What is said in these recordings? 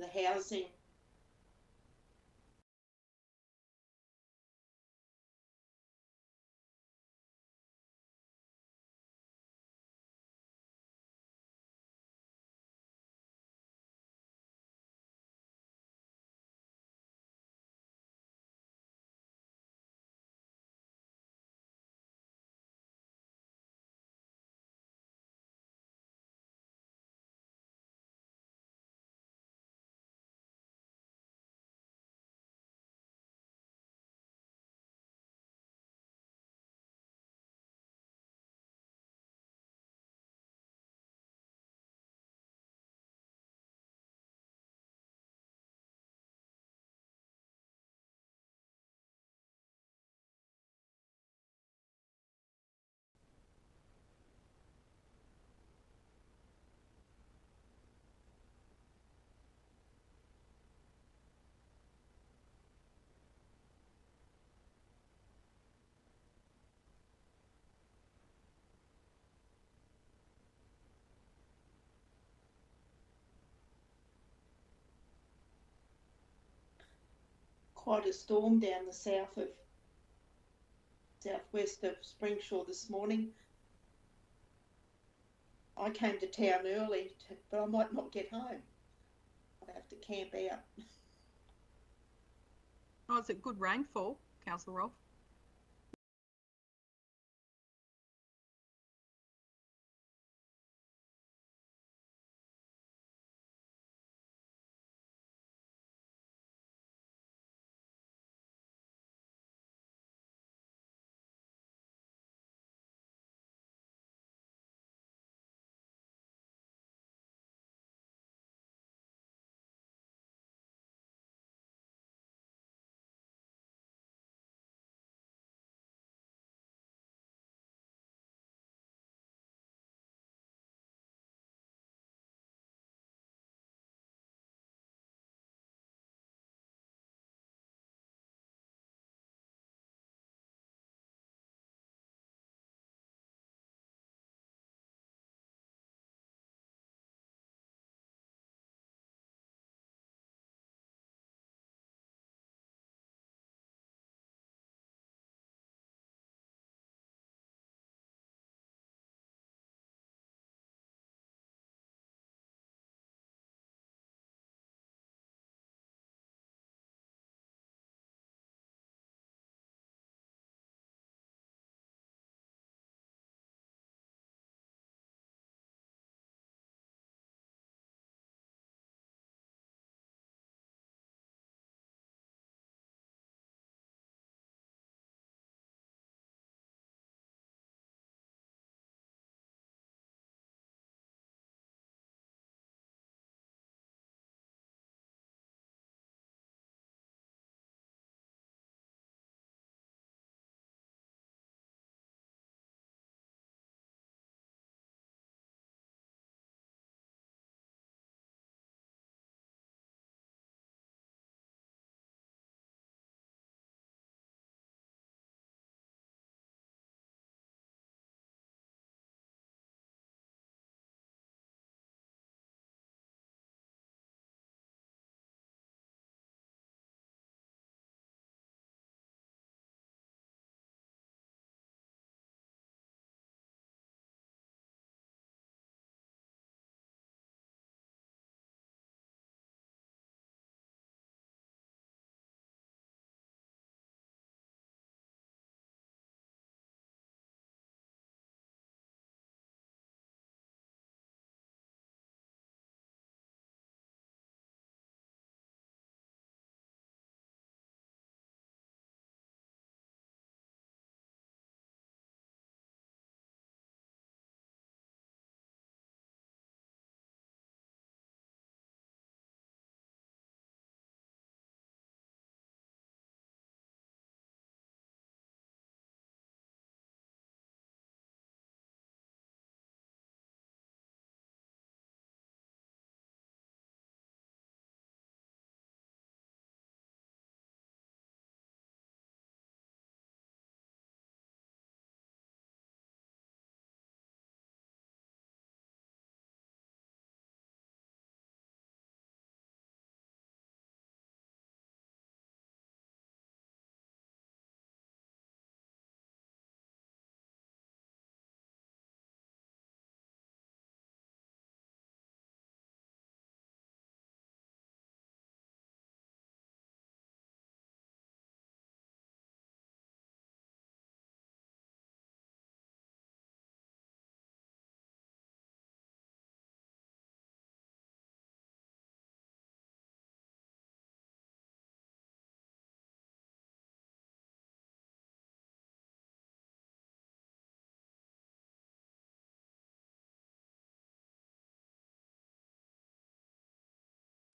the housing. Quite a storm down the southwest of Springsure this morning. I came to town early, but I might not get home. I'll have to camp out. Oh, is it good rainfall, Councillor Rolfe?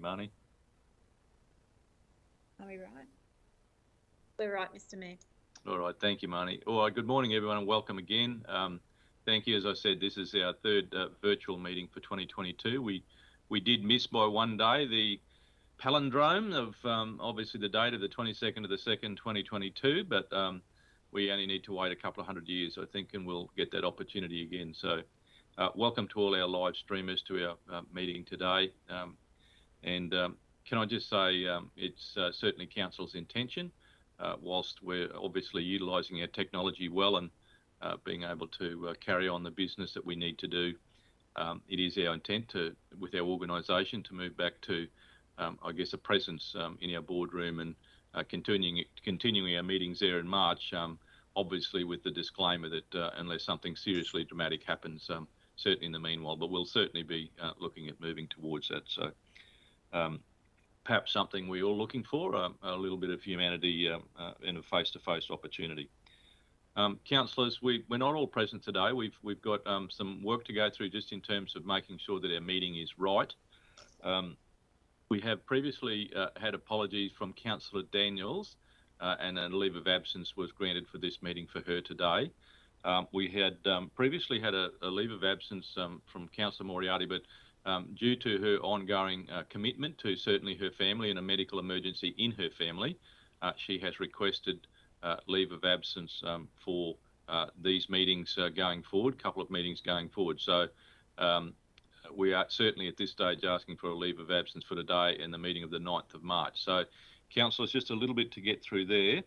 Marnie? Are we right? We're right, Mr. Mayor. All right, thank you, Marnie. All right, good morning, everyone, and welcome again. Thank you. As I said, this is our third virtual meeting for 2022. We did miss by one day the palindrome of obviously the date of the 22nd of the 2nd, 2022, but we only need to wait a couple of hundred years, I think, and we'll get that opportunity again. So welcome to all our live streamers to our meeting today. Can I just say it's certainly Council's intention, whilst we're obviously utilising our technology well and being able to carry on the business that we need to do. It is our intent with our organisation to move back to, I guess, a presence in our boardroom and continuing our meetings there in March, obviously with the disclaimer that unless something seriously dramatic happens, certainly in the meanwhile, but we'll certainly be looking at moving towards that. So perhaps something we're all looking for, a little bit of humanity in a face-to-face opportunity. Councillors, we're not all present today. We've got some work to go through just in terms of making sure that our meeting is right. We have previously had apologies from Councillor Daniels, and a leave of absence was granted for this meeting for her today. We had previously had a leave of absence from Councillor Moriarty, but due to her ongoing commitment to certainly her family and a medical emergency in her family, she has requested leave of absence for these meetings going forward, couple of meetings going forward. So we are certainly at this stage asking for a leave of absence for today and the meeting of the 9th of March. So councillors, just a little bit to get through there.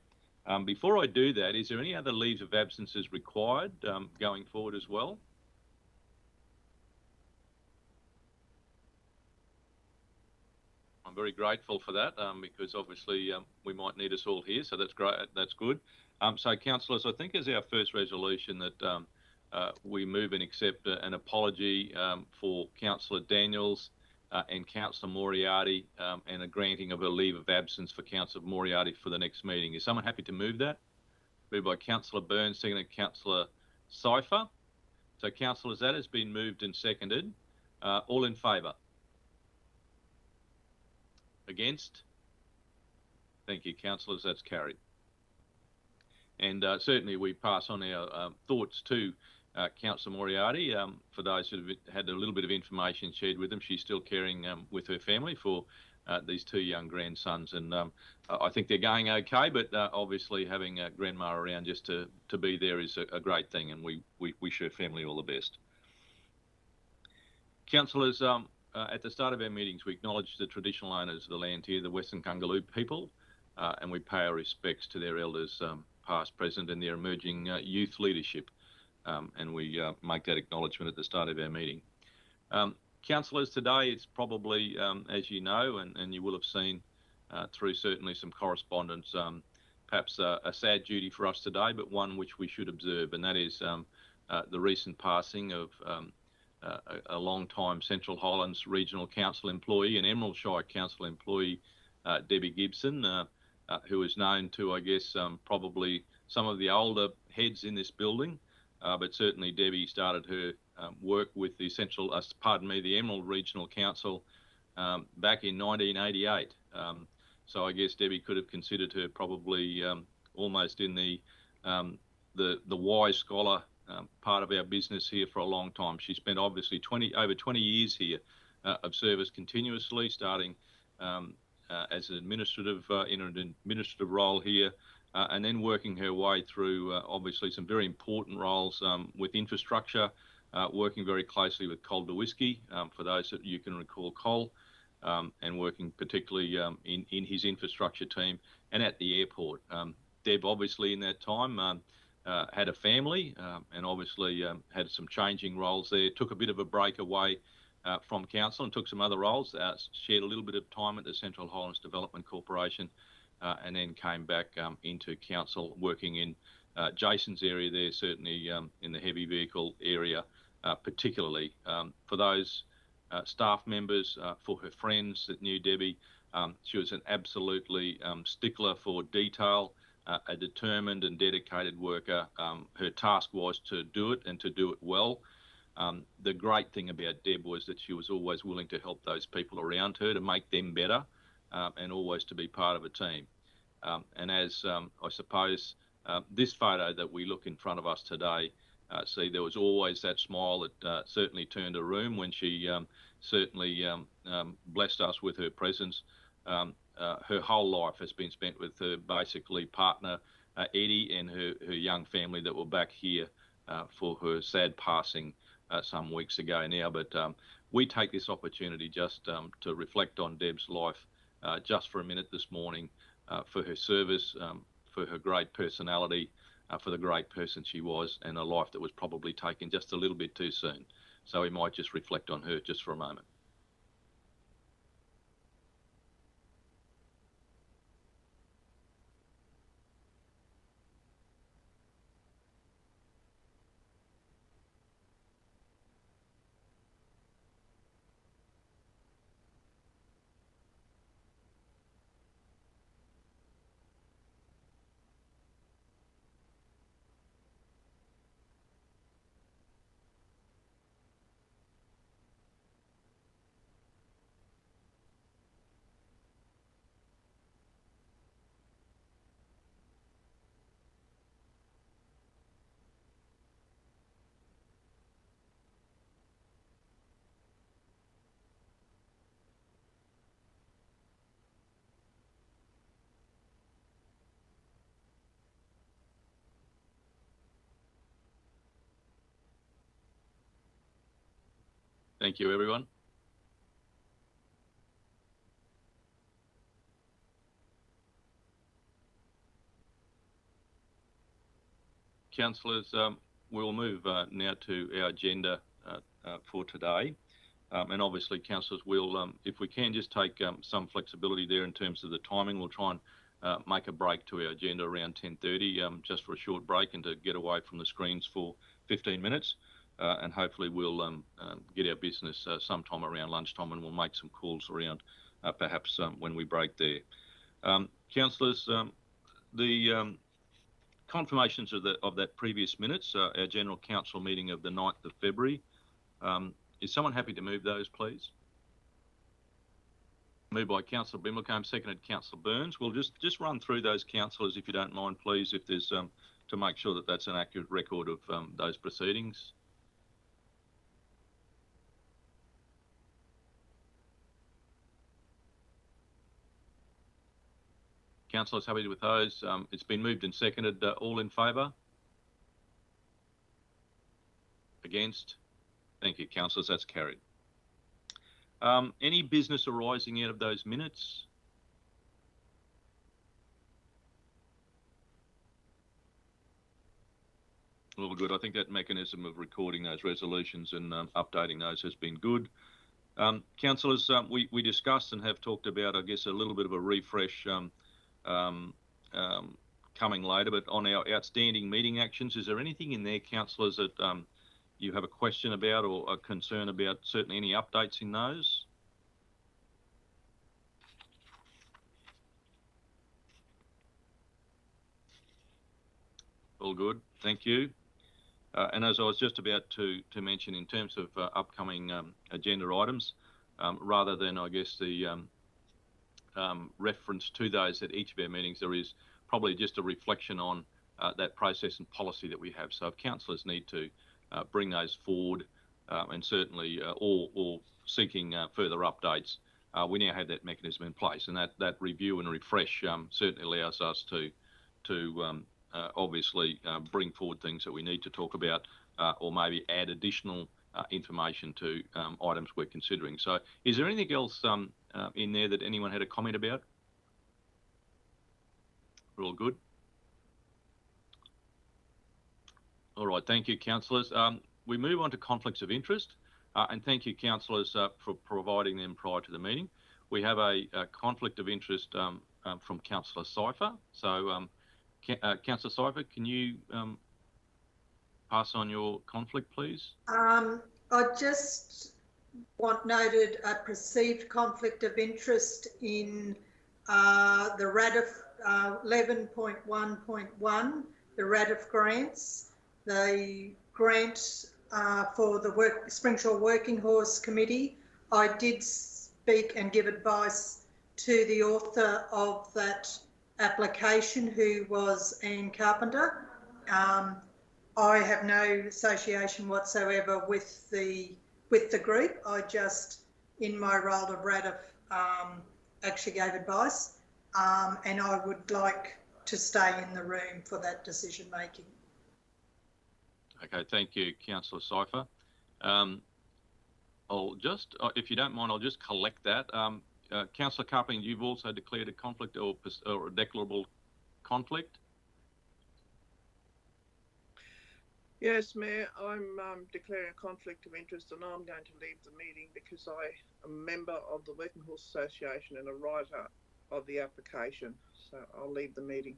Before I do that, is there any other leaves of absences required going forward as well? I'm very grateful for that because obviously we might need us all here, so that's great. That's good. So, councillors, I think as our first resolution that we move and accept an apology for Councillor Daniels and Councillor Moriarty and a granting of a leave of absence for Councillor Moriarty for the next meeting. Is someone happy to move that? Moved by Councillor Burns, seconded Councillor Cypher. So, councillors, that has been moved and seconded. All in favour? Against? Thank you, councillors. That's carried. And certainly we pass on our thoughts to Councillor Moriarty. For those who have had a little bit of information shared with them, she's still caring with her family for these two young grandsons. And I think they're going okay, but obviously having grandma around just to be there is a great thing, and we wish her family all the best. Councillors, at the start of our meetings, we acknowledge the traditional owners of the land here, the Western Kungaloo people, and we pay our respects to their elders, past, present, and their emerging youth leadership. And we make that acknowledgement at the start of our meeting. Councillors, today it's probably, as you know, and you will have seen through certainly some correspondence, perhaps a sad duty for us today, but one which we should observe, and that is the recent passing of a long-time Central Highlands Regional Council employee and Emerald Shire Council employee, Debbie Gibson, who is known to, I guess, probably some of the older heads in this building, but certainly Debbie started her work with the the Emerald Regional Council back in 1988. So I guess Debbie could have considered her probably almost in the wise scholar part of our business here for a long time. She spent obviously over 20 years here of service continuously, starting as an administrative in an administrative role here, and then working her way through obviously some very important roles with infrastructure, working very closely with Calder Whiskey, for those that you can recall Col, and working particularly in his infrastructure team and at the airport. Deb obviously in that time had a family and obviously had some changing roles there, took a bit of a break away from council and took some other roles, shared a little bit of time at the Central Highlands Development Corporation, and then came back into council working in Jason's area there, certainly in the heavy vehicle area, particularly for those staff members, for her friends that knew Debbie. She was an absolutely stickler for detail, a determined and dedicated worker. Her task was to do it and to do it well. The great thing about Deb was that she was always willing to help those people around her to make them better, and always to be part of a team. And as I suppose this photo that we look in front of us today, see, there was always that smile that certainly turned a room when she certainly blessed us with her presence. Her whole life has been spent with her basically partner Eddie and her young family that were back here for her sad passing some weeks ago now. But we take this opportunity just to reflect on Deb's life just for a minute this morning, for her service, for her great personality, for the great person she was, and a life that was probably taken just a little bit too soon. So we might just reflect on her just for a moment. Thank you, everyone. Councillors, we'll move now to our agenda for today. And obviously, councillors, we'll, if we can, just take some flexibility there in terms of the timing. We'll try and make a break to our agenda around 10:30, just for a short break and to get away from the screens for 15 minutes. And hopefully we'll get our business sometime around lunchtime, and we'll make some calls around perhaps when we break there. Councillors, the confirmations of that previous minutes, our General Council meeting of the 9th of February. Is someone happy to move those, please? Moved by Councillor Brimlacombe, seconded Councillor Burns. We'll just run through those, councillors, if you don't mind, please, if there's to make sure that that's an accurate record of those proceedings. Councillors happy with those? It's been moved and seconded. All in favour? Against? Thank you, councillors. That's carried. Any business arising out of those minutes? All good. I think that mechanism of recording those resolutions and updating those has been good. Councillors, we discussed and have talked about, I guess, a little bit of a refresh coming later, but on our outstanding meeting actions, is there anything in there, councillors, that you have a question about or a concern about? Certainly any updates in those? All good, thank you. And as I was just about to mention, in terms of upcoming agenda items, rather than, I guess, the reference to those at each of our meetings, there is probably just a reflection on that process and policy that we have. So if councillors need to bring those forward, and certainly or seeking further updates, we now have that mechanism in place, and that review and refresh certainly allows us to obviously bring forward things that we need to talk about, or maybe add additional information to items we're considering. So is there anything else in there that anyone had a comment about? We're all good? All right, thank you, councillors. We move on to conflicts of interest, and thank you, councillors, for providing them prior to the meeting. We have a conflict of interest from Councillor Cypher. So, Councillor Cypher, can you pass on your conflict, please? I just want noted a perceived conflict of interest in the RADF 11.1.1, the RADF grants. The grant for the Springsure Working Horse Committee. I did speak and give advice to the author of that application, who was Ian Carpenter. I have no association whatsoever with the group. I just, in my role of RADF, actually gave advice, and I would like to stay in the room for that decision making. Okay, thank you, Councillor Cypher. I'll just, if you don't mind, I'll just collect that. Councillor Carpenter, you've also declared a conflict or a declarable conflict? Yes, Mayor, I'm declaring a conflict of interest, and I'm going to leave the meeting because I am a member of the Working Horse Association and a writer of the application. So I'll leave the meeting.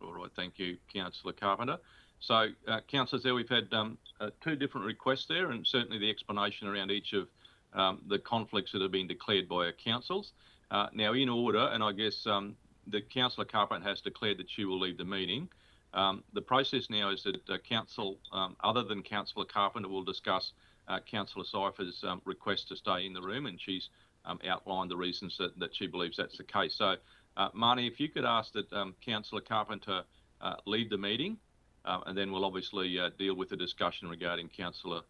All right, thank you, Councillor Carpenter. So, councillors, there we've had two different requests there, and certainly the explanation around each of the conflicts that have been declared by our councils. Now, in order, and I guess the Councillor Carpenter has declared that she will leave the meeting. The process now is that council, other than Councillor Carpenter, will discuss Councillor Cypher's request to stay in the room, and she's outlined the reasons that she believes that's the case. So, Marnie, if you could ask that Councillor Carpenter lead the meeting, and then we'll obviously deal with the discussion regarding Councillor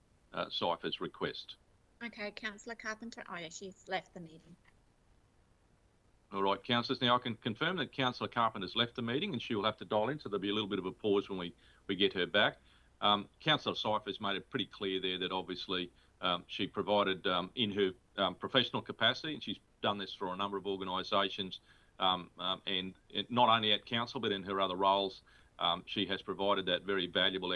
Cypher's request. Okay, Councillor Carpenter. Oh yeah, she's left the meeting. All right, councillors. Now I can confirm that Councillor Carpenter's left the meeting, and she will have to dial in, so there'll be a little bit of a pause when we get her back. Councillor Cypher's made it pretty clear there that obviously she provided in her professional capacity, and she's done this for a number of organisations, and not only at council but in her other roles, she has provided that very valuable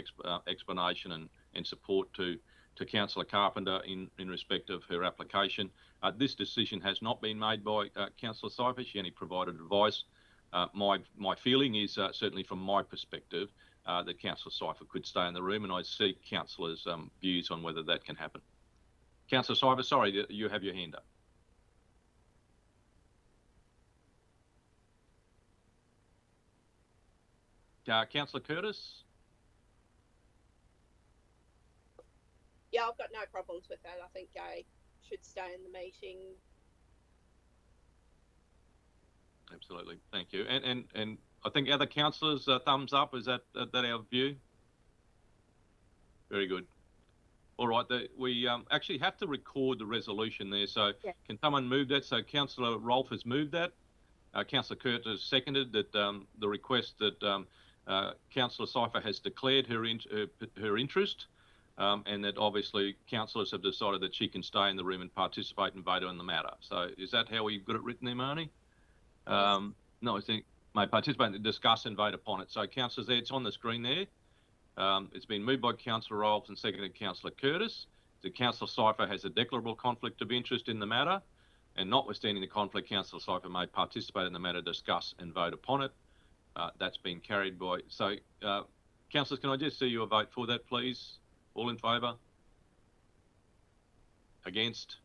explanation and support to Councillor Carpenter in respect of her application. This decision has not been made by Councillor Cypher. She only provided advice. My feeling is, certainly from my perspective, that Councillor Cypher could stay in the room, and I seek Councillors' views on whether that can happen. Councillor Cypher, sorry, you have your hand up. Councillor Curtis? Yeah, I've got no problems with that. I think Gay should stay in the meeting. Absolutely, thank you. And I think other councillors, thumbs up. Is that our view? Very good. All right, we actually have to record the resolution there. So yeah. Can someone move that? So Councillor Rolfe has moved that. Councillor Curtis has seconded that the request that Councillor Cypher has declared her interest. And that obviously councillors have decided that she can stay in the room and participate and vote on the matter. So is that how we've got it written there, Marnie? No, I think may participate and discuss and vote upon it. So councillors, there, it's on the screen there. It's been moved by Councillor Rolfe and seconded Councillor Curtis. The Councillor Cypher has a declarable conflict of interest in the matter, and notwithstanding the conflict, Councillor Cypher may participate in the matter, discuss and vote upon it. That's been carried by. So, councillors, can I just see your vote for that, please? All in favour? Against?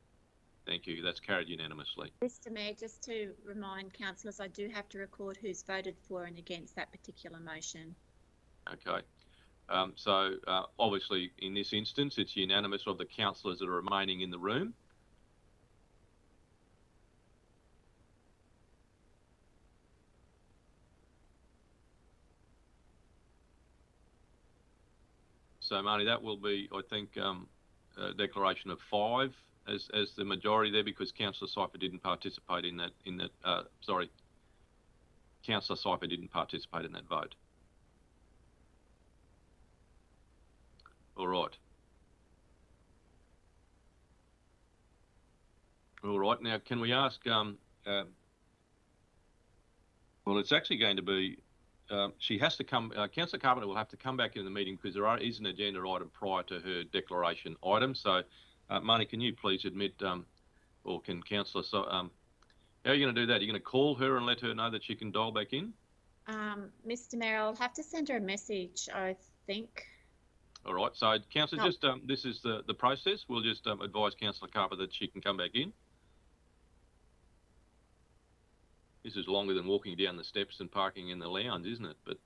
Thank you. That's carried unanimously. Mr. Mayor, just to remind councillors, I do have to record who's voted for and against that particular motion. Okay. So obviously, in this instance, it's unanimous of the councillors that are remaining in the room. So, Marnie, that will be, I think, a declaration of 5 as the majority there, because Councillor Cypher didn't participate in that. Sorry, Councillor Cypher didn't participate in that vote. All right. All right. Now, can we ask? Well, it's actually going to be. She has to come. Councillor Carpenter will have to come back in the meeting because there is an agenda item prior to her declaration item. So, Marnie, can you please admit, or can Councillor? How are you going to do that? Are you going to call her and let her know that she can dial back in? Mr. Mayor, I'll have to send her a message, I think. All right. So, Councillor, just this is the process. We'll just advise Councillor Carpenter that she can come back in. This is longer than walking down the steps and parking in the lounge, isn't it? But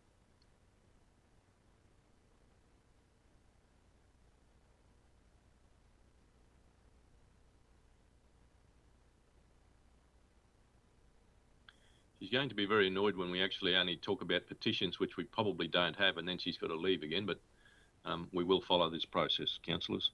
She's going to be very annoyed when we actually only talk about petitions, which we probably don't have, and then she's got to leave again. But we will follow this process, councillors.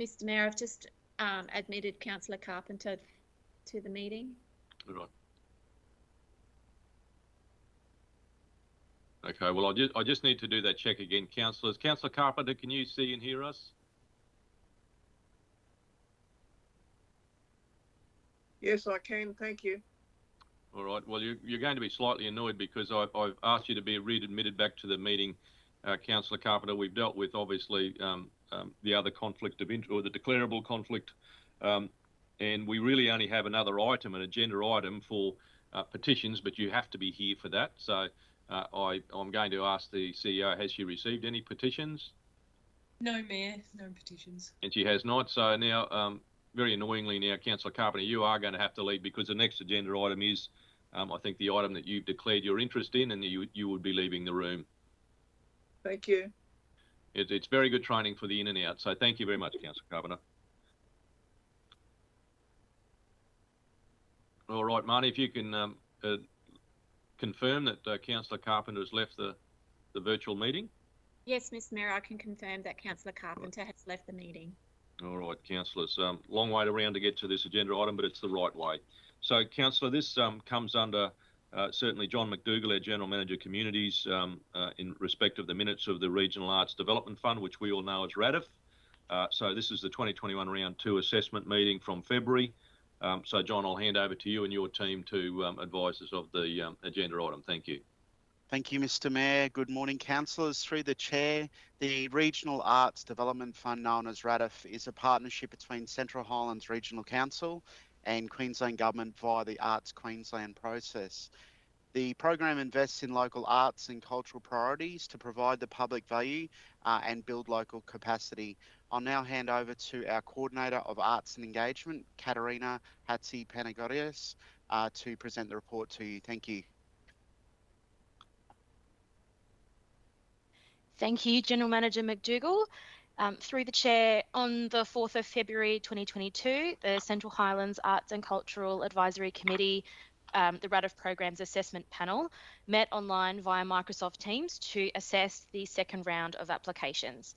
Mr. Mayor, I've just admitted Councillor Carpenter to the meeting. All right. Okay, well, I just need to do that check again, councillors. Councillor Carpenter, can you see and hear us? Yes, I can. Thank you. All right. Well, you're going to be slightly annoyed because I've asked you to be readmitted back to the meeting, Councillor Carpenter. We've dealt with obviously the other conflict of interest, or the declarable conflict, and we really only have another item, an agenda item for petitions, but you have to be here for that. So I'm going to ask the CEO, has she received any petitions? No, Mayor, no petitions. And she has not. So now, very annoyingly now, Councillor Carpenter, you are going to have to leave because the next agenda item is, I think, the item that you've declared your interest in, and you would be leaving the room. Thank you. It's very good training for the in and out. So thank you very much, Councillor Carpenter. All right, Marnie, if you can confirm that Councillor Carpenter has left the virtual meeting. Yes, Mr. Mayor, I can confirm that Councillor Carpenter has left the meeting. All right, councillors. Long way around to get to this agenda item, but it's the right way. So, councillor, this comes under certainly John McDougall, our General Manager Communities, in respect of the minutes of the Regional Arts Development Fund, which we all know as RADF. So this is the 2021 Round 2 assessment meeting from February. So, John, I'll hand over to you and your team to advise us of the agenda item. Thank you. Thank you, Mr. Mayor. Good morning, councillors. Through the chair, the Regional Arts Development Fund, known as RADF, is a partnership between Central Highlands Regional Council and Queensland Government via the Arts Queensland process. The program invests in local arts and cultural priorities to provide the public value and build local capacity. I'll now hand over to our Coordinator of Arts and Engagement, Katerina Hatzipanagorios, to present the report to you. Thank you. Thank you, General Manager McDougall. Through the chair, on the 4th of February 2022, the Central Highlands Arts and Cultural Advisory Committee, the RADF Programs Assessment Panel, met online via Microsoft Teams to assess the second round of applications.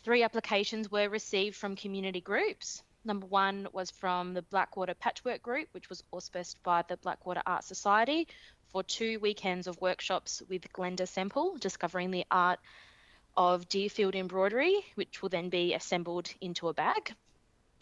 3 applications were received from community groups. Number 1 was from the Blackwater Patchwork Group, which was auspiced by the Blackwater Art Society for 2 weekends of workshops with Glenda Semple, discovering the art of Deerfield embroidery, which will then be assembled into a bag.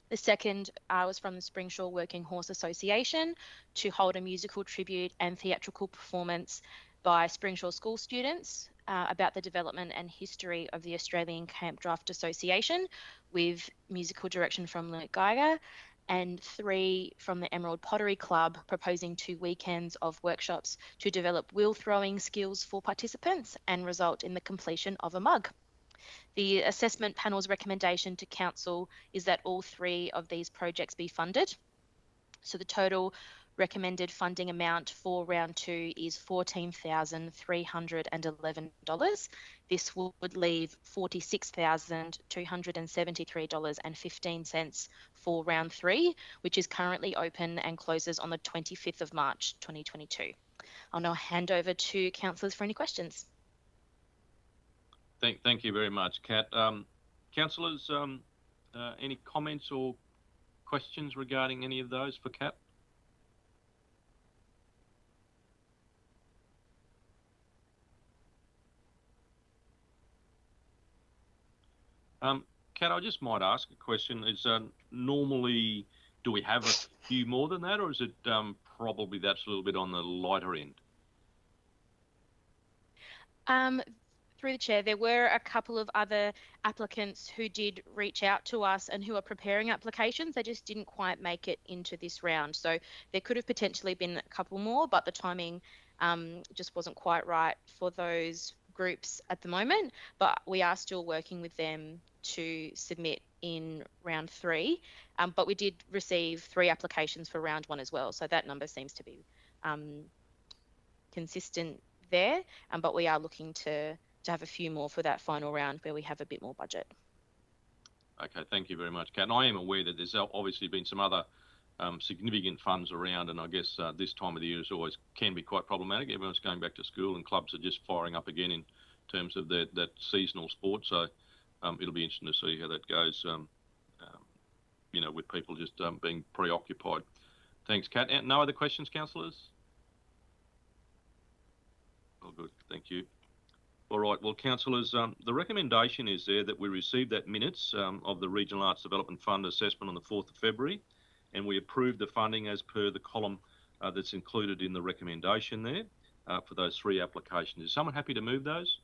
The second was from the Springshaw Working Horse Association to hold a musical tribute and theatrical performance by Springshaw school students about the development and history of the Australian Camp Draft Association, with musical direction from Luke Geiger, and 3 from the Emerald Pottery Club, proposing 2 weekends of workshops to develop wheel throwing skills for participants and result in the completion of a mug. The assessment panel's recommendation to council is that all 3 of these projects be funded. So the total recommended funding amount for round 2 is $14,311. This would leave $46,273.15 for round 3, which is currently open and closes on the 25th of March 2022. I'll now hand over to councillors for any questions. Thank you very much, Kat. Councillors, any comments or questions regarding any of those for Kat? Kat, I just might ask a question. Is normally, do we have a few more than that, or is it probably that's a little bit on the lighter end? Through the chair, there were a couple of other applicants who did reach out to us and who are preparing applications. They just didn't quite make it into this round. So there could have potentially been a couple more, but the timing just wasn't quite right for those groups at the moment. But we are still working with them to submit in round 3. But we did receive 3 applications for round 1 as well. So that number seems to be consistent there. But we are looking to have a few more for that final round where we have a bit more budget. Okay, thank you very much, Kat. And I am aware that there's obviously been some other significant funds around, and I guess this time of the year is always can be quite problematic. Everyone's going back to school and clubs are just firing up again in terms of that seasonal sport. So it'll be interesting to see how that goes, you know, with people just being preoccupied. Thanks, Kat. No other questions, councillors? Oh, good. Thank you. All right. Well, councillors, the recommendation is there that we receive that minutes of the Regional Arts Development Fund assessment on the 4th of February, and we approve the funding as per the column that's included in the recommendation there for those 3 applications. Is someone happy to move those?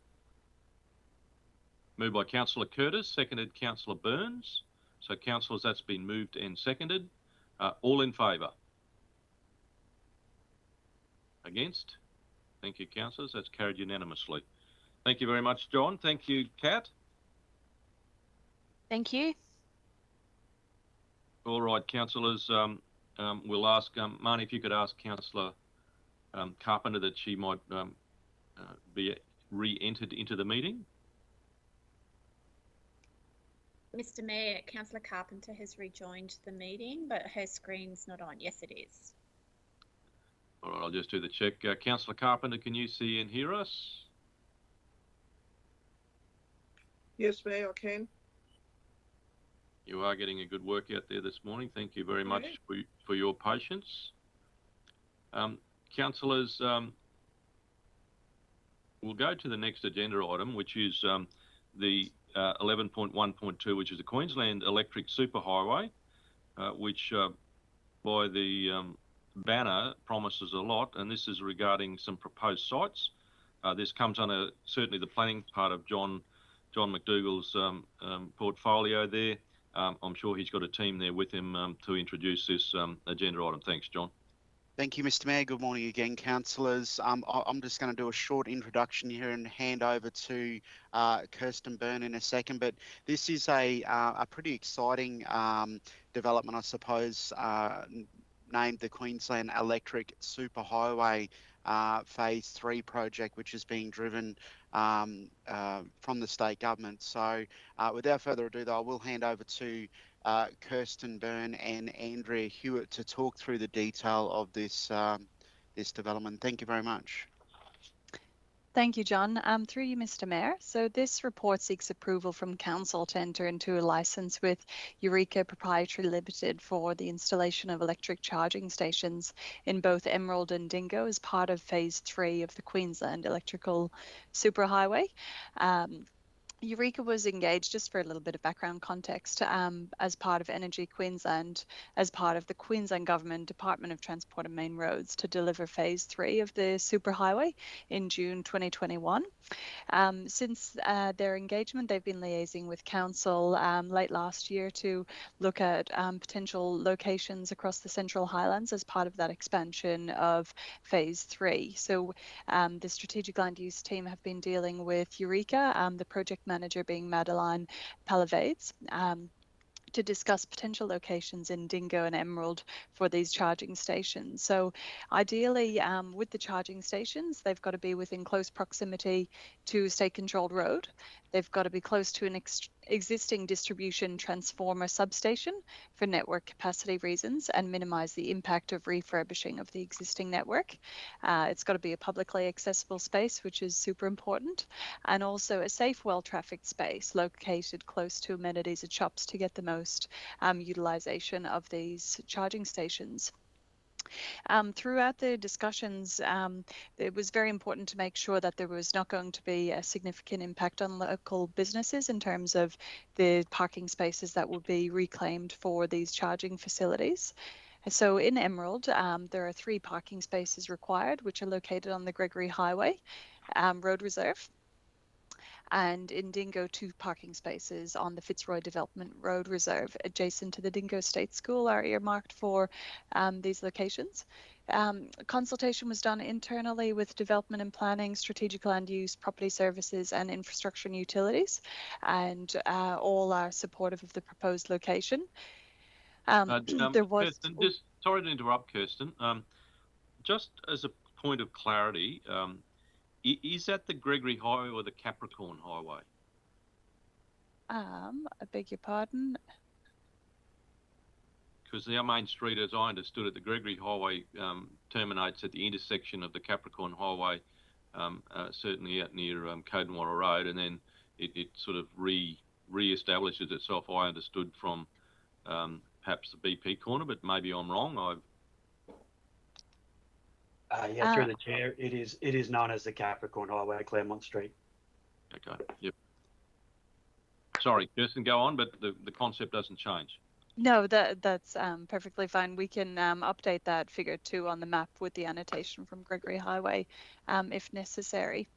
Moved by Councillor Curtis, seconded Councillor Burns. So, councillors, that's been moved and seconded. All in favour? Against? Thank you, councillors. That's carried unanimously. Thank you very much, John. Thank you, Kat. Thank you. All right, councillors, we'll ask, Marnie, if you could ask Councillor Carpenter that she might be re-entered into the meeting. Mr. Mayor, Councillor Carpenter has rejoined the meeting, but her screen's not on. Yes, it is. All right, I'll just do the check. Councillor Carpenter, can you see and hear us? Yes, Mayor, I can. You are getting a good workout there this morning. Thank you very much for your patience. Councillors, we'll go to the next agenda item, which is the 11.1.2, which is the Queensland Electric Superhighway, which by the banner promises a lot, and this is regarding some proposed sites. This comes under certainly the planning part of John McDougall's portfolio there. I'm sure he's got a team there with him to introduce this agenda item. Thanks, John. Thank you, Mr. Mayor. Good morning again, councillors. I'm just going to do a short introduction here and hand over to Kirsten Byrne in a second. But this is a pretty exciting development, I suppose, named the Queensland Electric Superhighway Phase 3 project, which is being driven from the state government. So without further ado, though, I will hand over to Kirsten Byrne and Andrea Hewitt to talk through the detail of this this development. Thank you very much. Thank you, John. Through you, Mr. Mayor. So this report seeks approval from Council to enter into a licence with Eureka Proprietary Limited for the installation of electric charging stations in both Emerald and Dingo as part of Phase 3 of the Queensland Electrical Superhighway. Eureka was engaged, just for a little bit of background context, as part of Energy Queensland, as part of the Queensland Government Department of Transport and Main Roads to deliver Phase 3 of the superhighway in June 2021. Since their engagement, they've been liaising with Council late last year to look at potential locations across the Central Highlands as part of that expansion of Phase 3. So the Strategic Land Use team have been dealing with Eureka, the project manager being Madeline Palavades, to discuss potential locations in Dingo and Emerald for these charging stations. So ideally, with the charging stations, they've got to be within close proximity to state-controlled road. They've got to be close to an existing distribution transformer substation for network capacity reasons and minimise the impact of refurbishing of the existing network. It's got to be a publicly accessible space, which is super important, and also a safe, well-trafficked space located close to amenities and shops to get the most utilisation of these charging stations. Throughout the discussions, it was very important to make sure that there was not going to be a significant impact on local businesses in terms of the parking spaces that would be reclaimed for these charging facilities. So in Emerald, there are 3 parking spaces required, which are located on the Gregory Highway Road Reserve. and in Dingo 2 parking spaces on the Fitzroy Development Road Reserve adjacent to the Dingo State School are earmarked for these locations. Consultation was done internally with development and planning, strategic land use, property services and infrastructure and utilities, and all are supportive of the proposed location. There was... Kirsten, just sorry to interrupt, Kirsten. Just as a point of clarity, is that the Gregory Highway or the Capricorn Highway? I beg your pardon? Because our main street, as I understood it, the Gregory Highway terminates at the intersection of the Capricorn Highway, certainly out near Codenwater Road, and then it sort of re-establishes itself, I understood, from perhaps the BP corner, but maybe I'm wrong. Yeah, through the chair, it is known as the Capricorn Highway, Claremont Street. Okay, yep. Sorry, Kirsten, go on, but the concept doesn't change. No, that's perfectly fine. We can update that figure 2 on the map with the annotation from Gregory Highway if necessary.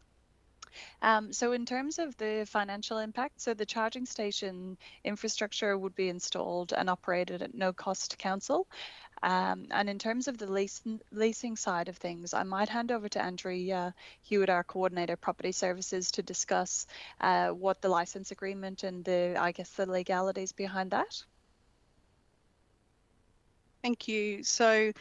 So in terms of the financial impact, so the charging station infrastructure would be installed and operated at no cost to council. And in terms of the leasing side of things, I might hand over to Andrea Hewitt, our coordinator property services, to discuss what the license agreement and the legalities behind that. Thank you. So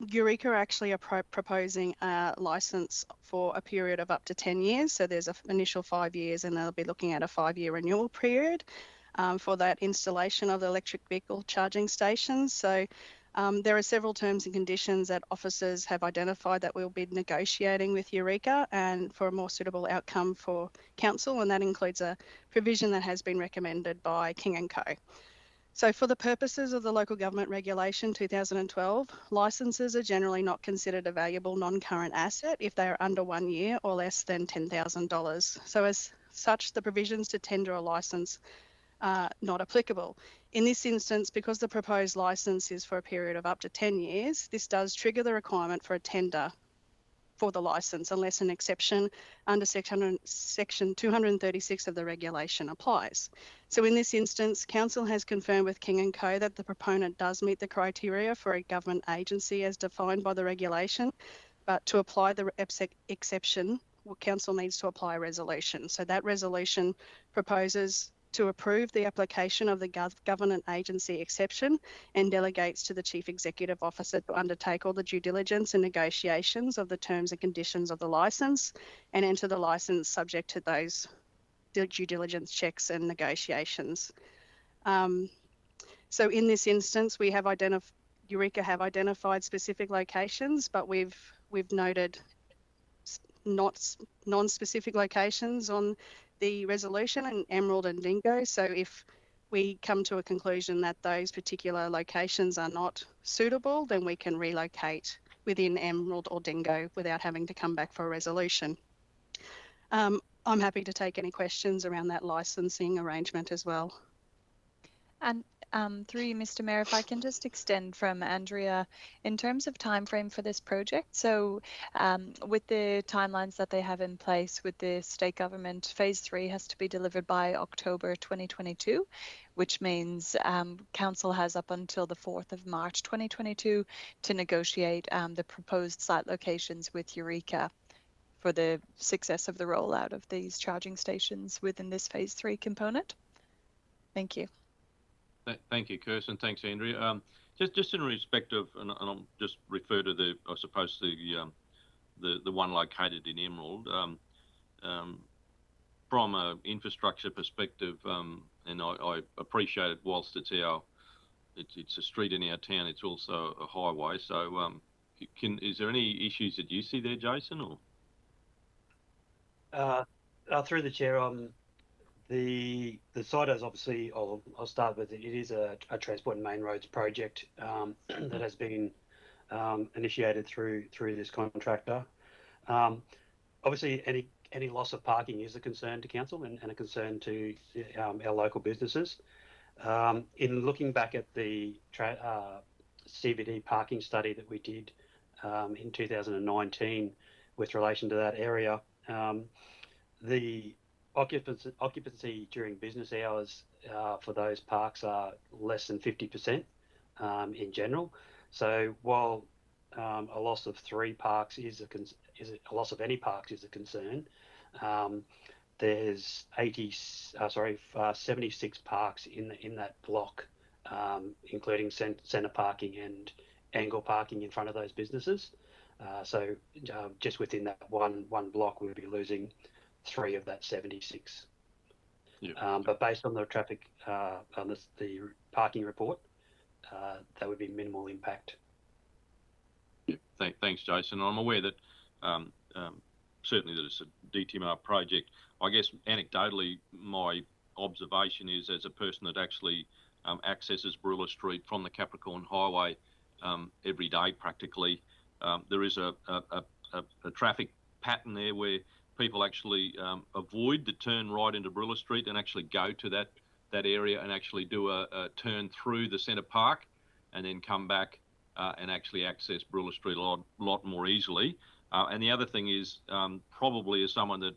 Eureka actually are proposing a licence for a period of up to 10 years. So there's an initial 5 years and they'll be looking at a 5-year renewal period for that installation of the electric vehicle charging stations. So there are several terms and conditions that officers have identified that we'll be negotiating with Eureka and for a more suitable outcome for council, and that includes a provision that has been recommended by King & Co. So for the purposes of the Local Government Regulation 2012, licences are generally not considered a valuable non-current asset if they are under 1 year or less than $10,000. So as such, the provisions to tender a licence are not applicable. In this instance, because the proposed licence is for a period of up to 10 years, this does trigger the requirement for a tender for the licence unless an exception under section 236 of the regulation applies. So in this instance, council has confirmed with King & Co that the proponent does meet the criteria for a government agency as defined by the regulation, but to apply the exception, council needs to apply a resolution. So that resolution proposes to approve the application of the government agency exception and delegates to the Chief Executive Officer to undertake all the due diligence and negotiations of the terms and conditions of the licence and enter the licence subject to those due diligence checks and negotiations. So in this instance, we have Eureka have identified specific locations, but we've noted non-specific locations on the resolution in Emerald and Dingo. So if we come to a conclusion that those particular locations are not suitable, then we can relocate within Emerald or Dingo without having to come back for a resolution. I'm happy to take any questions around that licensing arrangement as well. And through you, Mr. Mayor, if I can just extend from Andrea in terms of time frame for this project. So with the timelines that they have in place with the state government, phase 3 has to be delivered by October 2022, which means council has up until the 4th of March 2022 to negotiate the proposed site locations with Eureka for the success of the rollout of these charging stations within this phase 3 component. Thank you. Thank you, Kirsten. Thanks, Andrea. Just in respect of, and I'll just refer to the, I suppose the one located in Emerald. From an infrastructure perspective, and I appreciate it. Whilst it's a street in our town, it's also a highway. So, is there any issues that you see there, Jason? Or through the chair, the site is obviously, I'll start with it. It is a Transport and Main Roads project that has been initiated through this contractor. Obviously, any loss of parking is a concern to council and a concern to our local businesses. In looking back at the CBD parking study that we did in 2019 with relation to that area, the occupancy during business hours for those parks are less than 50% in general. So while a loss of 3 parks is a loss of any parks is a concern, there's 76 parks in that block, including centre parking and angle parking in front of those businesses. So just within that one block, we'll be losing 3 of that 76. Yeah. But based on the traffic, on the parking report, that would be minimal impact. Yeah. Thanks, Jason. I'm aware that certainly that it's a DTMR project. I guess anecdotally, my observation is, as a person that actually accesses Barilla Street from the Capricorn Highway every day practically, there is a traffic pattern there where people actually avoid the turn right into Barilla Street and actually go to that area and actually do a turn through the centre park and then come back and actually access Barilla Street a lot more easily. And the other thing is, probably as someone that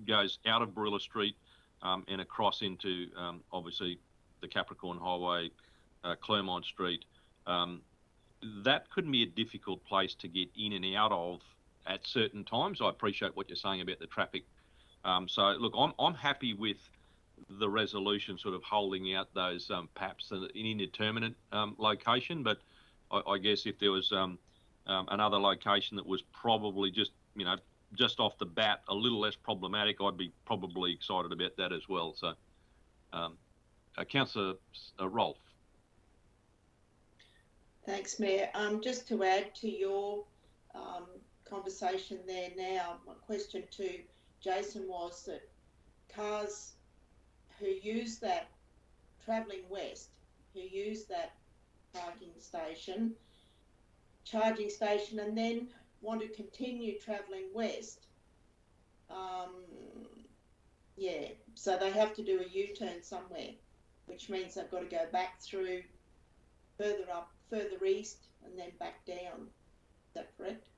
goes out of Barilla Street and across into obviously the Capricorn Highway, Claremont Street, that could be a difficult place to get in and out of at certain times. I appreciate what you're saying about the traffic. So look, I'm happy with the resolution sort of holding out those perhaps an indeterminate location, but I guess if there was another location that was probably just off the bat a little less problematic, I'd be probably excited about that as well. So, Councillor Rolfe. Thanks, Mayor. Just to add to your conversation there now, my question to Jason was that cars who use that travelling west, who use that parking station, charging station, and then want to continue travelling west, so they have to do a U-turn somewhere, which means they've got to go back through further east and then back down. Is that correct?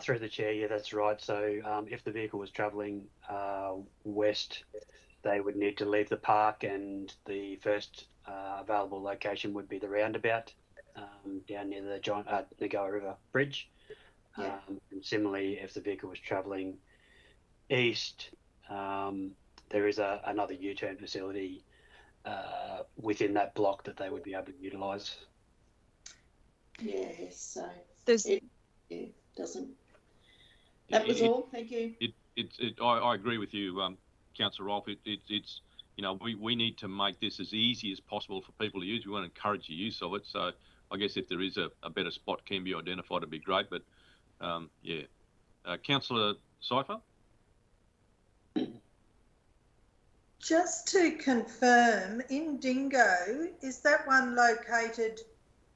Through the chair, yeah, that's right. So if the vehicle was travelling west, they would need to leave the park, and the first available location would be the roundabout down near the Nagoa River Bridge. Yeah. And similarly, if the vehicle was travelling east, there is another U-turn facility within that block that they would be able to utilise. Yes, so There's it doesn't. That was all. Thank you. I agree with you, Councillor Rolfe. It's we need to make this as easy as possible for people to use. We want to encourage the use of it. So I guess if there is a better spot can be identified, it'd be great. But Councillor Cypher. Just to confirm, in Dingo, is that one located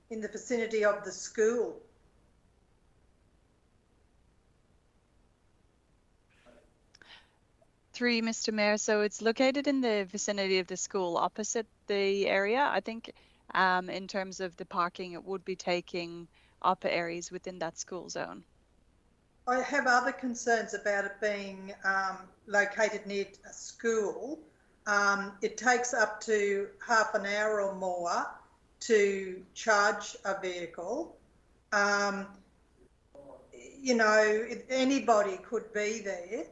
in the vicinity of the school? Through you, Mr. Mayor. So it's located in the vicinity of the school opposite the area. I think in terms of the parking, it would be taking up areas within that school zone. I have other concerns about it being located near a school. It takes up to half an hour or more to charge a vehicle. Anybody could be there.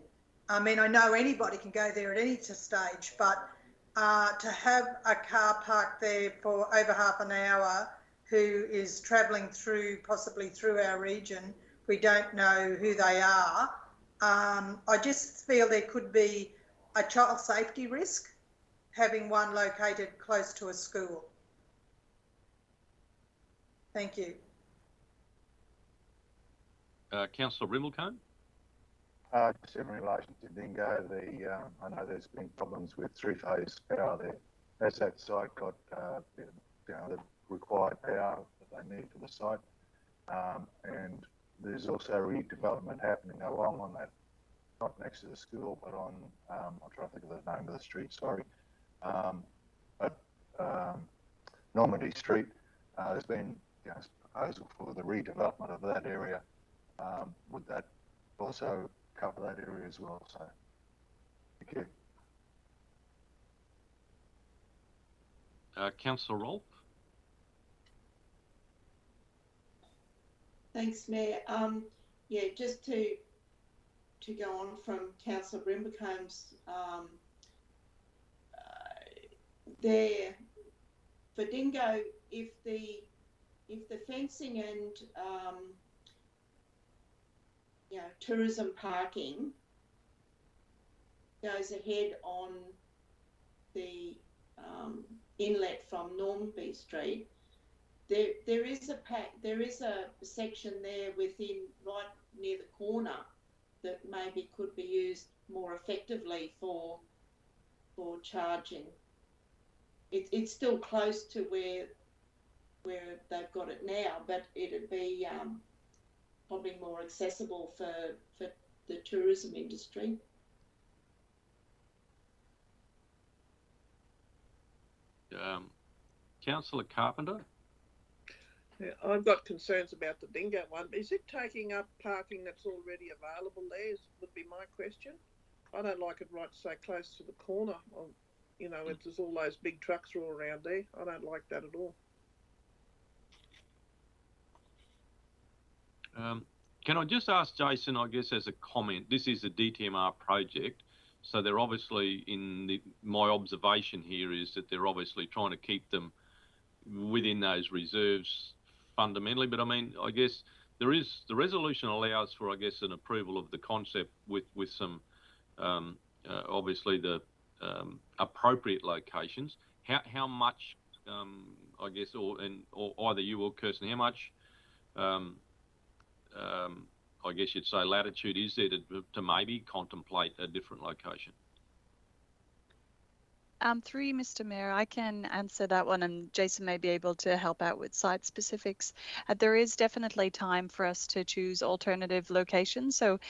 I mean, I know anybody can go there at any stage, but to have a car parked there for over half an hour who is travelling possibly through our region, we don't know who they are. I just feel there could be a child safety risk having one located close to a school. Thank you. Councillor Rimmelscombe. Just in relation to Dingo, I know there's been problems with three-phase power there. Has that site got the required power that they need for the site? And there's also redevelopment happening along on that, not next to the school, but on, I'm trying to think of the name of the street, sorry. Normandy Street, there's been a proposal for the redevelopment of that area. would that also cover that area as well? So, thank you. Councillor Rolfe. Thanks, Mayor. Yeah, just to go on from Councillor Brimbacomb's there for Dingo, if the fencing and you know, tourism parking goes ahead on the inlet from Normby Street, there is a section there within right near the corner that maybe could be used more effectively for charging. It's still close to where they've got it now, but it'd be probably more accessible for the tourism industry. Councillor Carpenter. Yeah, I've got concerns about the Dingo one. Is it taking up parking that's already available there? Would be my question. I don't like it right so close to the corner. You know, there's all those big trucks all around there. I don't like that at all. Can I just ask Jason, I guess as a comment, this is a DTMR project, so they're obviously, my observation here is that they're obviously trying to keep them within those reserves fundamentally, but I mean, I guess the resolution allows for, I guess, an approval of the concept with some, obviously the appropriate locations. How much, I guess, or either you or Kirsten, how much, I guess you'd say latitude is there to maybe contemplate a different location? Through you, Mr. Mayor, I can answer that one, and Jason may be able to help out with site specifics. There is definitely time for us to choose alternative locations. So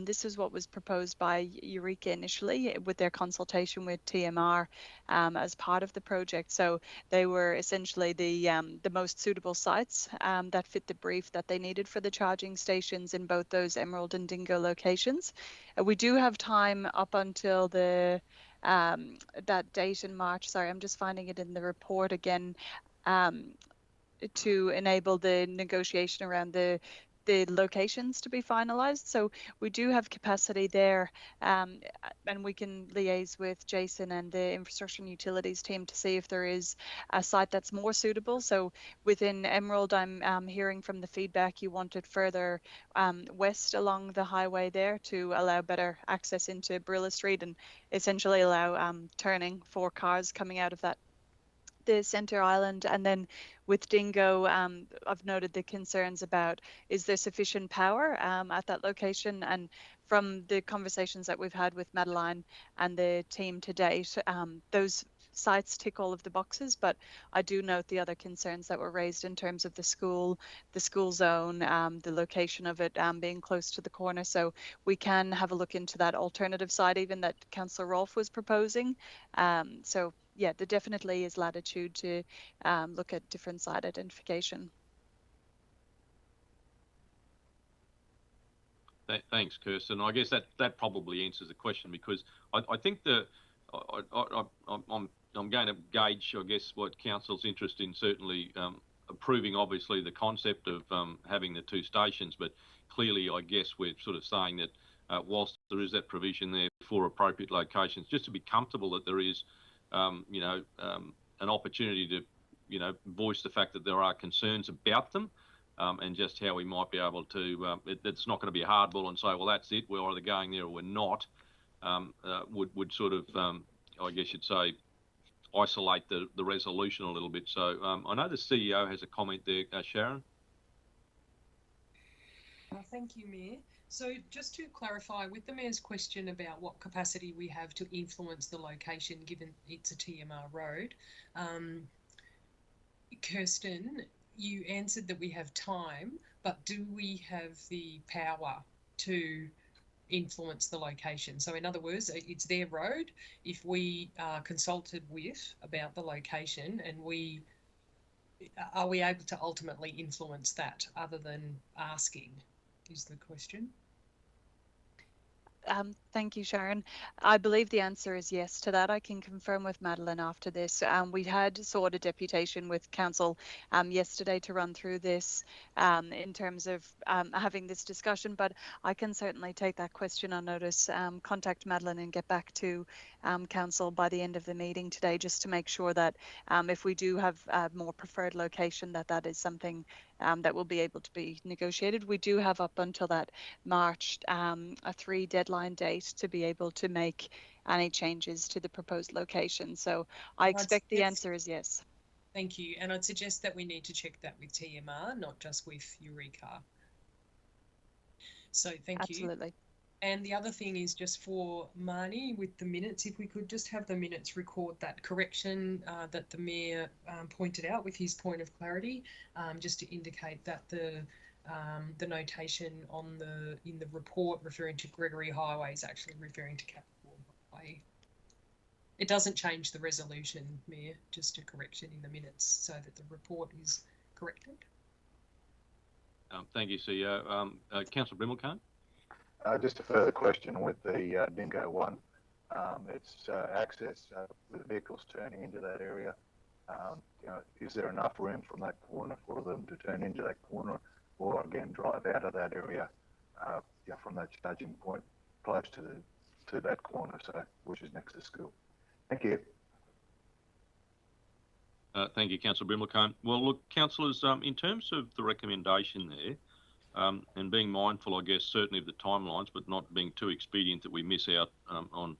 this is what was proposed by Eureka initially with their consultation with TMR as part of the project. So they were essentially the most suitable sites that fit the brief that they needed for the charging stations in both those Emerald and Dingo locations. We do have time up until that date in March. Sorry, I'm just finding it in the report again, to enable the negotiation around the locations to be finalised. So we do have capacity there, and we can liaise with Jason and the infrastructure and utilities team to see if there is a site that's more suitable. So within Emerald, I'm hearing from the feedback you wanted further west along the highway there to allow better access into Barilla Street and essentially allow turning for cars coming out of the centre island. And then with Dingo, I've noted the concerns about, is there sufficient power at that location? And from the conversations that we've had with Madeline and the team to date, those sites tick all of the boxes, but I do note the other concerns that were raised in terms of the school zone, the location of it being close to the corner. So we can have a look into that alternative site even that Councillor Rolfe was proposing. So yeah, there definitely is latitude to look at different site identification. Thanks, Kirsten. I guess that probably answers the question, because I think I'm going to gauge, I guess, what Council's interest in certainly approving, obviously, the concept of having the two stations, but clearly, I guess, we're sort of saying that whilst there is that provision there for appropriate locations, just to be comfortable that there is, an opportunity to, voice the fact that there are concerns about them, and just how we might be able to, it's not going to be a hardball and say, well, that's it, we're either going there or we're not, would sort of, I guess you'd say, isolate the resolution a little bit. So I know the CEO has a comment there, Sharon. Thank you, Mayor. So just to clarify, with the Mayor's question about what capacity we have to influence the location given it's a TMR road, Kirsten, you answered that we have time, but do we have the power to influence the location? So in other words, it's their road. If we are consulted with about the location, and are we able to ultimately influence that other than asking? is the question. Thank you, Sharon. I believe the answer is yes to that. I can confirm with Madeline after this. We had sought a deputation with Council yesterday to run through this in terms of having this discussion, but I can certainly take that question on notice, contact Madeline and get back to Council by the end of the meeting today, just to make sure that if we do have a more preferred location, that is something that will be able to be negotiated. We do have up until that March a 3 deadline date to be able to make any changes to the proposed location. So I expect the answer is yes. Thank you. And I'd suggest that we need to check that with TMR, not just with Eureka. So thank you. Absolutely. And the other thing is just for Marnie with the minutes, if we could just have the minutes record that correction that the Mayor pointed out with his point of clarity, just to indicate that the notation in the report referring to Gregory Highway is actually referring to Capital Highway. It doesn't change the resolution, Mayor, just a correction in the minutes so that the report is corrected. Thank you, CEO. Councillor Brimmelcombe? Just a further question with the Dingo one. It's access with vehicles turning into that area. Is there enough room from that corner for them to turn into that corner, or again drive out of that area from that charging point close to that corner, so which is next to school? Thank you. Thank you, Councillor Brimmelcombe. Well, look, councillors, in terms of the recommendation there, and being mindful, I guess, certainly of the timelines, but not being too expedient that we miss out on,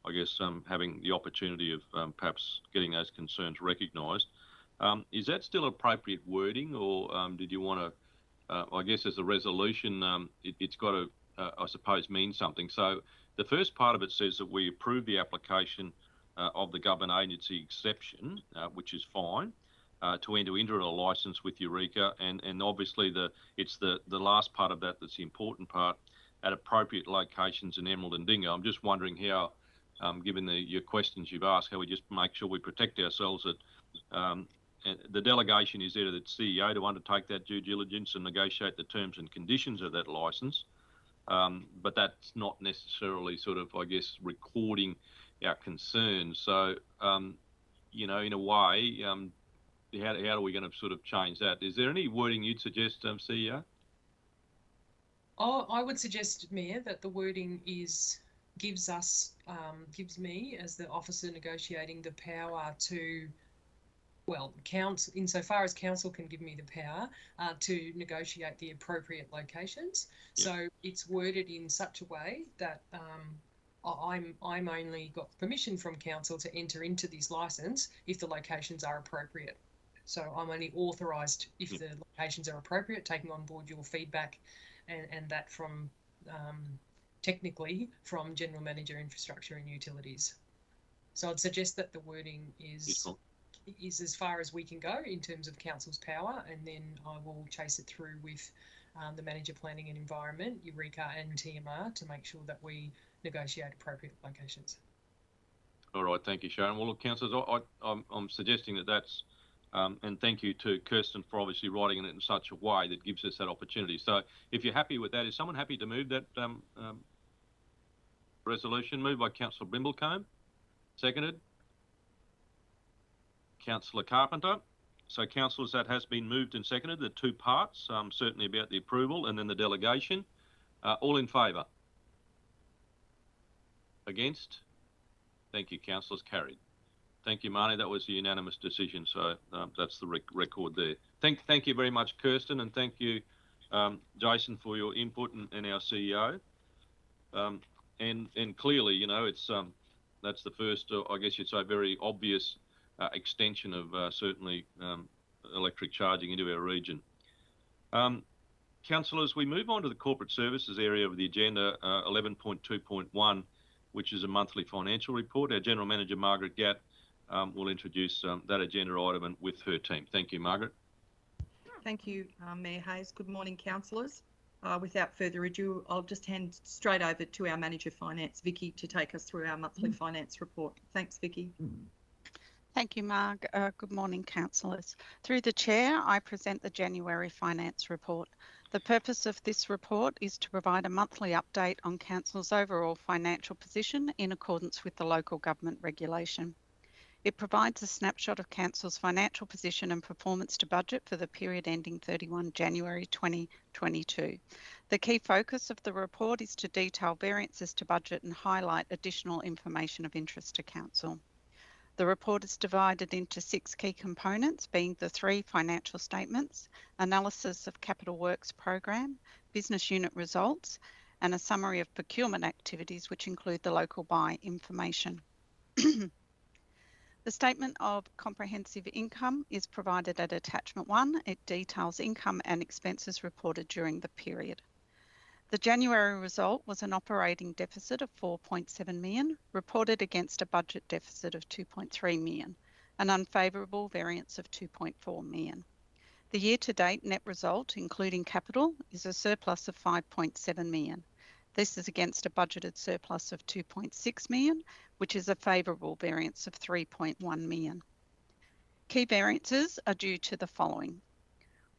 I guess, having the opportunity of perhaps getting those concerns recognised. Is that still appropriate wording, or did you want to, I guess, as a resolution, it's got to, I suppose, mean something. So the first part of it says that we approve the application of the government agency exception, which is fine, to enter into a licence with Eureka, and obviously it's the last part of that that's the important part, at appropriate locations in Emerald and Dingo. I'm just wondering how, given your questions you've asked, how we just make sure we protect ourselves, that the delegation is there to the CEO to undertake that due diligence and negotiate the terms and conditions of that licence, but that's not necessarily sort of, I guess, recording our concerns. So, in a way, how are we going to sort of change that? Is there any wording you'd suggest, CEO? Oh, I would suggest, Mayor, that the wording gives me as the officer negotiating the power to, well, council, insofar as council can give me the power to negotiate the appropriate locations. Yep. So it's worded in such a way that I'm only got permission from council to enter into this licence if the locations are appropriate. So I'm only authorised if the locations are appropriate, taking on board your feedback and that from technically from General Manager Infrastructure and Utilities. So I'd suggest that the wording is as far as we can go in terms of council's power, and then I will chase it through with the Manager Planning and Environment, Eureka and TMR to make sure that we negotiate appropriate locations. All right, thank you, Sharon. Well, look, councillors, I'm suggesting that's, and thank you to Kirsten for obviously writing it in such a way that gives us that opportunity. So if you're happy with that, is someone happy to move that resolution? Moved by Councillor Brimmelcombe, seconded. Councillor Carpenter. So, councillors, that has been moved and seconded, the two parts, certainly about the approval and then the delegation. All in favour? Against? Thank you, councillors. Carried. Thank you, Marnie. That was a unanimous decision, so that's the record there. Thank you very much, Kirsten, and thank you, Jason, for your input and our CEO. And clearly, it's that's the first, I guess you'd say, very obvious extension of certainly electric charging into our region. Councillors, we move on to the corporate services area of the agenda, 11.2.1, which is a monthly financial report. Our General Manager, Margaret Gatt, will introduce that agenda item with her team. Thank you, Margaret. Thank you, Mayor Hayes. Good morning, councillors. Without further ado, I'll just hand straight over to our Manager Finance, Vicky, to take us through our monthly finance report. Thanks, Vicky. Thank you, Marg. Good morning, councillors. Through the chair, I present the January finance report. The purpose of this report is to provide a monthly update on Council's overall financial position in accordance with the local government regulation. It provides a snapshot of Council's financial position and performance to budget for the period ending 31 January 2022. The key focus of the report is to detail variances to budget and highlight additional information of interest to Council. The report is divided into 6 key components, being the 3 financial statements, analysis of capital works program, business unit results, and a summary of procurement activities, which include the local buy information. The statement of comprehensive income is provided at attachment 1. It details income and expenses reported during the period. The January result was an operating deficit of 4.7 million, reported against a budget deficit of 2.3 million, an unfavourable variance of 2.4 million. The year-to-date net result, including capital, is a surplus of 5.7 million. This is against a budgeted surplus of 2.6 million, which is a favourable variance of 3.1 million. Key variances are due to the following.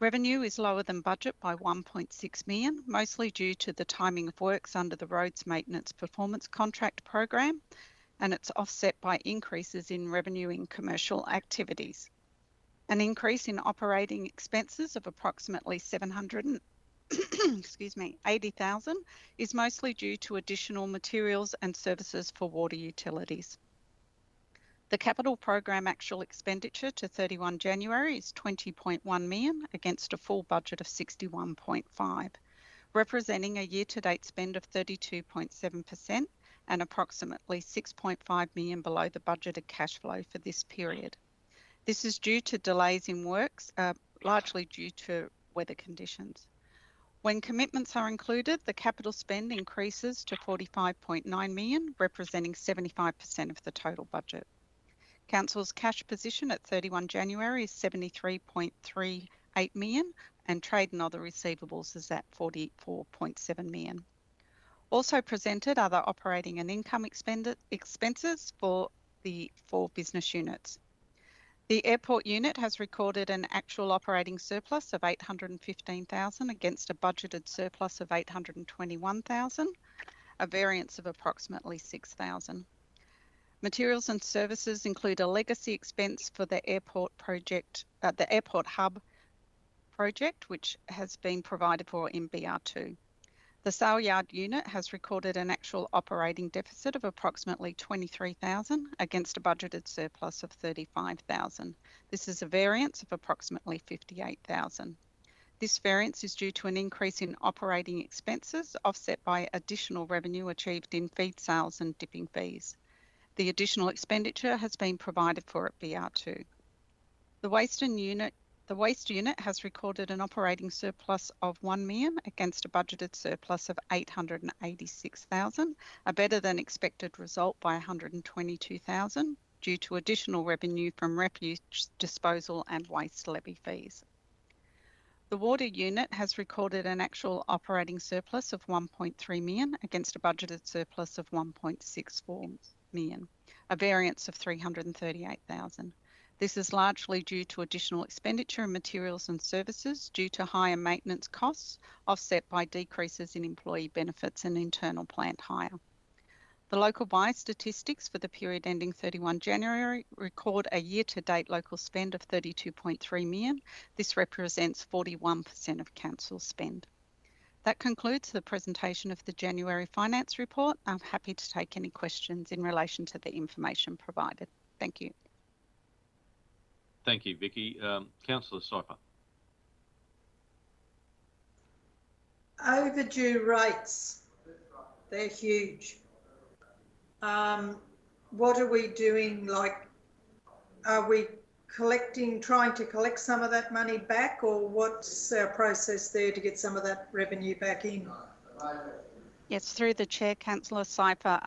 Revenue is lower than budget by 1.6 million, mostly due to the timing of works under the Roads Maintenance Performance Contract program, and it's offset by increases in revenue in commercial activities. An increase in operating expenses of approximately 80,000 is mostly due to additional materials and services for water utilities. The capital program actual expenditure to 31 January is 20.1 million against a full budget of 61.5, representing a year-to-date spend of 32.7% and approximately 6.5 million below the budgeted cash flow for this period. This is due to delays in works, largely due to weather conditions. When commitments are included, the capital spend increases to 45.9 million, representing 75% of the total budget. Council's cash position at 31 January is 73.38 million and trade and other receivables is at 44.7 million. Also presented are the operating and income expenses for the 4 business units. The airport unit has recorded an actual operating surplus of 815,000 against a budgeted surplus of 821,000, a variance of approximately 6,000. Materials and services include a legacy expense for the airport project, the airport hub project, which has been provided for in BR2. The sale yard unit has recorded an actual operating deficit of approximately 23,000 against a budgeted surplus of 35,000. This is a variance of approximately 58,000. This variance is due to an increase in operating expenses offset by additional revenue achieved in feed sales and dipping fees. The additional expenditure has been provided for at BR2. The waste unit has recorded an operating surplus of 1 million against a budgeted surplus of 886,000, a better than expected result by 122,000 due to additional revenue from refuse disposal and waste levy fees. The water unit has recorded an actual operating surplus of 1.3 million against a budgeted surplus of 1.64 million, a variance of 338,000. This is largely due to additional expenditure in materials and services due to higher maintenance costs, offset by decreases in employee benefits and internal plant hire. The local buy statistics for the period ending 31 January record a year-to-date local spend of 32.3 million. This represents 41% of council spend. That concludes the presentation of the January finance report. I'm happy to take any questions in relation to the information provided. Thank you. Thank you, Vicky. Councillor Syper. Overdue rates, they're huge. What are we doing? Like, are we trying to collect some of that money back, or what's our process there to get some of that revenue back in? Yes, through the Chair, Councillor Syper,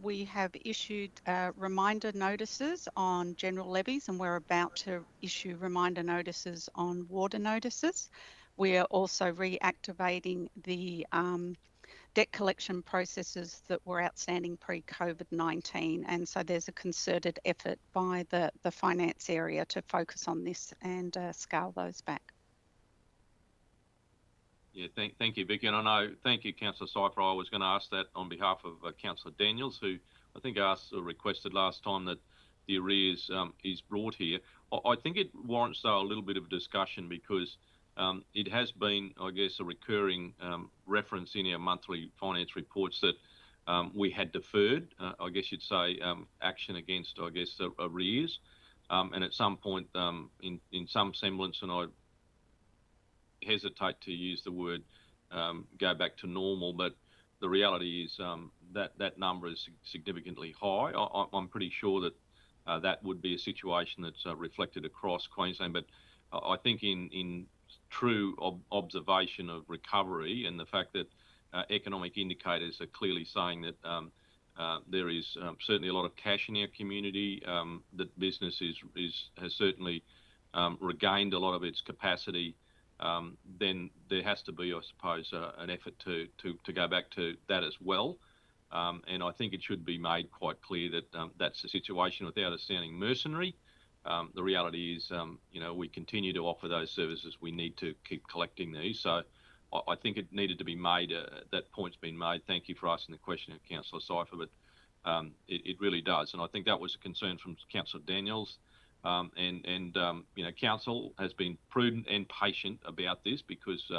we have issued reminder notices on general levies, and we're about to issue reminder notices on water notices. We are also reactivating the debt collection processes that were outstanding pre-COVID-19, and so there's a concerted effort by the finance area to focus on this and scale those back. Yeah, thank you, Vicky. And I know, thank you, Councillor Cypher. I was going to ask that on behalf of Councillor Daniels, who I think asked or requested last time that the arrears is brought here. I think it warrants, though, a little bit of discussion because it has been, I guess, a recurring reference in our monthly finance reports that we had deferred, I guess you'd say, action against, I guess, the arrears. And at some point, in some semblance, and I hesitate to use the word go back to normal, but the reality is that number is significantly high. I'm pretty sure that that would be a situation that's reflected across Queensland, but I think in true observation of recovery and the fact that economic indicators are clearly saying that there is certainly a lot of cash in our community, that business has certainly regained a lot of its capacity, then there has to be, I suppose, an effort to go back to that as well. And I think it should be made quite clear that that's the situation without us sounding mercenary. The reality is, we continue to offer those services. We need to keep collecting these. So I think it needed to be made, that point's been made. Thank you for asking the question, Councillor Cypher, but it really does. And I think that was a concern from Councillor Daniels. Council has been prudent and patient about this because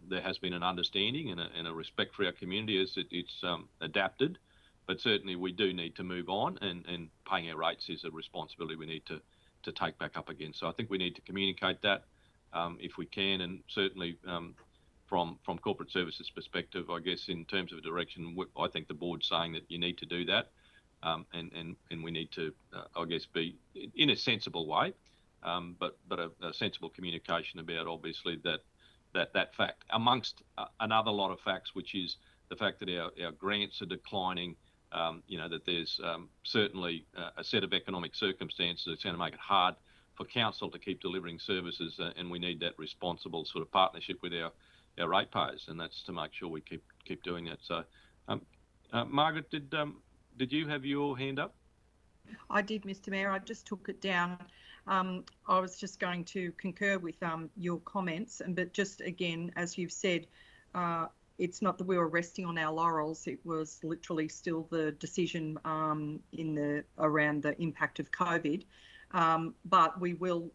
there has been an understanding and a respect for our community as it's adapted. But certainly we do need to move on, and paying our rates is a responsibility we need to take back up again. So I think we need to communicate that if we can, and certainly from corporate services perspective, I guess in terms of a direction, I think the board's saying that you need to do that. And we need to, I guess, be in a sensible way, but a sensible communication about obviously that fact, amongst another lot of facts, which is the fact that our grants are declining. That there's certainly a set of economic circumstances that's going to make it hard for council to keep delivering services, and we need that responsible sort of partnership with our ratepayers, and that's to make sure we keep doing that. So, Margaret, did you have your hand up? I did, Mr. Mayor. I just took it down. I was just going to concur with your comments, but just again, as you've said, it's not that we were resting on our laurels. It was literally still the decision around the impact of COVID. But we will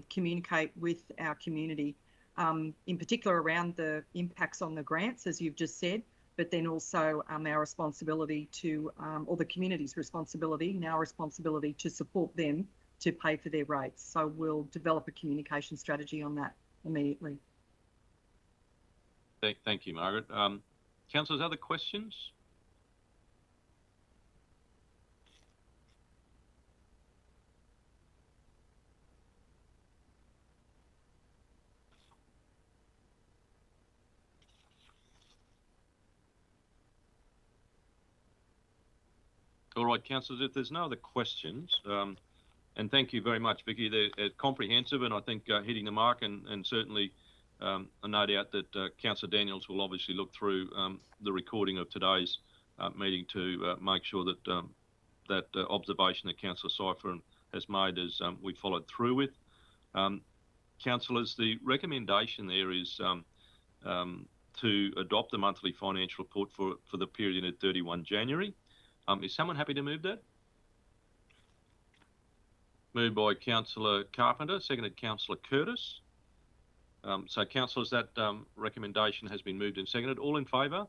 communicate with our community, in particular around the impacts on the grants, as you've just said, but then also our responsibility to, or the community's responsibility, and our responsibility to support them to pay for their rates. So we'll develop a communication strategy on that immediately. Thank you, Margaret. Councillors, other questions? All right, councillors, if there's no other questions, and thank you very much, Vicky. They're comprehensive and I think hitting the mark, and certainly no doubt that Councillor Daniels will obviously look through the recording of today's meeting to make sure that that observation that Councillor Cypher has made is we followed through with. Councillors, the recommendation there is to adopt the monthly financial report for the period at 31 January. Is someone happy to move that? Moved by Councillor Carpenter, seconded Councillor Curtis. So, councillors, that recommendation has been moved and seconded. All in favour?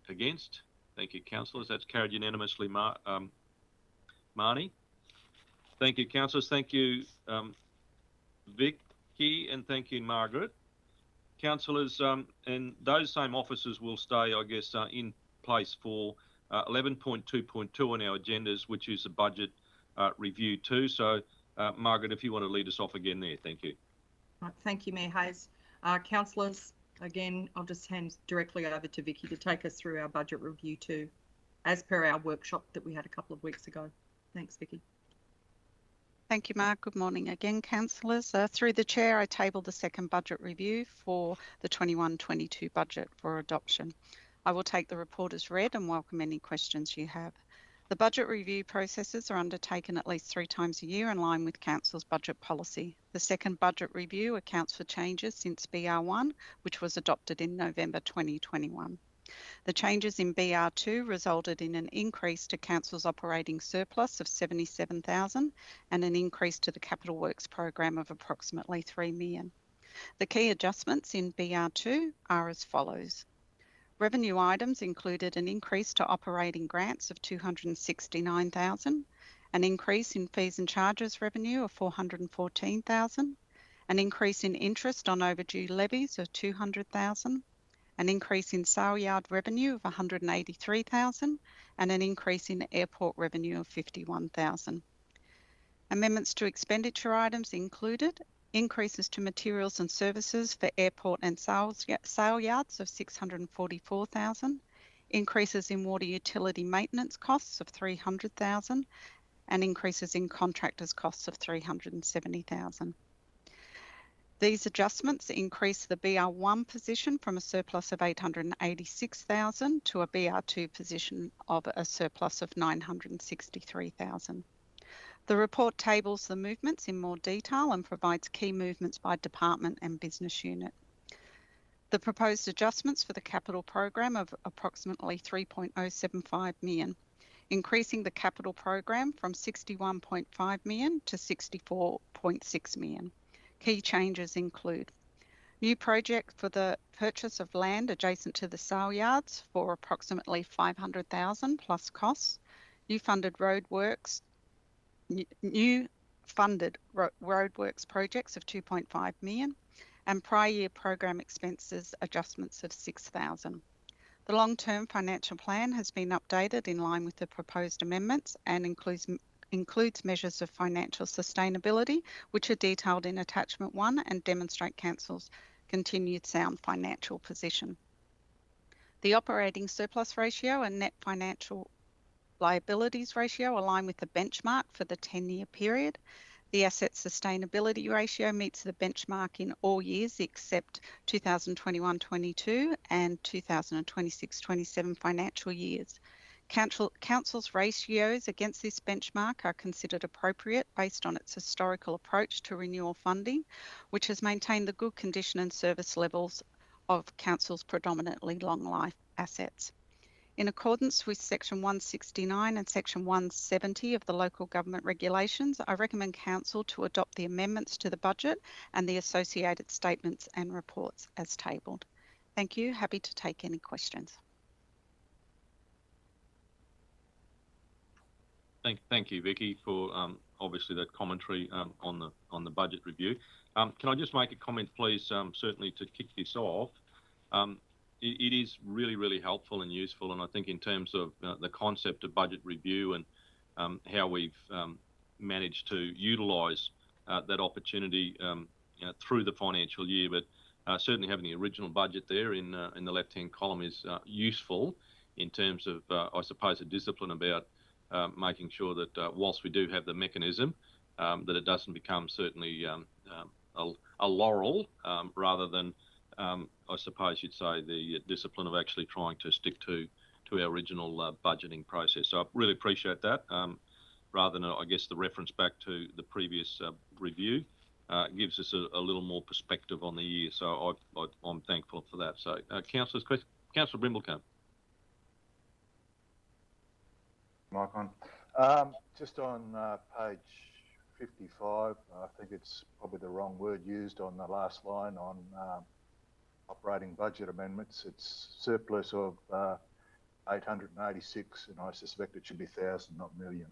Against? Thank you, councillors. That's carried unanimously. Marnie? Thank you, councillors. Thank you, Vicky, and thank you, Margaret. Councillors, and those same officers will stay, I guess, in place for 11.2.2 on our agendas, which is the budget review too. So, Margaret, if you want to lead us off again there, thank you. Right, thank you, Mayor Hayes. Councillors, again, I'll just hand directly over to Vicky to take us through our budget review too, as per our workshop that we had a couple of weeks ago. Thanks, Vicky. Thank you, Mark. Good morning again, councillors. Through the chair, I tabled the second budget review for the 21-22 budget for adoption. I will take the report as read and welcome any questions you have. The budget review processes are undertaken at least 3 times a year in line with Council's budget policy. The second budget review accounts for changes since BR1, which was adopted in November 2021. The changes in BR2 resulted in an increase to Council's operating surplus of $77,000 and an increase to the Capital Works program of approximately $3 million. The key adjustments in BR2 are as follows. Revenue items included an increase to operating grants of $269,000, an increase in fees and charges revenue of $414,000, an increase in interest on overdue levies of $200,000, an increase in sale yard revenue of $183,000, and an increase in airport revenue of $51,000. Amendments to expenditure items included increases to materials and services for airport and sale yards of $644,000, increases in water utility maintenance costs of $300,000, and increases in contractors' costs of $370,000. These adjustments increase the BR1 position from a surplus of $886,000 to a BR2 position of a surplus of $963,000. The report tables the movements in more detail and provides key movements by department and business unit. The proposed adjustments for the capital program of approximately $3.075 million, increasing the capital program from $61.5 million to $64.6 million. Key changes include new project for the purchase of land adjacent to the sale yards for approximately $500,000 plus costs, new funded roadworks projects of $2.5 million, and prior year program expenses adjustments of $6,000. The long-term financial plan has been updated in line with the proposed amendments and includes measures of financial sustainability, which are detailed in Attachment 1 and demonstrate Council's continued sound financial position. The operating surplus ratio and net financial liabilities ratio align with the benchmark for the 10-year period. The asset sustainability ratio meets the benchmark in all years except 2021-22 and 2026-27 financial years. Council's ratios against this benchmark are considered appropriate based on its historical approach to renewal funding, which has maintained the good condition and service levels of Council's predominantly long life assets. In accordance with Section 169 and Section 170 of the Local Government Regulations, I recommend Council to adopt the amendments to the budget and the associated statements and reports as tabled. Thank you. Happy to take any questions. Thank you, Vicky, for obviously that commentary on the budget review. Can I just make a comment, please? Certainly to kick this off. It is really, really helpful and useful, and I think in terms of the concept of budget review and how we've managed to utilise that opportunity through the financial year, but certainly having the original budget there in the left-hand column is useful in terms of, I suppose, a discipline about making sure that whilst we do have the mechanism, that it doesn't become certainly a laurel rather than I suppose you'd say the discipline of actually trying to stick to our original budgeting process. So I really appreciate that. Rather than, I guess, the reference back to the previous review gives us a little more perspective on the year. So I'm thankful for that. So Councillor Brimblecombe. Mic on. Just on page 55, I think it's probably the wrong word used on the last line on operating budget amendments. It's surplus of 886, and I suspect it should be 1,000, not million.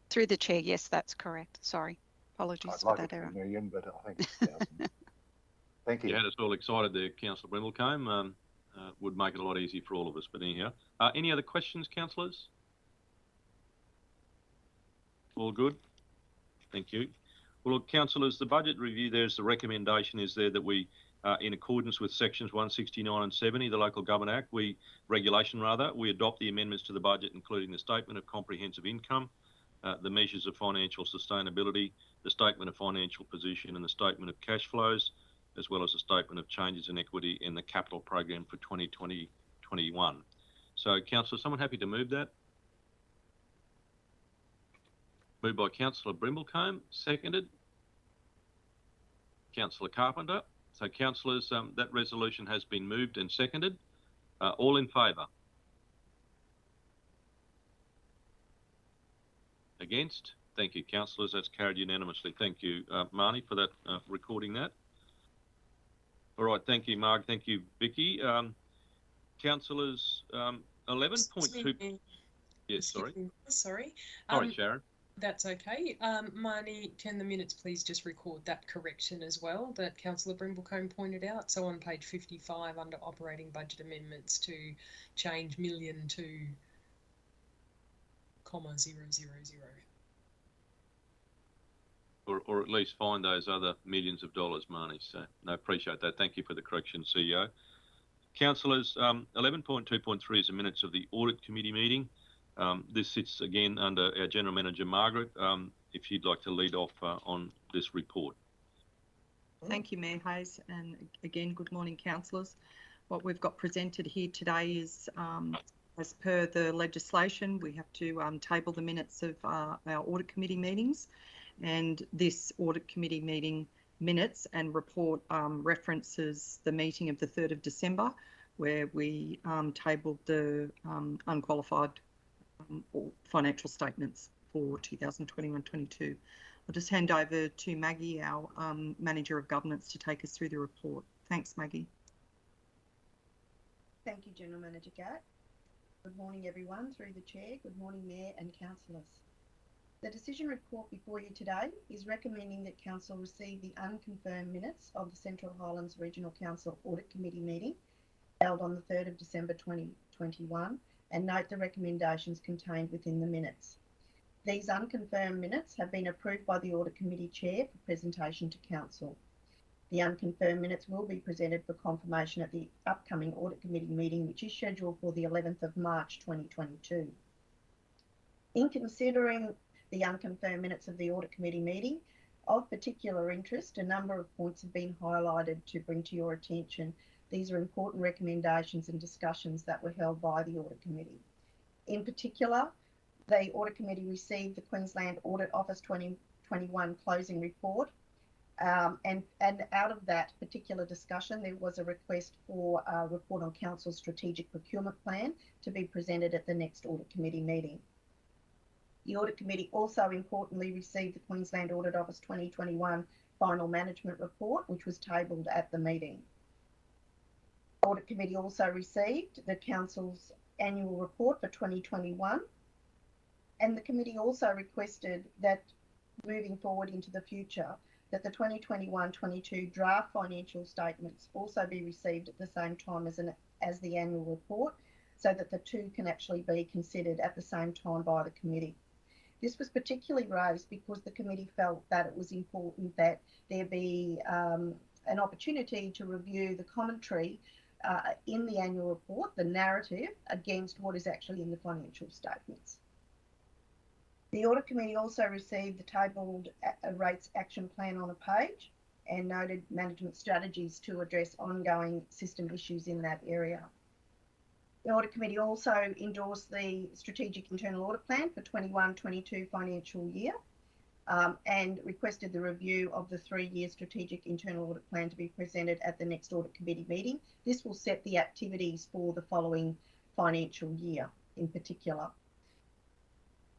Through the chair, yes, that's correct. Sorry, apologies for that error. Million, but I think it's 1,000. Thank you. You had us all excited there, Councillor Brimblecombe. Would make it a lot easier for all of us. But anyhow, any other questions, councillors? All good? Thank you. Well, look, councillors, the budget review, there's the recommendation is there that we, in accordance with sections 169 and 70, the Local Government Act, we adopt the amendments to the budget, including the Statement of Comprehensive Income, the measures of financial sustainability, the Statement of Financial Position and the Statement of Cash Flows, as well as a Statement of Changes in Equity in the Capital Program for 2020-21. 2021. So, Councillor, someone happy to move that? Moved by Councillor Brimblecombe, seconded. Councillor Carpenter. So, councillors, that resolution has been moved and seconded. All in favour? Against? Thank you, councillors. That's carried unanimously. Thank you, Marnie, for that, recording that. All right, thank you, Marg. Thank you, Vicky. Councillors, 11.2. Yes, sorry. Sorry. Sorry, Sharon. That's okay. Marnie, can the minutes please just record that correction as well that Councillor Brimblecombe pointed out? So on page 55 under operating budget amendments to change million to .000. Or at least find those other millions of dollars, Marnie. So, no, appreciate that. Thank you for the correction, CEO. Councillors, 11.2.3 is the minutes of the Audit Committee meeting. This sits again under our General Manager, Margaret, if you'd like to lead off on this report. Thank you, Mayor Hayes, and again, good morning, councillors. What we've got presented here today is, as per the legislation, we have to table the minutes of our Audit Committee meetings, and this Audit Committee meeting minutes and report references the meeting of the 3rd of December, where we tabled the unqualified financial statements for 2021-22. I'll just hand over to Maggie, our Manager of Governance, to take us through the report. Thanks, Maggie. Thank you, General Manager Gatt. Good morning, everyone, through the Chair. Good morning, Mayor and councillors. The decision report before you today is recommending that Council receive the unconfirmed minutes of the Central Highlands Regional Council Audit Committee meeting held on the 3rd of December 2021 and note the recommendations contained within the minutes. These unconfirmed minutes have been approved by the Audit Committee Chair for presentation to Council. The unconfirmed minutes will be presented for confirmation at the upcoming Audit Committee meeting, which is scheduled for the 11th of March 2022. In considering the unconfirmed minutes of the Audit Committee meeting, of particular interest, a number of points have been highlighted to bring to your attention. These are important recommendations and discussions that were held by the Audit Committee. In particular, the Audit Committee received the Queensland Audit Office 2021 closing report, and out of that particular discussion, there was a request for a report on Council's strategic procurement plan to be presented at the next Audit Committee meeting. The Audit Committee also importantly received the Queensland Audit Office 2021 final management report, which was tabled at the meeting. Audit Committee also received the Council's annual report for 2021, and the committee also requested that moving forward into the future, that the 2021-22 draft financial statements also be received at the same time as the annual report, so that the two can actually be considered at the same time by the committee. This was particularly raised because the committee felt that it was important that there be an opportunity to review the commentary in the annual report, the narrative, against what is actually in the financial statements. The Audit Committee also received the tabled rates action plan on a page and noted management strategies to address ongoing system issues in that area. The Audit Committee also endorsed the Strategic Internal Audit Plan for 21-22 financial year and requested the review of the 3-year Strategic Internal Audit Plan to be presented at the next Audit Committee meeting. This will set the activities for the following financial year in particular.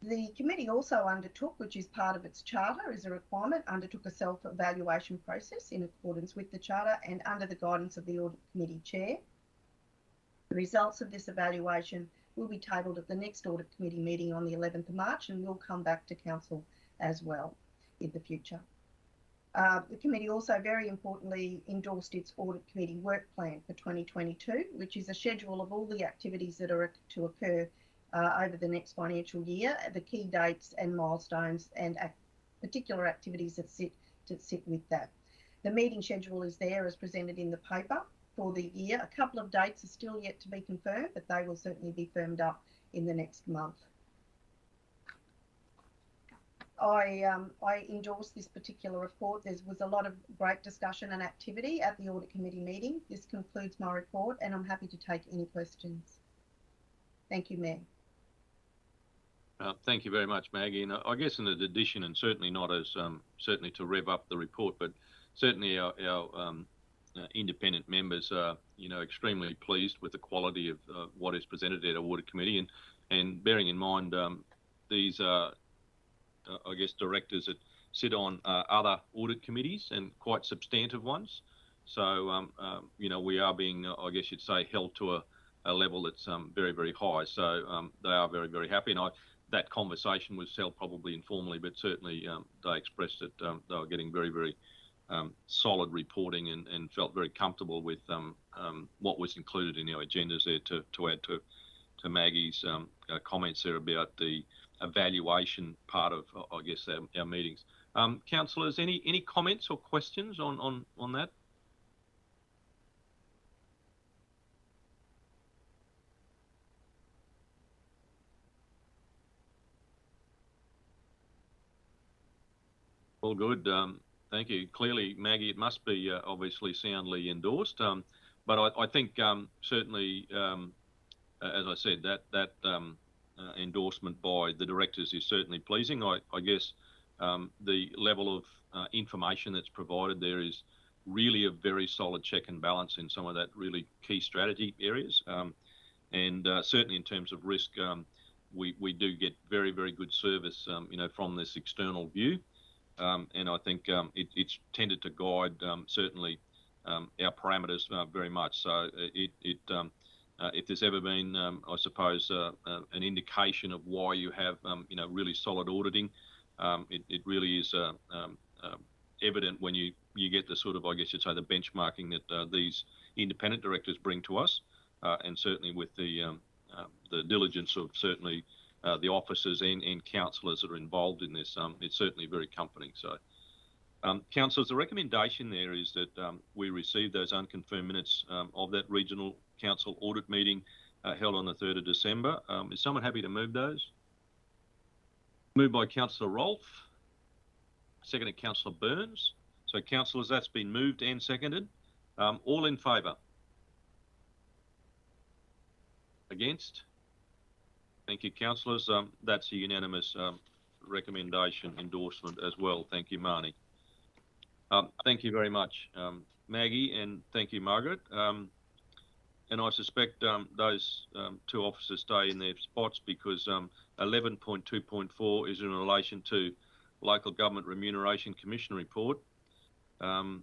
The committee also undertook, which is part of its charter as a requirement, undertook a self-evaluation process in accordance with the charter and under the guidance of the Audit Committee Chair. The results of this evaluation will be tabled at the next Audit Committee meeting on the 11th of March and will come back to Council as well in the future. The committee also very importantly endorsed its Audit Committee work plan for 2022, which is a schedule of all the activities that are to occur over the next financial year, the key dates and milestones and particular activities that sit with that. The meeting schedule is there as presented in the paper for the year. A couple of dates are still yet to be confirmed, but they will certainly be firmed up in the next month. I endorse this particular report. There was a lot of great discussion and activity at the Audit Committee meeting. This concludes my report and I'm happy to take any questions. Thank you, Mayor. Thank you very much, Maggie. And I guess in addition, and certainly not as certainly to rev up the report, but certainly our independent members are, extremely pleased with the quality of what is presented at our Audit Committee, and bearing in mind these are, I guess, directors that sit on other audit committees and quite substantive ones. So, we are being, I guess you'd say, held to a level that's very, very high. So they are very, very happy. And that conversation was held probably informally, but certainly they expressed that they were getting very, very solid reporting and felt very comfortable with what was included in our agendas there to add to Maggie's comments there about the evaluation part of, I guess, our meetings. Councillors, any comments or questions on that? All good. Thank you. Clearly, Maggie, it must be obviously soundly endorsed. But I think certainly, as I said, that endorsement by the directors is certainly pleasing. I guess the level of information that's provided there is really a very solid check and balance in some of that really key strategy areas. And certainly in terms of risk, we do get very, very good service, from this external view. And I think it's tended to guide certainly our parameters very much. So if there's ever been, I suppose, an indication of why you have, really solid auditing, it really is evident when you get the sort of, I guess you'd say, the benchmarking that these independent directors bring to us, and certainly with the diligence of certainly the officers and councillors that are involved in this, it's certainly very comforting. So, councillors, the recommendation there is that we receive those unconfirmed minutes of that regional council audit meeting held on the 3rd of December. Is someone happy to move those? Moved by Councillor Rolfe, seconded Councillor Burns. So, councillors, that's been moved and seconded. All in favour? Against? Thank you, councillors. That's a unanimous recommendation endorsement as well. Thank you, Marnie. Thank you very much, Maggie, and thank you, Margaret. And I suspect those two officers stay in their spots because 11.2.4 is in relation to Local Government Remuneration Commission report. And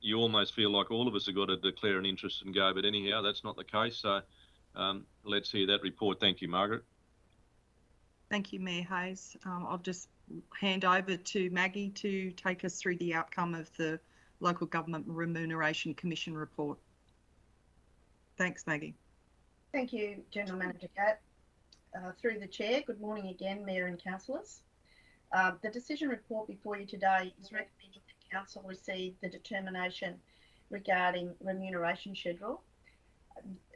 you almost feel like all of us have got to declare an interest and go, but anyhow, that's not the case. So let's hear that report. Thank you, Margaret. Thank you, Mayor Hayes. I'll just hand over to Maggie to take us through the outcome of the Local Government Remuneration Commission report. Thanks, Maggie. Thank you, General Manager Kat. Through the Chair, good morning again, Mayor and Councillors. The decision report before you today is recommending that Council receive the determination regarding remuneration schedule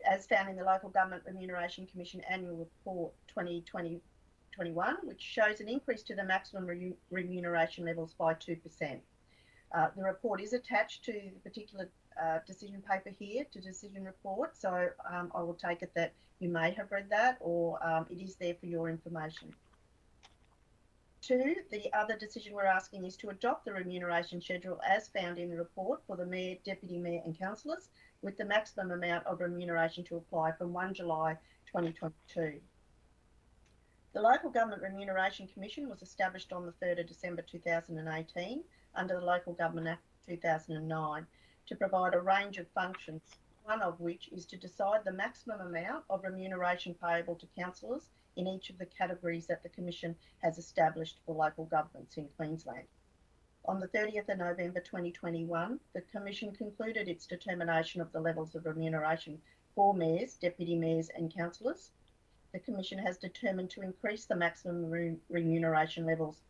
as found in the Local Government Remuneration Commission Annual Report 2020-21, which shows an increase to the maximum remuneration levels by 2%. The report is attached to the particular decision paper here, to decision report, so I will take it that you may have read that, or it is there for your information. 2, the other decision we're asking is to adopt the remuneration schedule as found in the report for the Mayor, Deputy Mayor and Councillors, with the maximum amount of remuneration to apply from 1 July 2022. The Local Government Remuneration Commission was established on the 3rd of December 2018 under the Local Government Act 2009 to provide a range of functions, one of which is to decide the maximum amount of remuneration payable to councillors in each of the categories that the Commission has established for local governments in Queensland. On the 30th of November 2021, the Commission concluded its determination of the levels of remuneration for mayors, deputy mayors and councillors. The Commission has determined to increase the maximum remuneration levels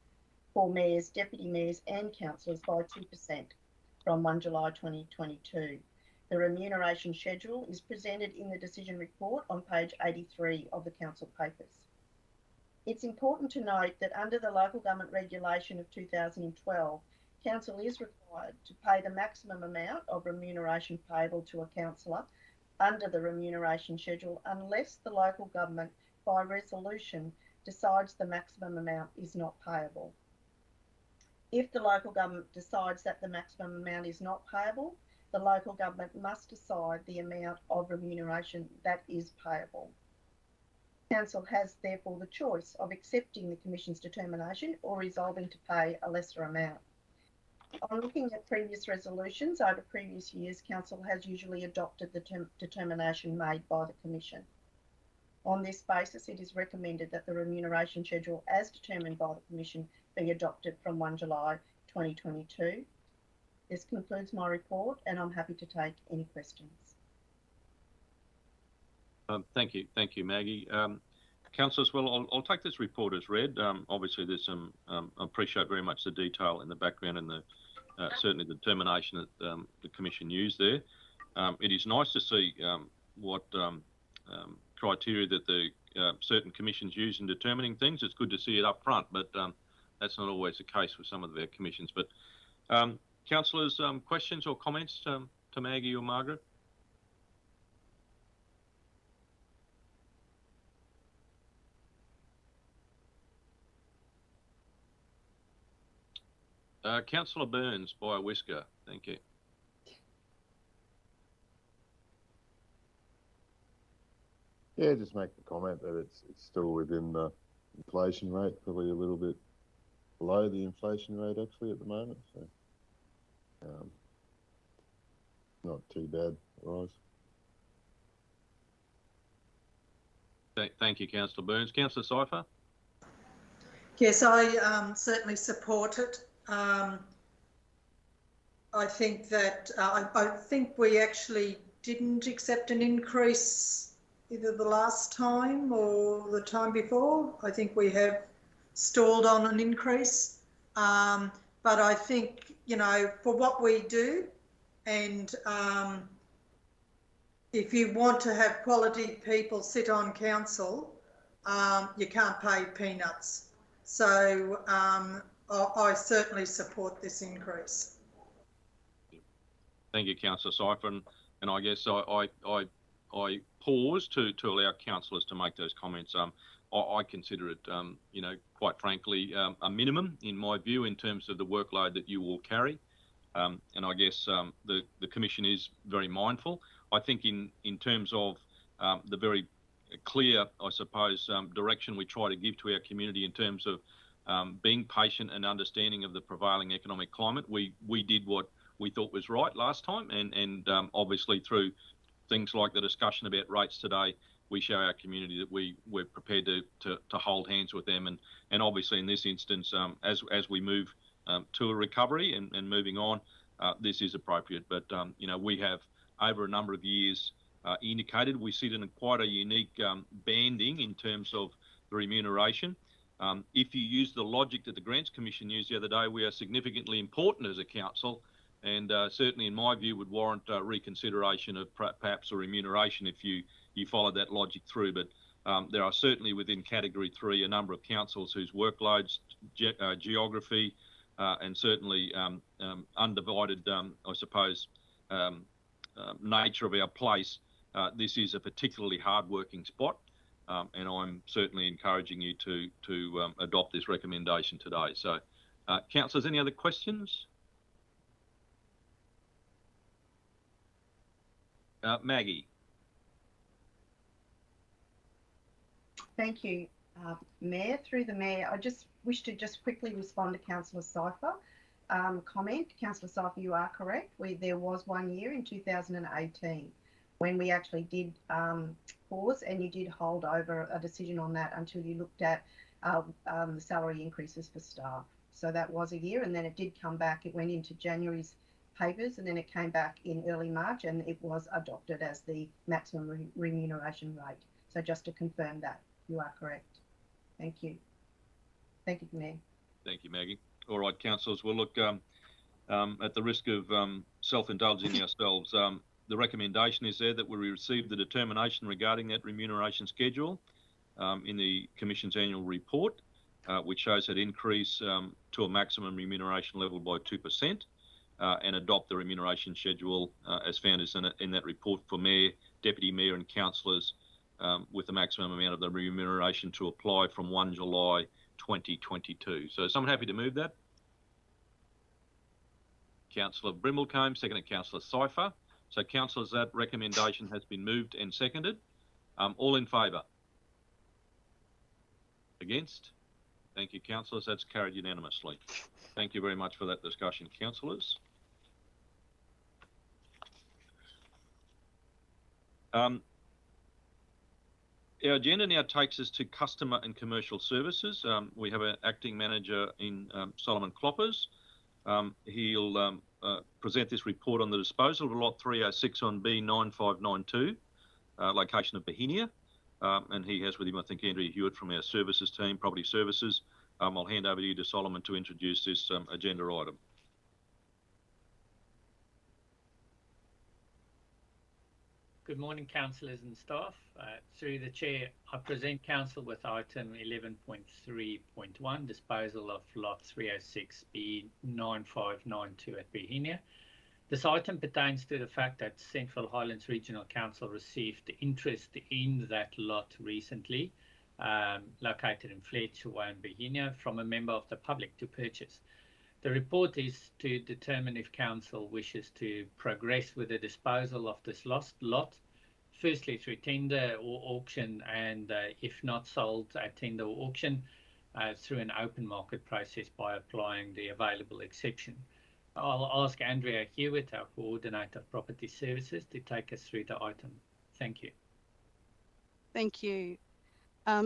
for mayors, deputy mayors and councillors by 2% from 1 July 2022. The remuneration schedule is presented in the decision report on page 83 of the council papers. It's important to note that under the Local Government Regulation of 2012, Council is required to pay the maximum amount of remuneration payable to a councillor under the Remuneration Schedule unless the local government, by resolution, decides the maximum amount is not payable. If the local government decides that the maximum amount is not payable, the local government must decide the amount of remuneration that is payable. Council has therefore the choice of accepting the Commission's determination or resolving to pay a lesser amount. On looking at previous resolutions over previous years, Council has usually adopted the determination made by the Commission. On this basis, it is recommended that the remuneration schedule as determined by the Commission be adopted from 1 July 2022. This concludes my report and I'm happy to take any questions. Thank you, Maggie. Councillors, well, I'll take this report as read. Obviously, there's some, I appreciate very much the detail in the background and the certainly the determination that the Commission used there. It is nice to see what criteria that the certain commissions use in determining things. It's good to see it up front, but that's not always the case with some of their commissions. But councillors, questions or comments to Maggie or Margaret? Councillor Burns by a whisker. Thank you. Yeah, just make the comment that it's still within the inflation rate, probably a little bit below the inflation rate actually at the moment. So not too bad, rise. Thank you, Councillor Burns. Councillor Cypher? Yes, I certainly support it. I think that I think we actually didn't accept an increase either the last time or the time before. I think we have stalled on an increase. But I think, you know, for what we do, and if you want to have quality people sit on council, you can't pay peanuts. So I certainly support this increase. Thank you, Councillor Cypher, and I guess I pause to allow councillors to make those comments. I consider it, you know, quite frankly, a minimum in my view in terms of the workload that you will carry, and I guess the Commission is very mindful. I think in terms of the very clear, I suppose, direction we try to give to our community in terms of being patient and understanding of the prevailing economic climate. We did what we thought was right last time, and obviously through things like the discussion about rates today, we show our community that we're prepared to hold hands with them, and obviously in this instance, as we move to a recovery and moving on, this is appropriate. But you know, we have over a number of years indicated we sit in quite a unique banding in terms of the remuneration. If you use the logic that the Grants Commission used the other day, we are significantly important as a council, and certainly in my view would warrant reconsideration of perhaps a remuneration if you follow that logic through. But there are certainly within Category 3 a number of councils whose workloads, geography, and certainly undivided, I suppose, nature of our place, this is a particularly hard-working spot. And I'm certainly encouraging you to adopt this recommendation today. So, councillors, any other questions? Maggie. Thank you, Mayor. Through the Mayor, I just wish to quickly respond to Councillor Cypher comment. Councillor Cypher, you are correct. There was 1 year in 2018 when we actually did pause, and you did hold over a decision on that until you looked at the salary increases for staff. So that was a year, and then it did come back. It went into January's papers, and then it came back in early March, and it was adopted as the maximum remuneration rate. So just to confirm that, you are correct. Thank you. Thank you, Mayor. Thank you, Maggie. All right, councillors, we'll look at the risk of self-indulging ourselves. The recommendation is there that we receive the determination regarding that remuneration schedule. in the Commission's annual report, which shows that increase to a maximum remuneration level by 2%, and adopt the remuneration schedule as found in that report for Mayor, Deputy Mayor and Councillors, with the maximum amount of the remuneration to apply from 1 July 2022. So is someone happy to move that? Councillor Brimblecombe, seconded Councillor Cypher. So councillors, that recommendation has been moved and seconded. All in favour? Against? Thank you, councillors. That's carried unanimously. Thank you very much for that discussion, councillors. Our agenda now takes us to customer and commercial services. We have an acting manager in Solomon Kloppers. He'll present this report on the disposal of lot 306 on B9592, location of Bohemia. And he has with him, I think, Andrea Hewitt from our services team, property services. I'll hand over to you to Solomon to introduce this agenda item. Good morning, councillors and staff. Through the chair, I present council with item 11.3.1, disposal of lot 306 B9592 at Bohemia. This item pertains to the fact that Central Highlands Regional Council received interest in that lot recently, located in Fletcher Way in Bohemia, from a member of the public to purchase. The report is to determine if council wishes to progress with the disposal of this lost lot, firstly through tender or auction, and if not sold at tender or auction, through an open market process by applying the available exception. I'll ask Andrea Hewitt, our Coordinator of Property Services, to take us through the item. Thank you. Thank you.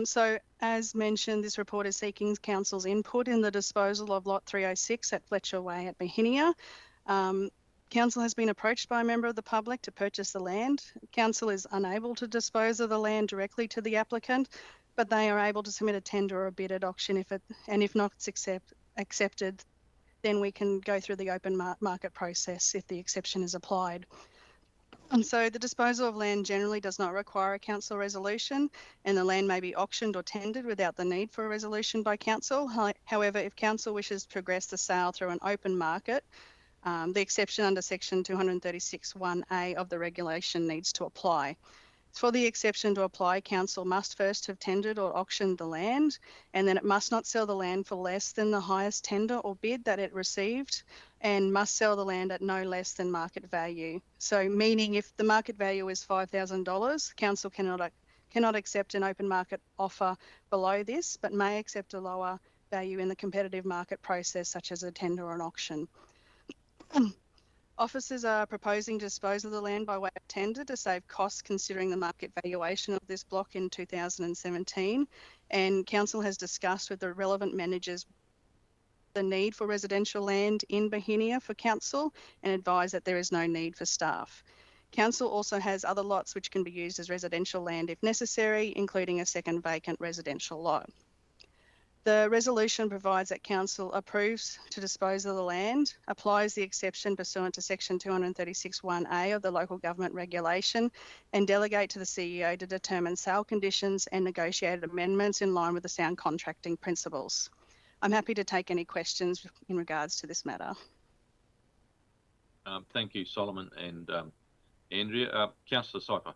So, as mentioned, this report is seeking council's input in the disposal of lot 306 at Fletcher Way at Bohemia. Council has been approached by a member of the public to purchase the land. Council is unable to dispose of the land directly to the applicant, but they are able to submit a tender or a bid at auction if not accepted, then we can go through the open market process if the exception is applied. And so the disposal of land generally does not require a council resolution, and the land may be auctioned or tendered without the need for a resolution by council. However, if council wishes to progress the sale through an open market, the exception under section 236(1)(a) of the regulation needs to apply. For the exception to apply, council must first have tendered or auctioned the land, and then it must not sell the land for less than the highest tender or bid that it received, and must sell the land at no less than market value. So meaning if the market value is $5,000, council cannot accept an open market offer below this, but may accept a lower value in the competitive market process, such as a tender or an auction. Officers are proposing to dispose of the land by way of tender to save costs considering the market valuation of this block in 2017, and council has discussed with the relevant managers the need for residential land in Bohemia for council and advised that there is no need for staff. Council also has other lots which can be used as residential land if necessary, including a second vacant residential lot. The resolution provides that council approves to dispose of the land, applies the exception pursuant to section 236(1)(a) of the local government regulation, and delegate to the CEO to determine sale conditions and negotiated amendments in line with the sound contracting principles. I'm happy to take any questions in regards to this matter. Thank you, Solomon and Andrea. Councillor Cypher.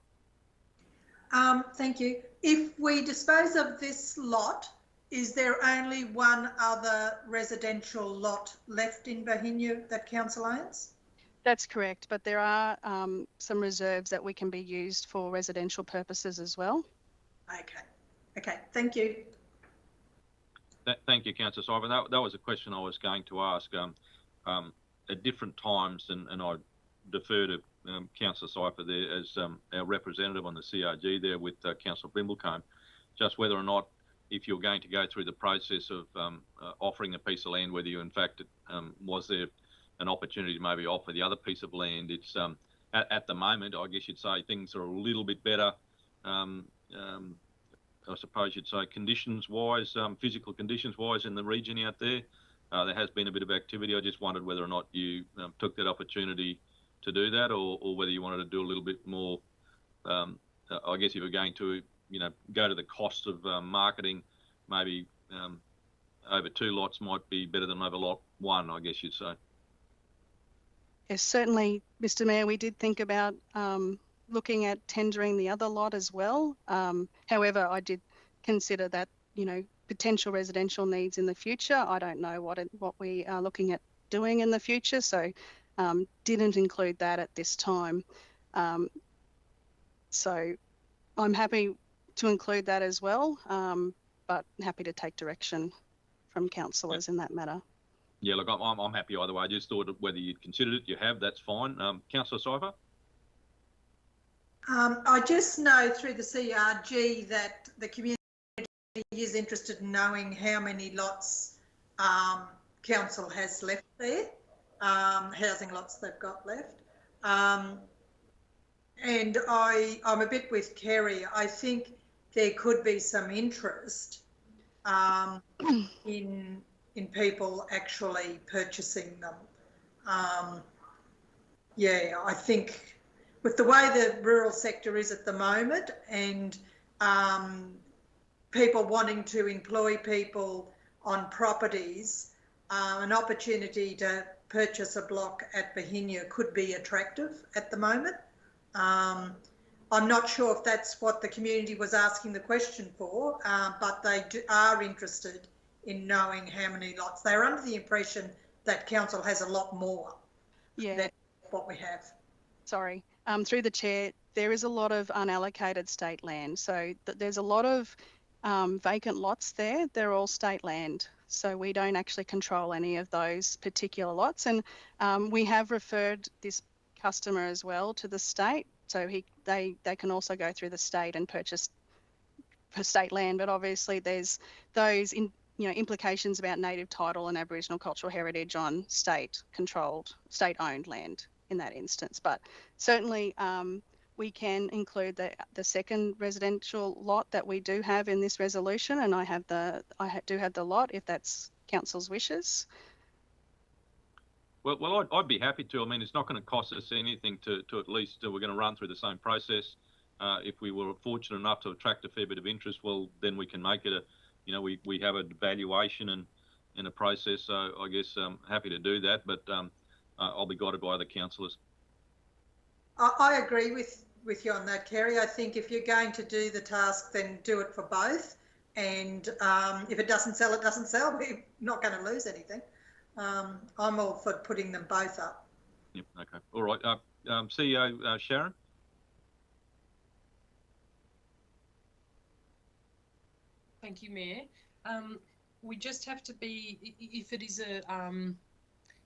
Thank you. If we dispose of this lot, is there only one other residential lot left in Bohemia that council owns? That's correct, but there are some reserves that we can be used for residential purposes as well. Okay, thank you. Thank you, Councillor Cypher. That was a question I was going to ask at different times, and I defer to Councillor Cypher there as our representative on the CRG there with Councillor Brimblecombe, just whether or not, if you're going to go through the process of offering a piece of land, whether you in fact was there an opportunity to maybe offer the other piece of land. It's at the moment, I guess you'd say things are a little bit better. I suppose you'd say conditions-wise, physical conditions-wise in the region out there. There has been a bit of activity. I just wondered whether or not you took that opportunity to do that, or whether you wanted to do a little bit more. I guess if you're going to go to the cost of marketing, maybe over 2 lots might be better than over lot 1, I guess you'd say. Yes, certainly, Mr. Mayor, we did think about looking at tendering the other lot as well. However, I did consider that, potential residential needs in the future. I don't know what we are looking at doing in the future, so didn't include that at this time. So I'm happy to include that as well, but happy to take direction from councillors in that matter. Yeah, look, I'm happy either way. I just thought whether you'd considered it, you have, that's fine. Councillor Cypher? I just know through the CRG that the community is interested in knowing how many lots council has left there, housing lots they've got left. And I'm a bit with Kerry. I think there could be some interest in people actually purchasing them. Yeah, I think with the way the rural sector is at the moment and people wanting to employ people on properties, an opportunity to purchase a block at Bohemia could be attractive at the moment. I'm not sure if that's what the community was asking the question for, but they are interested in knowing how many lots. They're under the impression that council has a lot more than what we have. Sorry. Through the chair, there is a lot of unallocated state land. So there's a lot of vacant lots there. They're all state land. So we don't actually control any of those particular lots. And we have referred this customer as well to the state. So they can also go through the state and purchase for state land. But obviously there's those implications about native title and Aboriginal cultural heritage on state-controlled, state-owned land in that instance. But certainly we can include the second residential lot that we do have in this resolution, and I do have the lot if that's council's wishes. Well, I'd be happy to. I mean, it's not going to cost us anything to at least we're going to run through the same process. If we were fortunate enough to attract a fair bit of interest, well, then we can make it we have a valuation and a process. So I guess I'm happy to do that, but I'll be guided by other councillors. I agree with you on that, Kerry. I think if you're going to do the task, then do it for both. And if it doesn't sell, it doesn't sell. We're not going to lose anything. I'm all for putting them both up. Yep. Okay. All right. CEO Sharon. Thank you, Mayor. We just have to be, if it is a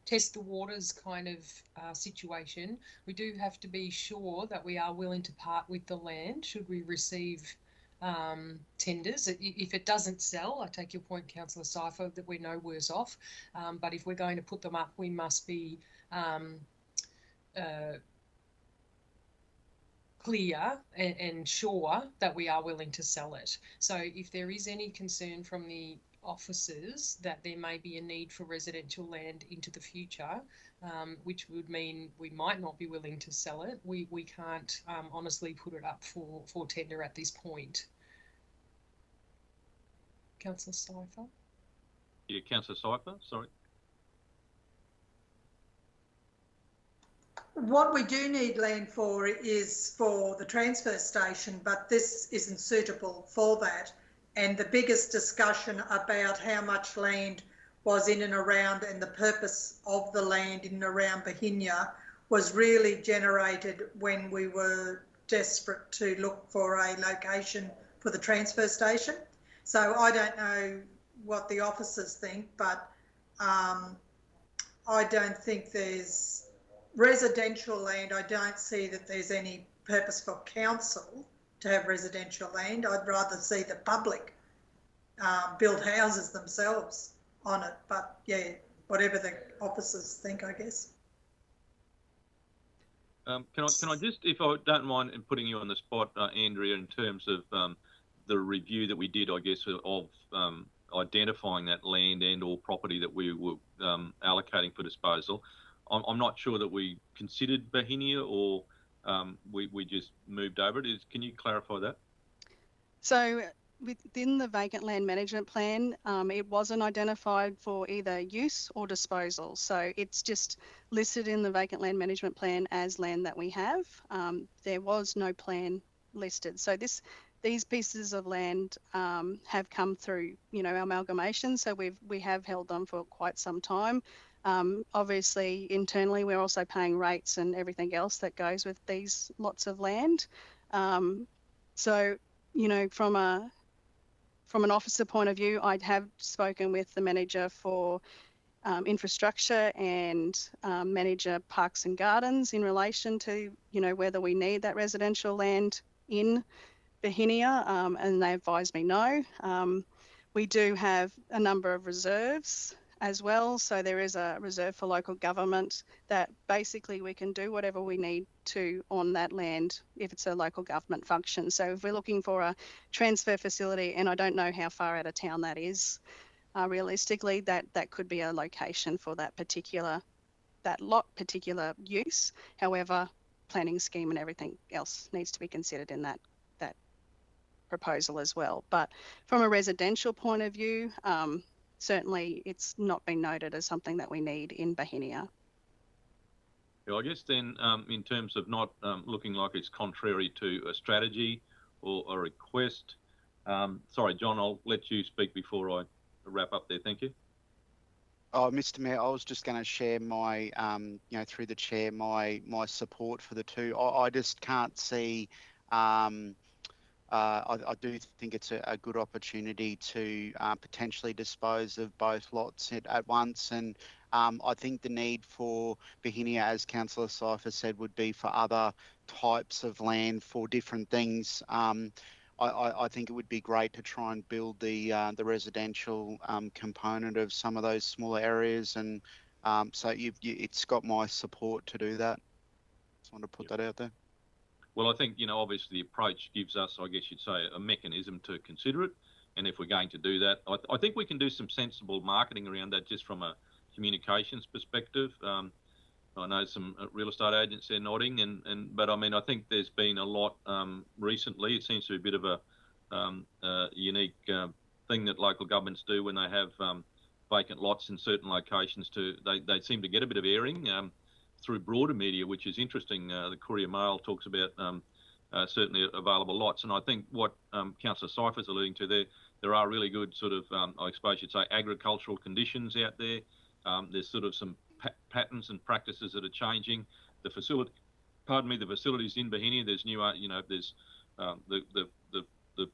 test the waters kind of situation, we do have to be sure that we are willing to part with the land should we receive tenders. If it doesn't sell, I take your point, Councillor Cypher, that we're no worse off. But if we're going to put them up, we must be clear and sure that we are willing to sell it. So if there is any concern from the officers that there may be a need for residential land into the future, which would mean we might not be willing to sell it, we can't honestly put it up for tender at this point. Councillor Cypher? Yeah, Councillor Cypher, sorry. What we do need land for is for the transfer station, but this isn't suitable for that. And the biggest discussion about how much land was in and around and the purpose of the land in and around Bohemia was really generated when we were desperate to look for a location for the transfer station. So I don't know what the officers think, but I don't think there's residential land. I don't see that there's any purpose for council to have residential land. I'd rather see the public build houses themselves on it. But yeah, whatever the officers think, I guess. Can I just, if I don't mind putting you on the spot, Andrea, in terms of the review that we did, I guess, of identifying that land and or property that we were allocating for disposal. I'm not sure that we considered Bohemia or we just moved over it. Can you clarify that? So within the vacant land management plan, it wasn't identified for either use or disposal. So it's just listed in the vacant land management plan as land that we have. There was no plan listed. So these pieces of land have come through, amalgamation. So we have held them for quite some time. Obviously, internally, we're also paying rates and everything else that goes with these lots of land. So, from an officer point of view, I have spoken with the manager for infrastructure and manager parks and gardens in relation to, whether we need that residential land in Bohemia, and they advised me no. We do have a number of reserves as well. So there is a reserve for local government that basically we can do whatever we need to on that land if it's a local government function. So if we're looking for a transfer facility, and I don't know how far out of town that is, realistically, that could be a location for that particular use. However, planning scheme and everything else needs to be considered in that proposal as well. But from a residential point of view, certainly it's not been noted as something that we need in Bohemia. Yeah, I guess then in terms of not looking like it's contrary to a strategy or a request, sorry, John, I'll let you speak before I wrap up there. Thank you. Oh, Mr. Mayor, I was just going to share my, through the chair, my support for the two. I just can't see. I do think it's a good opportunity to potentially dispose of both lots at once, and I think the need for Bohemia, as Councillor Cypher said, would be for other types of land for different things. I think it would be great to try and build the residential component of some of those smaller areas, and so it's got my support to do that. Just want to put that out there. Well, I think, obviously the approach gives us, I guess you'd say, a mechanism to consider it. And if we're going to do that, I think we can do some sensible marketing around that just from a communications perspective. I know some real estate agents are nodding, but I mean, I think there's been a lot recently. It seems to be a bit of a unique thing that local governments do when they have vacant lots in certain locations. They seem to get a bit of airing through broader media, which is interesting. The Courier Mail talks about certainly available lots, and I think what Councillor Cypher's alluding to there are really good sort of, I suppose you'd say, agricultural conditions out there. There's sort of some patterns and practices that are changing. The facilities in Bohemia. There's new, there's the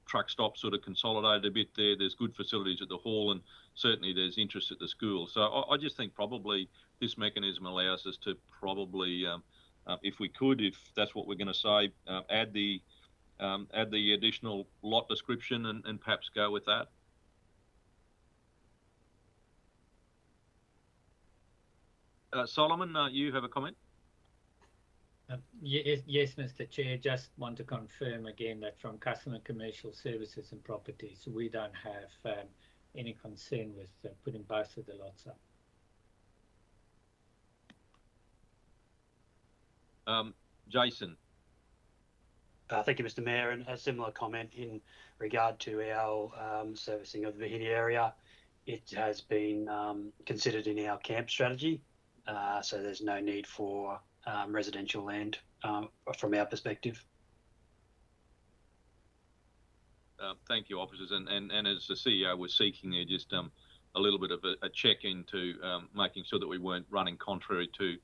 truck stop sort of consolidated a bit there. There's good facilities at the hall, and certainly there's interest at the school. So I just think probably this mechanism allows us to probably, if we could, if that's what we're going to say, add the additional lot description and perhaps go with that. Solomon, you have a comment? Yes, Mr. Chair. Just want to confirm again that from Customer Commercial Services and Properties, we don't have any concern with putting both of the lots up. Jason. Thank you, Mr. Mayor, and a similar comment in regard to our servicing of the Bohemia area. It has been considered in our camp strategy, so there's no need for residential land from our perspective. Thank you, officers, and as the CEO was seeking there, just a little bit of a check into making sure that we weren't running contrary to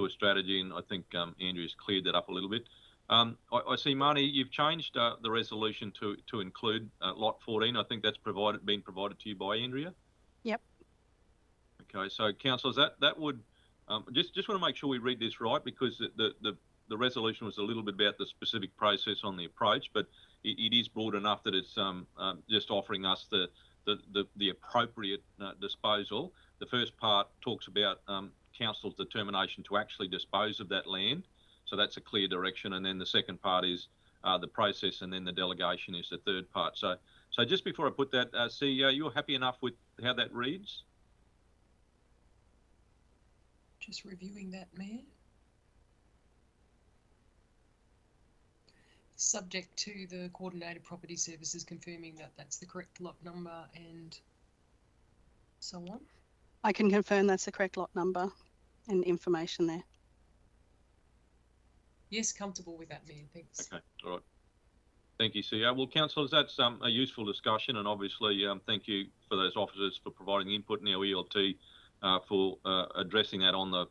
a strategy, and I think Andrew's cleared that up a little bit. I see, Marnie, you've changed the resolution to include lot 14. I think that's been provided to you by Andrea. Yep. Okay, so councillors, that would just want to make sure we read this right, because the resolution was a little bit about the specific process on the approach, but it is broad enough that it's just offering us the appropriate disposal. The first part talks about council's determination to actually dispose of that land, so that's a clear direction, and then the second part is the process, and then the delegation is the third part. So just before I put that, CEO, you're happy enough with how that reads? Just reviewing that, Mayor. Subject to the Coordinated Property Services confirming that that's the correct lot number and so on. I can confirm that's the correct lot number and information there. Yes, comfortable with that, Mayor. Thanks. Okay, all right. Thank you, CEO. Well, councillors, that's a useful discussion, and obviously thank you for those officers for providing input in our ELT for addressing that on the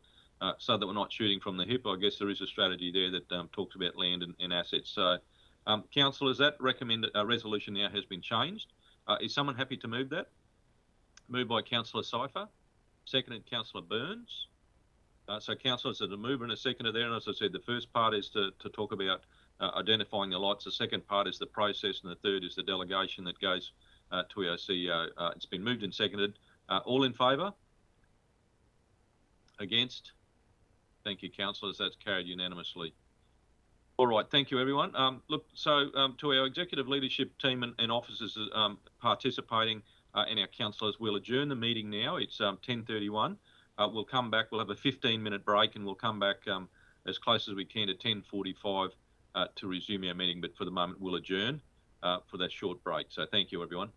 so that we're not shooting from the hip. I guess there is a strategy there that talks about land and assets. So, councillors, that recommended resolution now has been changed. Is someone happy to move that? Moved by Councillor Cypher, seconded Councillor Burns. So, councillors, there's a mover and a seconder there, and as I said, the first part is to talk about identifying the lots. The second part is the process, and the third is the delegation that goes to our CEO. It's been moved and seconded. All in favour? Against? Thank you, councillors. That's carried unanimously. All right, thank you, everyone. Look, so to our executive leadership team and officers participating and our councillors, we'll adjourn the meeting now. It's 10:31. We'll come back. We'll have a 15-minute break, and we'll come back as close as we can to 10:45 to resume our meeting. But for the moment, we'll adjourn for that short break. So thank you, everyone.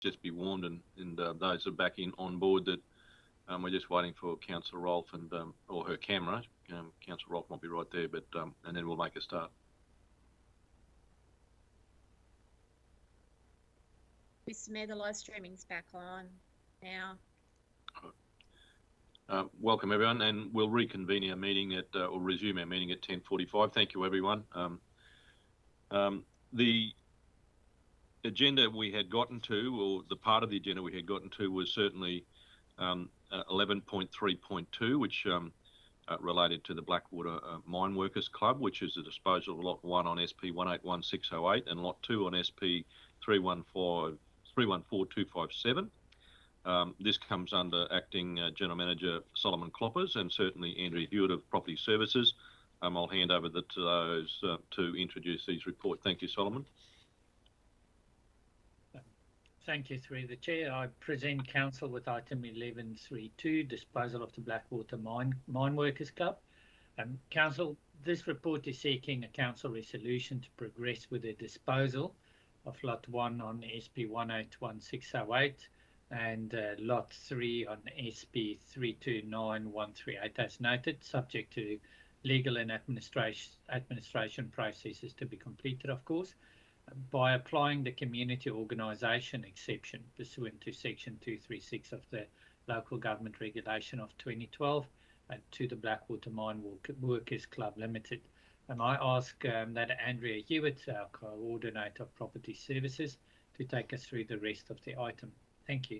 just be warned, and those are back in on board that we're just waiting for Councillor Rolfe and or her camera. Councillor Rolfe might be right there, but and then we'll make a start. Mr. Mayor, the live streaming's back on now. Welcome everyone, and we'll reconvene our meeting at or resume our meeting at 10:45. Thank you everyone. The agenda we had gotten to, or the part of the agenda we had gotten to, was certainly 11.3.2, which related to the Blackwater Mine Workers Club, which is the disposal of Lot 1 on SP 181608 and Lot 2 on SP 314257. This comes under Acting General Manager Solomon Kloppers and certainly Andrew Hewitt of Property Services. I'll hand over to those to introduce these reports. Thank you, Solomon. Thank you, through the Chair. I present Council with item 11.3.2, disposal of the Blackwater Mine Workers Club. Council, this report is seeking a Council resolution to progress with the disposal of Lot 1 on SP 181608 and Lot 3 on SP 329138 as noted, subject to legal and administration processes to be completed, of course, by applying the community organisation exception pursuant to Section 236 of the Local Government Regulation of 2012 to the Blackwater Mine Workers Club Limited. And I ask that Andrea Hewitt, our Coordinator of Property Services, to take us through the rest of the item. Thank you.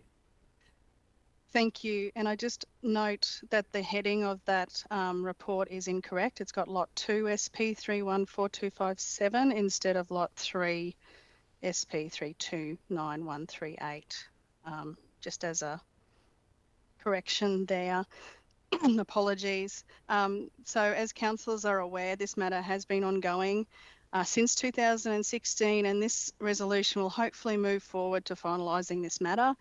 Thank you. And I just note that the heading of that report is incorrect. It's got Lot 2 SP 314257 instead of Lot 3 SP 329138. Just as a correction there. Apologies. So as councillors are aware, this matter has been ongoing since 2016, and this resolution will hopefully move forward to finalising this matter.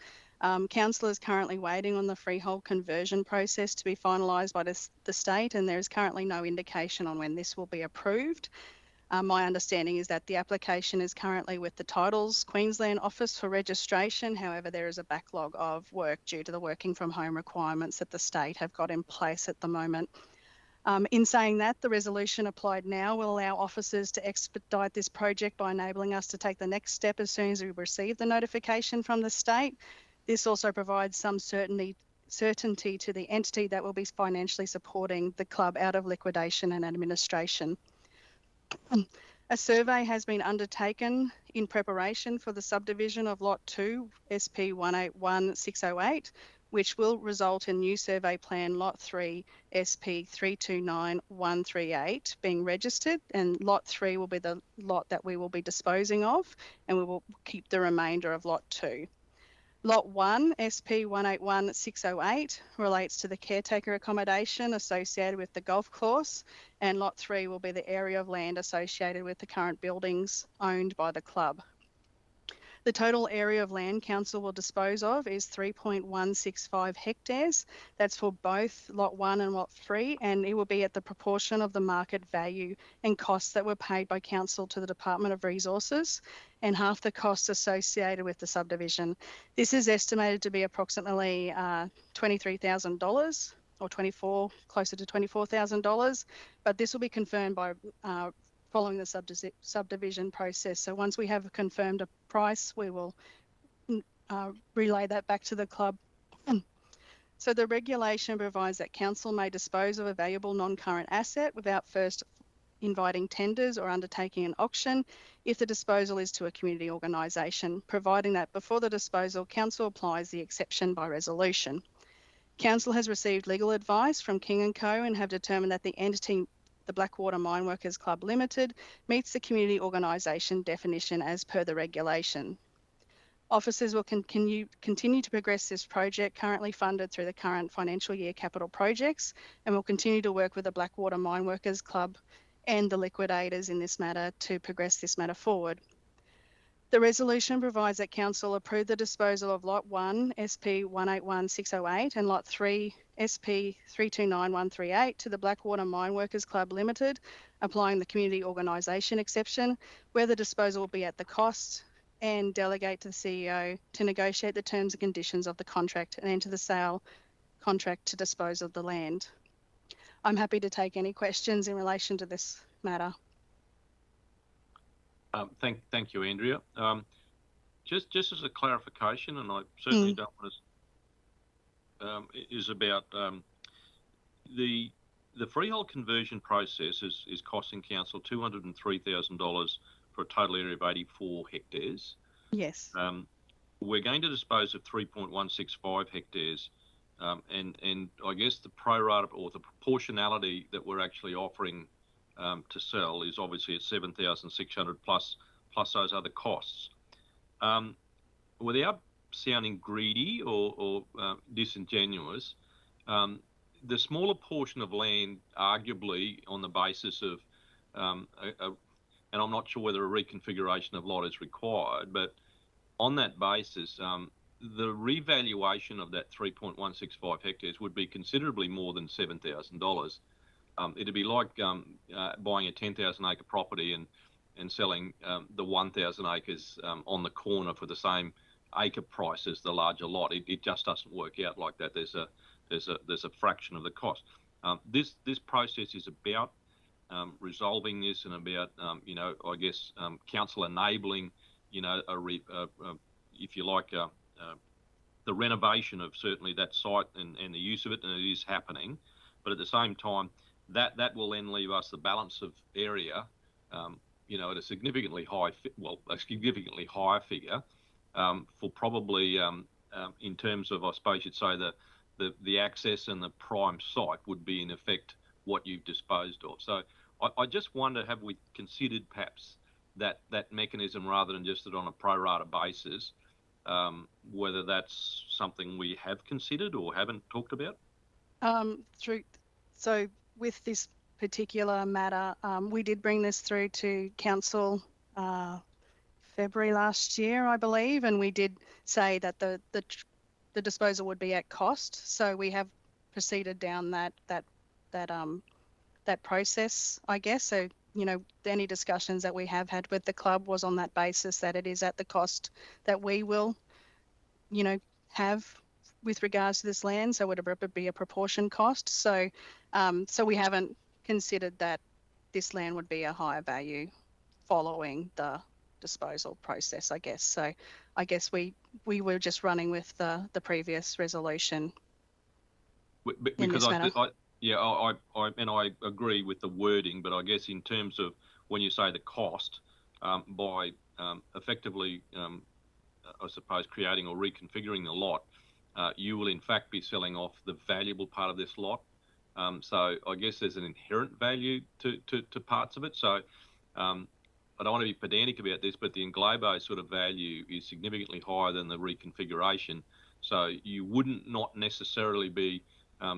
Council is currently waiting on the freehold conversion process to be finalised by the state, and there is currently no indication on when this will be approved. My understanding is that the application is currently with the Titles Queensland office for registration. However, there is a backlog of work due to the working from home requirements that the state have got in place at the moment. In saying that, the resolution applied now will allow officers to expedite this project by enabling us to take the next step as soon as we receive the notification from the state. This also provides some certainty to the entity that will be financially supporting the club out of liquidation and administration. A survey has been undertaken in preparation for the subdivision of Lot 2, SP 181608, which will result in new survey plan Lot 3, SP 329138 being registered, and Lot 3 will be the lot that we will be disposing of, and we will keep the remainder of Lot 2. Lot 1, SP 181608, relates to the caretaker accommodation associated with the golf course, and Lot 3 will be the area of land associated with the current buildings owned by the club. The total area of land council will dispose of is 3.165 hectares. That's for both Lot 1 and Lot 3, and it will be at the proportion of the market value and costs that were paid by council to the Department of Resources, and half the costs associated with the subdivision. This is estimated to be approximately $23,000 or closer to $24,000, but this will be confirmed by following the subdivision process. So once we have confirmed a price, we will relay that back to the club. So the regulation provides that council may dispose of a valuable non-current asset without first inviting tenders or undertaking an auction if the disposal is to a community organisation, providing that before the disposal, council applies the exception by resolution. Council has received legal advice from King & Co and have determined that the entity, the Blackwater Mine Workers Club Limited, meets the community organisation definition as per the regulation. Officers will continue to progress this project currently funded through the current financial year capital projects, and will continue to work with the Blackwater Mine Workers Club and the liquidators in this matter to progress this matter forward. The resolution provides that council approve the disposal of Lot 1 SP 181608 and Lot 3 SP 329138 to the Blackwater Mine Workers Club Limited, applying the community organisation exception, where the disposal will be at the cost and delegate to the CEO to negotiate the terms and conditions of the contract and enter the sale contract to dispose of the land. I'm happy to take any questions in relation to this matter. Thank you, Andrea. Just as a clarification, and I certainly don't want to, is about the freehold conversion process is costing council $203,000 for a total area of 84 hectares. Yes. We're going to dispose of 3.165 hectares, and I guess the pro rata or the proportionality that we're actually offering to sell is obviously at 7,600 plus those other costs. Without sounding greedy or disingenuous, the smaller portion of land, arguably on the basis of, and I'm not sure whether a reconfiguration of lot is required, but on that basis, the revaluation of that 3.165 hectares would be considerably more than $7,000. It'd be like buying a 10,000 acre property and selling the 1,000 acres on the corner for the same acre price as the larger lot. It just doesn't work out like that. There's a fraction of the cost. This process is about resolving this and about I guess council enabling if you like the renovation of certainly that site and the use of it, and it is happening. But at the same time, that will then leave us the balance of area, at a significantly higher figure for probably in terms of, I suppose you'd say, the access and the prime site would be in effect what you've disposed of. So I just wonder, have we considered perhaps that mechanism rather than just on a pro rata basis, whether that's something we have considered or haven't talked about? So with this particular matter, we did bring this through to council February last year, I believe, and we did say that the disposal would be at cost. So we have proceeded down that process, I guess. So any discussions that we have had with the club was on that basis, that it is at the cost that we will, have with regards to this land. So it would be a proportion cost. So we haven't considered that this land would be a higher value following the disposal process, I guess. So I guess we were just running with the previous resolution. Because I agree with the wording, but I guess in terms of when you say the cost, by effectively, I suppose, creating or reconfiguring the lot, you will in fact be selling off the valuable part of this lot. So I guess there's an inherent value to parts of it. So I don't want to be pedantic about this, but the englobo sort of value is significantly higher than the reconfiguration. So you wouldn't not necessarily be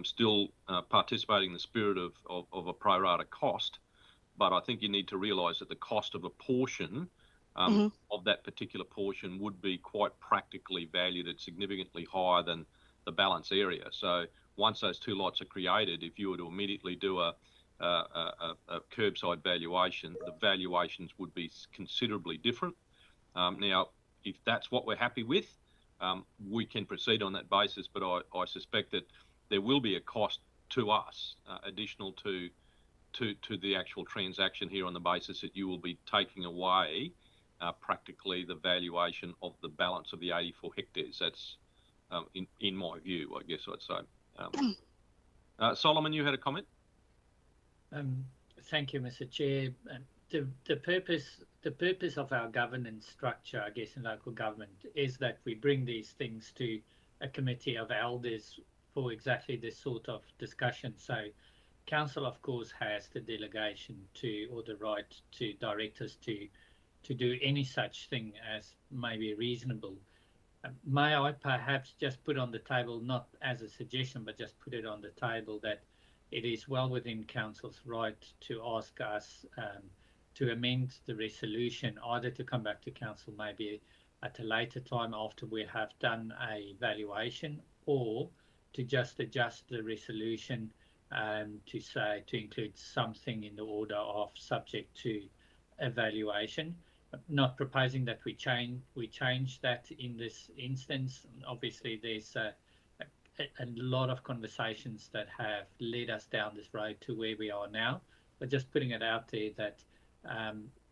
still participating in the spirit of a pro rata cost, but I think you need to realise that the cost of a portion of that particular portion would be quite practically valued at significantly higher than the balance area. So once those two lots are created, if you were to immediately do a curbside valuation, the valuations would be considerably different. Now, if that's what we're happy with, we can proceed on that basis, but I suspect that there will be a cost to us additional to the actual transaction here on the basis that you will be taking away practically the valuation of the balance of the 84 hectares. That's in my view, I guess I'd say. Solomon, you had a comment? Thank you, Mr. Chair. The purpose of our governance structure, I guess, in local government is that we bring these things to a committee of elders for exactly this sort of discussion. So council, of course, has the delegation or the right to direct us to do any such thing as may be reasonable. May I perhaps just put on the table, not as a suggestion, but just put it on the table that it is well within council's right to ask us to amend the resolution, either to come back to council maybe at a later time after we have done a valuation, or to just adjust the resolution to include something in the order of subject to evaluation. not proposing that we change that in this instance. Obviously, there's a lot of conversations that have led us down this road to where we are now, but just putting it out there that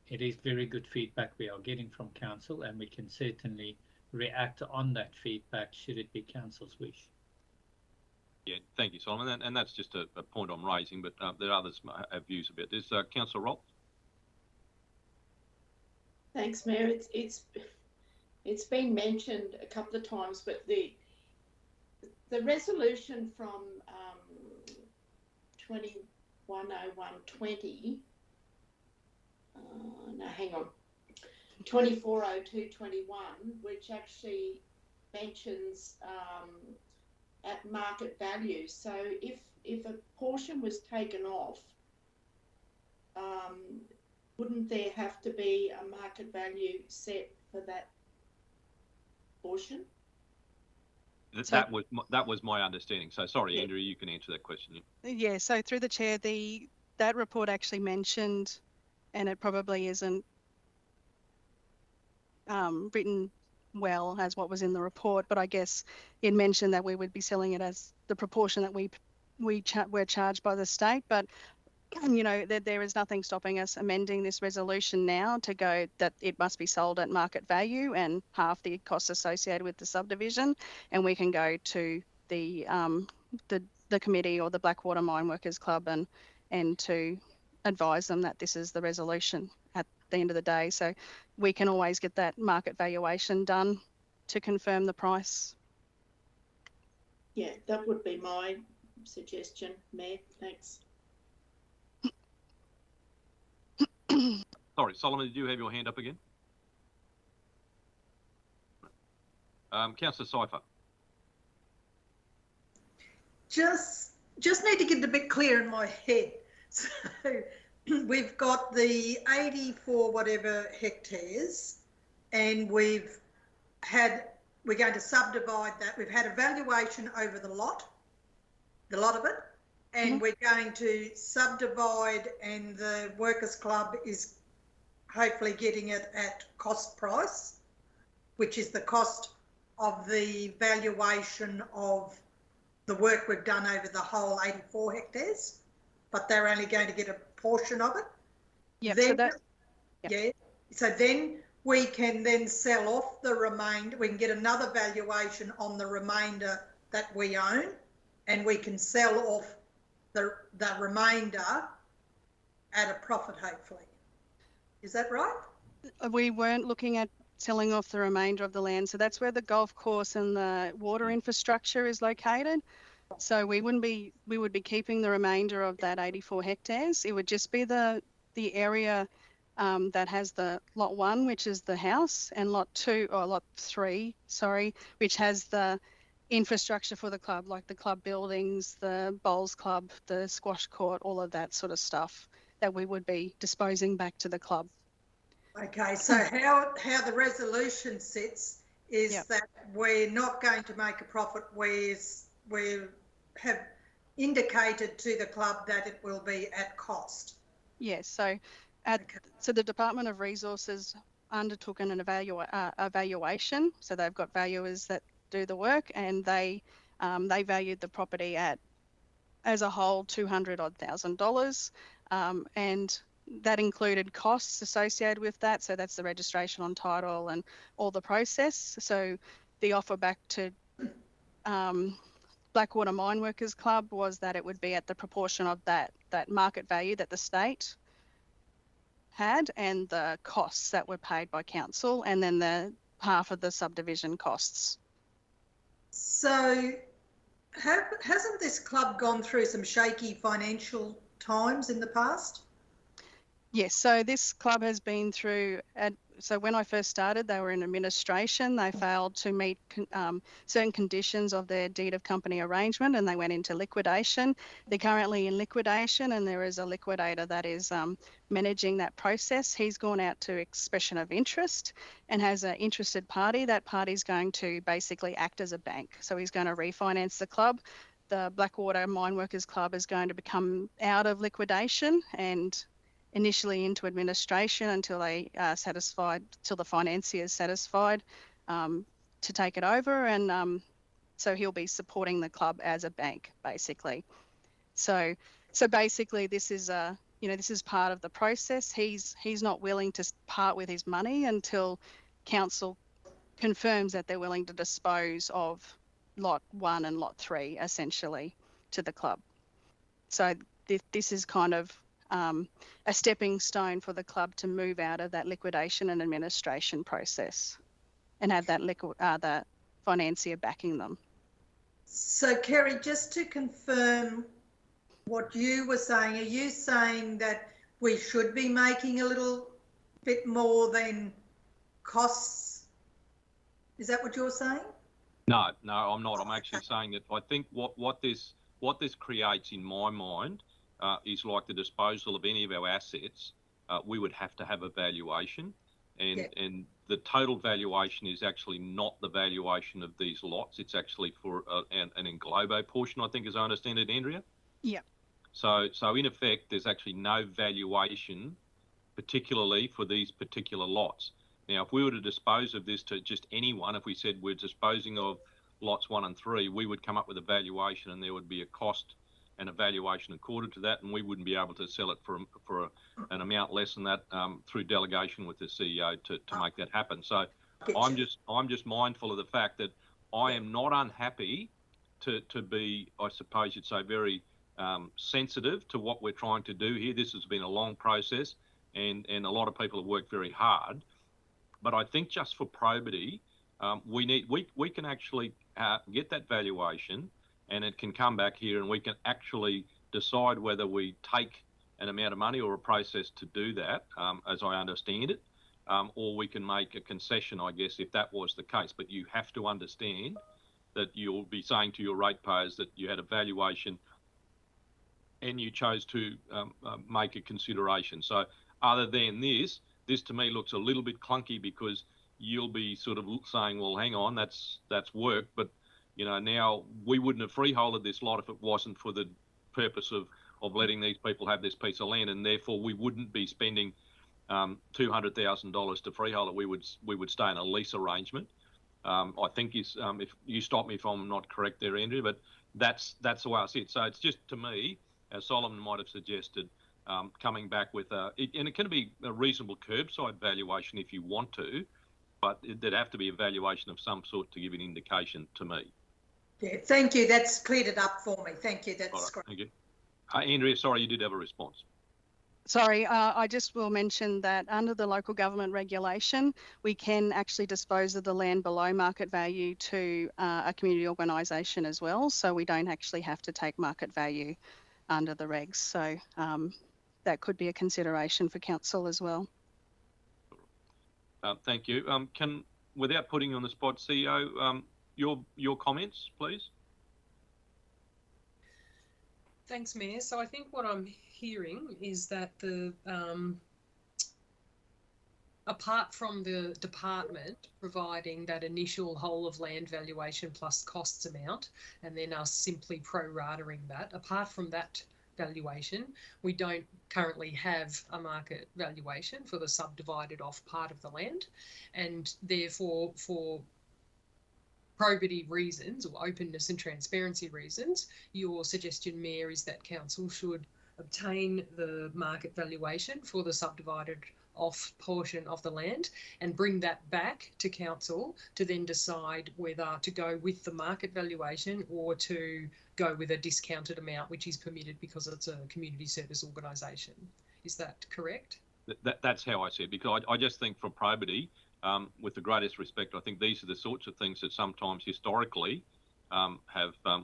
it is very good feedback we are getting from council, and we can certainly react on that feedback should it be council's wish. Yeah, thank you, Solomon, and that's just a point I'm raising, but there are others have views about this. Councillor Rolt. Thanks, Mayor. It's been mentioned a couple of times, but the resolution from 210120, no, hang on, 240221, which actually mentions at market value. So if a portion was taken off, wouldn't there have to be a market value set for that portion? That was my understanding. So sorry, Andrew, you can answer that question. Yeah, so through the chair, that report actually mentioned, and it probably isn't written well as what was in the report, but I guess it mentioned that we would be selling it as the proportion that we're charged by the state. But you know, there is nothing stopping us amending this resolution now to go that it must be sold at market value and half the costs associated with the subdivision, and we can go to the committee or the Blackwater Mine Workers Club and to advise them that this is the resolution at the end of the day. So we can always get that market valuation done to confirm the price. Yeah, that would be my suggestion, Mayor. Thanks. Sorry, Solomon, did you have your hand up again? Councillor Cypher. Just need to get it a bit clear in my head. So we've got the 84 whatever hectares, and we're going to subdivide that. We've had a valuation over the lot of it, and we're going to subdivide, and the Workers Club is hopefully getting it at cost price, which is the cost of the valuation of the work we've done over the whole 84 hectares, but they're only going to get a portion of it. Yeah. So then we can then sell off the remainder. We can get another valuation on the remainder that we own, and we can sell off the remainder at a profit, hopefully. Is that right? We weren't looking at selling off the remainder of the land. So that's where the golf course and the water infrastructure is located. So we would be keeping the remainder of that 84 hectares. It would just be the area that has the lot 1, which is the house, and lot 3, which has the infrastructure for the club, like the club buildings, the bowls club, the squash court, all of that sort of stuff that we would be disposing back to the club. Okay, so how the resolution sits is that we're not going to make a profit. We have indicated to the club that it will be at cost. Yes, so the Department of Resources undertook an evaluation. So they've got valuers that do the work, and they valued the property at, as a whole, $200,000, and that included costs associated with that. So that's the registration on title and all the process. So the offer back to Blackwater Mine Workers Club was that it would be at the proportion of that market value that the state had, and the costs that were paid by council, and then the half of the subdivision costs. So hasn't this club gone through some shaky financial times in the past? Yes, so this club has been through, so when I first started, they were in administration. They failed to meet certain conditions of their deed of company arrangement, and they went into liquidation. They're currently in liquidation, and there is a liquidator that is managing that process. He's gone out to expression of interest and has an interested party. That party is going to basically act as a bank. So he's going to refinance the club. The Blackwater Mine Workers Club is going to become out of liquidation, and initially into administration until they are satisfied, till the financier is satisfied to take it over, and so he'll be supporting the club as a bank, basically. So basically, this is this is part of the process. He's not willing to part with his money until council confirms that they're willing to dispose of lot 1 and lot 3 essentially to the club. So this is kind of a stepping stone for the club to move out of that liquidation and administration process and have that financier backing them. So Kerry, just to confirm what you were saying, are you saying that we should be making a little bit more than costs? Is that what you're saying? No, I'm not. I'm actually saying that I think what this creates in my mind is like the disposal of any of our assets. We would have to have a valuation, and the total valuation is actually not the valuation of these lots. It's actually for an englobo portion, I think, as I understand it, Andrea. Yeah. So in effect, there's actually no valuation, particularly for these particular lots. Now, if we were to dispose of this to just anyone, if we said we're disposing of lots 1 and 3, we would come up with a valuation, and there would be a cost and a valuation accorded to that, and we wouldn't be able to sell it for an amount less than that through delegation with the CEO to make that happen. So I'm just mindful of the fact that I am not unhappy to be, I suppose you'd say, very sensitive to what we're trying to do here. This has been a long process, and a lot of people have worked very hard. But I think just for probity, we can actually get that valuation, and it can come back here, and we can actually decide whether we take an amount of money or a process to do that, as I understand it, or we can make a concession, I guess, if that was the case. But you have to understand that you'll be saying to your ratepayers that you had a valuation and you chose to make a consideration. So other than this to me looks a little bit clunky, because you'll be sort of saying, well, hang on, that's work, but now we wouldn't have freeholded this lot if it wasn't for the purpose of letting these people have this piece of land, and therefore we wouldn't be spending $200,000 to freehold it. We would stay in a lease arrangement. I think if you stop me if I'm not correct there, Andrew, but that's the way I see it. So it's just, to me, as Solomon might have suggested, coming back with and it can be a reasonable curbside valuation if you want to, but there'd have to be a valuation of some sort to give an indication to me. Yeah, thank you. That's cleared it up for me. Thank you. That's Right, great. thank you. Andrea, sorry, you did have a response. Sorry, I just will mention that under the local government regulation, we can actually dispose of the land below market value to a community organisation as well. So we don't actually have to take market value under the regs. So that could be a consideration for council as well. Thank you. Without putting you on the spot, CEO, your comments, please. Thanks, Mayor. So I think what I'm hearing is that apart from the department providing that initial whole of land valuation plus costs amount, and then us simply pro-ratering that, apart from that valuation, we don't currently have a market valuation for the subdivided off part of the land, and therefore for probity reasons or openness and transparency reasons, your suggestion, Mayor, is that council should obtain the market valuation for the subdivided off portion of the land and bring that back to council to then decide whether to go with the market valuation or to go with a discounted amount, which is permitted because it's a community service organisation. Is that correct? That's how I see it, because I just think for probity, with the greatest respect, I think these are the sorts of things that sometimes historically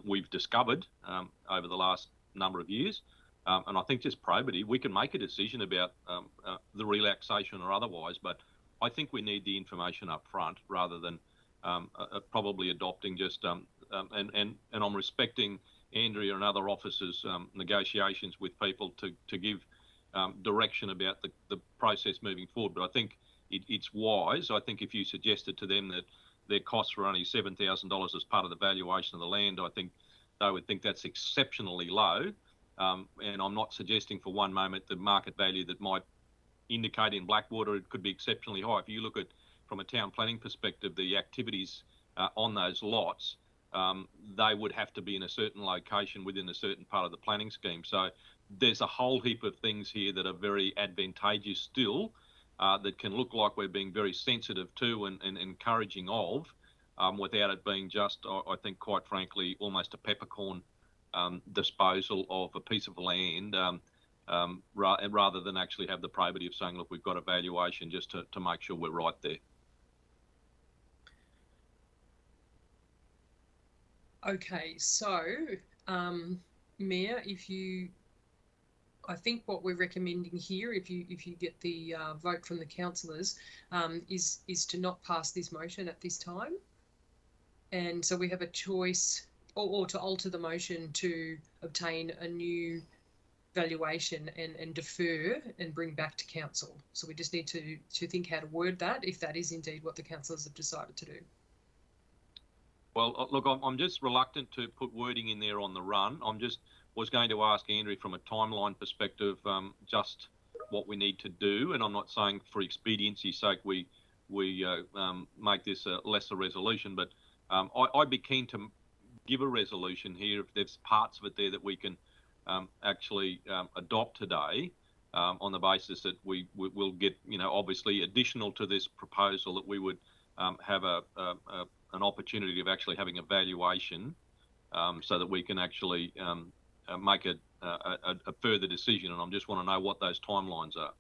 we've discovered over the last number of years. And I think just probity, we can make a decision about the relaxation or otherwise, but I think we need the information up front rather than probably adopting just, and I'm respecting Andrea and other officers' negotiations with people to give direction about the process moving forward. But I think it's wise. I think if you suggested to them that their costs were only $7,000 as part of the valuation of the land, I think they would think that's exceptionally low. and I'm not suggesting for one moment the market value that might indicate in Blackwater it could be exceptionally high. If you look at, from a town planning perspective, the activities on those lots, they would have to be in a certain location within a certain part of the planning scheme. So there's a whole heap of things here that are very advantageous still, that can look like we're being very sensitive to and encouraging of, without it being just, I think, quite frankly, almost a peppercorn disposal of a piece of land, rather than actually have the probity of saying, look, we've got a valuation just to make sure we're right there. Okay, so Mayor, I think what we're recommending here, if you get the vote from the councillors, is to not pass this motion at this time, and so we have a choice, or to alter the motion to obtain a new valuation and defer and bring back to council. So we just need to think how to word that, if that is indeed what the councillors have decided to do. Well, look, I'm just reluctant to put wording in there on the run. Was going to ask Andrea from a timeline perspective, just what we need to do, and I'm not saying for expediency's sake we make this a lesser resolution, but I'd be keen to give a resolution here if there's parts of it there that we can actually adopt today, on the basis that we will get, obviously additional to this proposal, that we would have an opportunity of actually having a valuation, so that we can actually make a further decision. And I just want to know what those timelines are.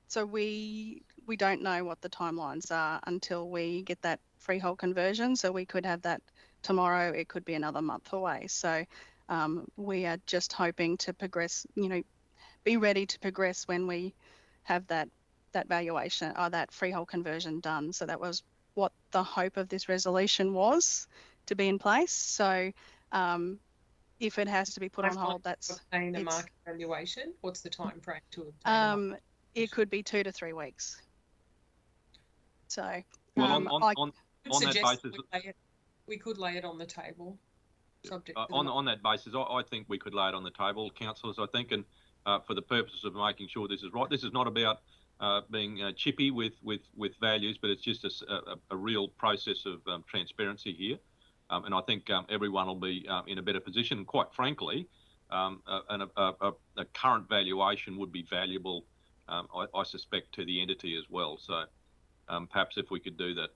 So we don't know what the timelines are until we get that freehold conversion. So we could have that tomorrow. It could be another month away. So we are just hoping to progress, be ready to progress when we have that valuation or that freehold conversion done. So that was what the hope of this resolution was, to be in place. So if it has to be put on hold, that's obtain a market valuation. What's the time frame to obtain? It could be 2 to 3 weeks. So well, on that basis, we could lay it on the table. Subject on that basis, I think we could lay it on the table, councillors. I think, and for the purposes of making sure this is right, this is not about being chippy with values, but it's just a real process of transparency here. And I think everyone will be in a better position. And quite frankly, a current valuation would be valuable, I suspect, to the entity as well. So perhaps if we could do that.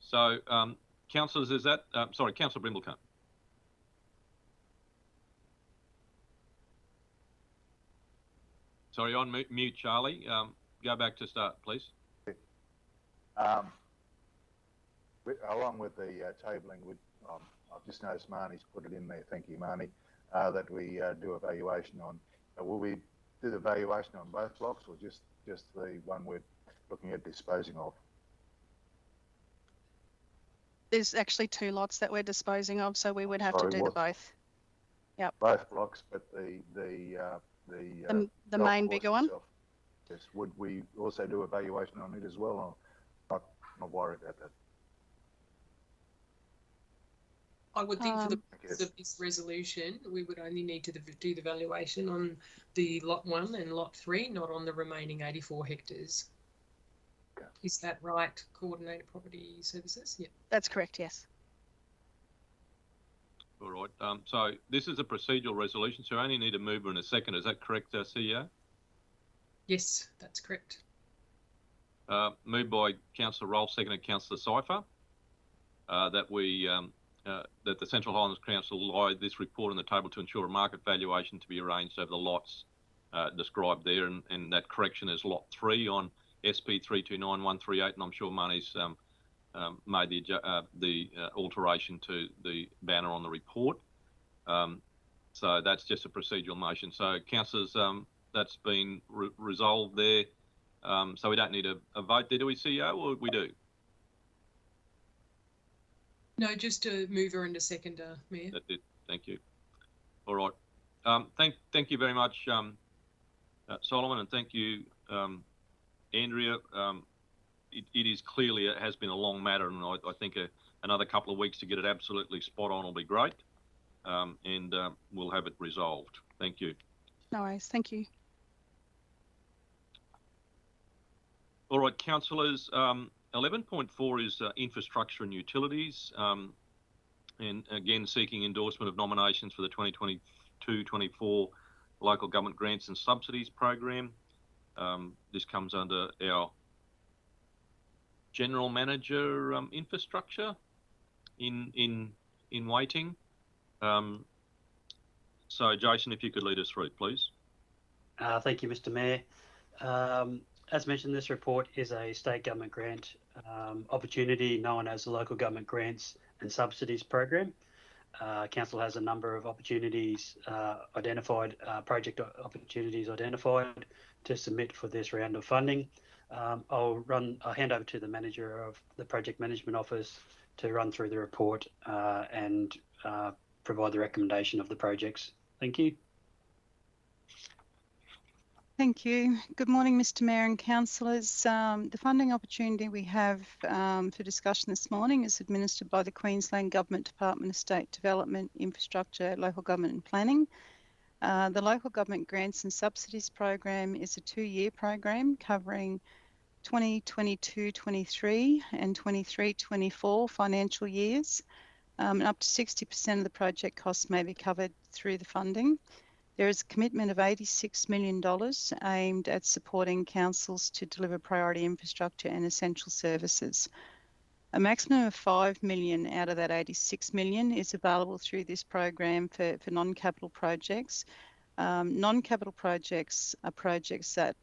So, councillors, is that... sorry, Councillor Brimblecombe. Sorry, on mute, Charlie. Go back to start, please. Along with the tabling, I've just noticed Marnie's put it in there, thank you, Marnie, that we do a valuation on. Will we do the valuation on both blocks, or just the one we're looking at disposing of? There's actually 2 lots that we're disposing of, so we would have to do the both. Yep. Both blocks, but the main bigger one. Itself. Yes. Would we also do a valuation on it as well? Or not worried about that. I would think for the purpose of this resolution, we would only need to do the valuation on the lot 1 and lot 3, not on the remaining 84 hectares. Okay. Is that right? Coordinated Property Services? Yeah. That's correct, yes. All right. So this is a procedural resolution, so I only need a mover and a second. Is that correct, CEO? Yes, that's correct. Moved by Councillor Rolfe, seconded Councillor Cypher, that the Central Highlands Council lie this report on the table to ensure a market valuation to be arranged over the lots described there, and that correction is lot 3 on SP 329138, and I'm sure Marnie's made the alteration to the banner on the report. So that's just a procedural motion. So, councillors, that's been resolved there. So we don't need a vote there, do we, CEO, or we do? No, just a mover and a seconder, Mayor. That's it. Thank you. All right. Thank you very much, Solomon, and thank you, Andrea. It is clearly, it has been a long matter, and I think another couple of weeks to get it absolutely spot on will be great, and we'll have it resolved. Thank you. No worries. Thank you. All right, councillors. 11.4 is infrastructure and utilities, and again seeking endorsement of nominations for the 2022-24 local government grants and subsidies program. This comes under our general manager infrastructure in waiting. So Jason, if you could lead us through, please. Thank you, Mr. Mayor. As mentioned, this report is a state government grant opportunity known as the Local Government Grants and Subsidies Program. Council has a number of opportunities identified, project opportunities identified to submit for this round of funding. I'll hand over to the manager of the Project Management Office to run through the report and provide the recommendation of the projects. Thank you. Thank you. Good morning, Mr. Mayor and councillors. The funding opportunity we have for discussion this morning is administered by the Queensland Government Department of State Development, Infrastructure, Local Government and Planning. The Local Government Grants and Subsidies Program is a 2-year program covering 2022-23 and 23-24 financial years. And up to 60% of the project costs may be covered through the funding. There is a commitment of $86 million aimed at supporting councils to deliver priority infrastructure and essential services. A maximum of $5 million out of that $86 million is available through this program for non-capital projects. Non-capital projects are projects that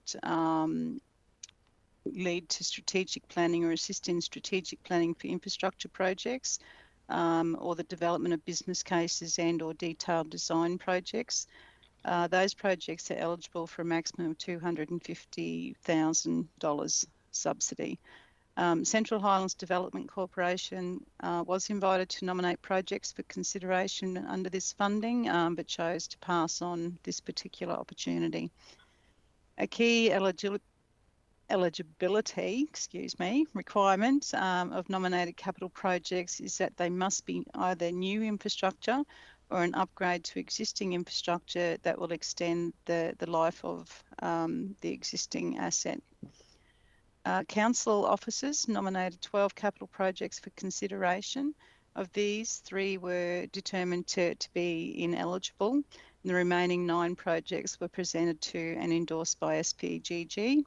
lead to strategic planning or assist in strategic planning for infrastructure projects, or the development of business cases and or detailed design projects. Those projects are eligible for a maximum of $250,000 subsidy. Central Highlands Development Corporation was invited to nominate projects for consideration under this funding, but chose to pass on this particular opportunity. A key eligibility requirement of nominated capital projects is that they must be either new infrastructure or an upgrade to existing infrastructure that will extend the life of the existing asset. Council officers nominated 12 capital projects for consideration. Of these, 3 were determined to be ineligible, and the remaining 9 projects were presented to and endorsed by SPGG.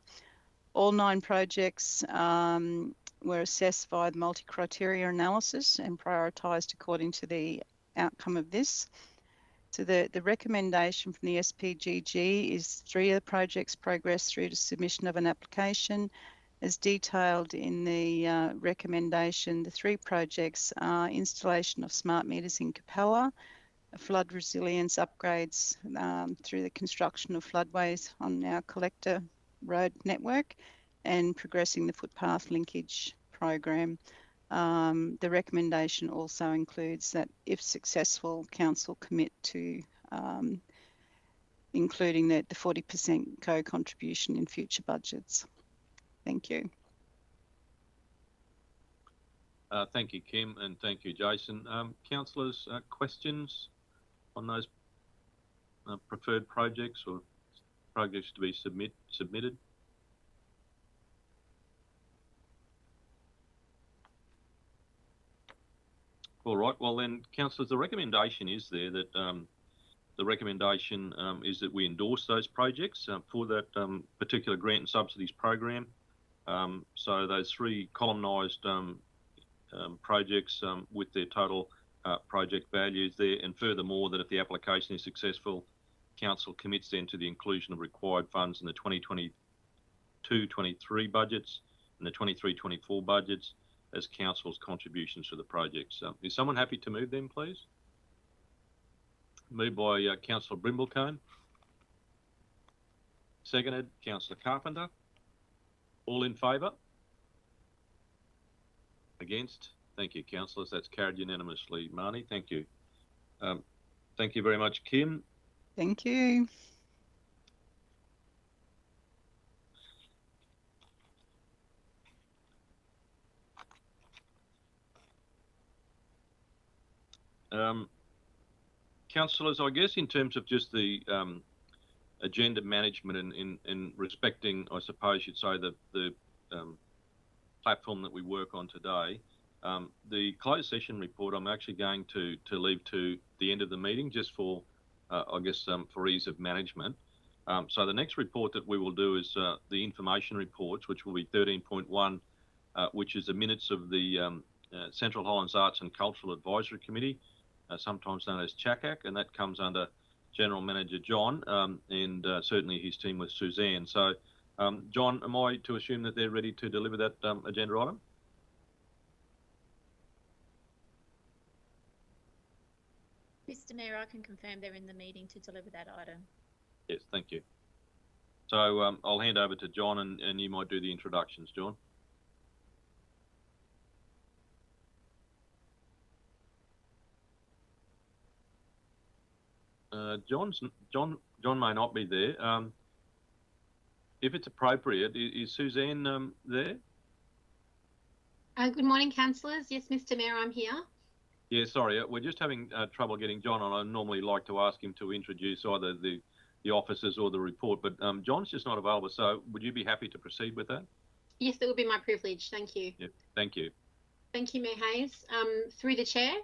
All 9 projects were assessed via the multi-criteria analysis and prioritised according to the outcome of this. So the recommendation from the SPGG is 3 of the projects progress through to submission of an application. As detailed in the recommendation, the 3 projects are installation of smart meters in Capella, flood resilience upgrades through the construction of floodways on our collector road network, and progressing the footpath linkage program. The recommendation also includes that, if successful, council commit to including the 40% co-contribution in future budgets. Thank you. Thank you, Kim, and thank you, Jason. Councillors, questions on those preferred projects or projects to be submitted? All right. Well then, councillors, the recommendation is there that the recommendation is that we endorse those projects for that particular grant and subsidies program. So those 3 columnised projects with their total project values there, and furthermore that if the application is successful, council commits then to the inclusion of required funds in the 2022-23 budgets and the 23-24 budgets as council's contributions to the projects. Is someone happy to move them, please? Moved by Councillor Brimblecombe. Seconded, Councillor Carpenter. All in favour? Against? Thank you, councillors. That's carried unanimously. Marnie, thank you. Thank you very much, Kim. Thank you. Councillors, I guess in terms of just the agenda management and in respecting, I suppose you'd say, the platform that we work on today, the closed session report I'm actually going to leave to the end of the meeting just for, I guess, for ease of management. So the next report that we will do is the information reports, which will be 13.1, which is the minutes of the Central Highlands Arts and Cultural Advisory Committee, sometimes known as CHRC, and that comes under General Manager John and certainly his team with Suzanne. So, John, am I to assume that they're ready to deliver that agenda item? Mr. Mayor, I can confirm they're in the meeting to deliver that item. Yes, thank you. So I'll hand over to John and you might do the introductions, John. John may not be there. If it's appropriate, is Suzanne there? Good morning, councillors. Yes, Mr. Mayor, I'm here. Yeah, sorry, we're just having trouble getting John on. I normally like to ask him to introduce either the officers or the report, but John's just not available. So would you be happy to proceed with that? Yes, it would be my privilege. Thank you. Yeah, thank you. Thank you, Mayor Hayes. Through the chair,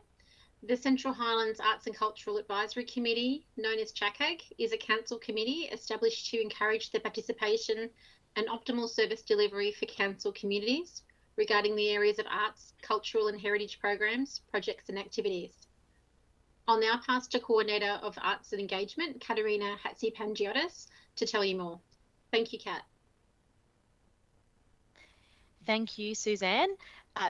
the Central Highlands Arts and Cultural Advisory Committee, known as CHRC, is a council committee established to encourage the participation and optimal service delivery for council communities regarding the areas of arts, cultural and heritage programs, projects and activities. I'll now pass to Coordinator of Arts and Engagement, Katerina Hatzipangiotis, to tell you more. Thank you, Kat. Thank you, Suzanne.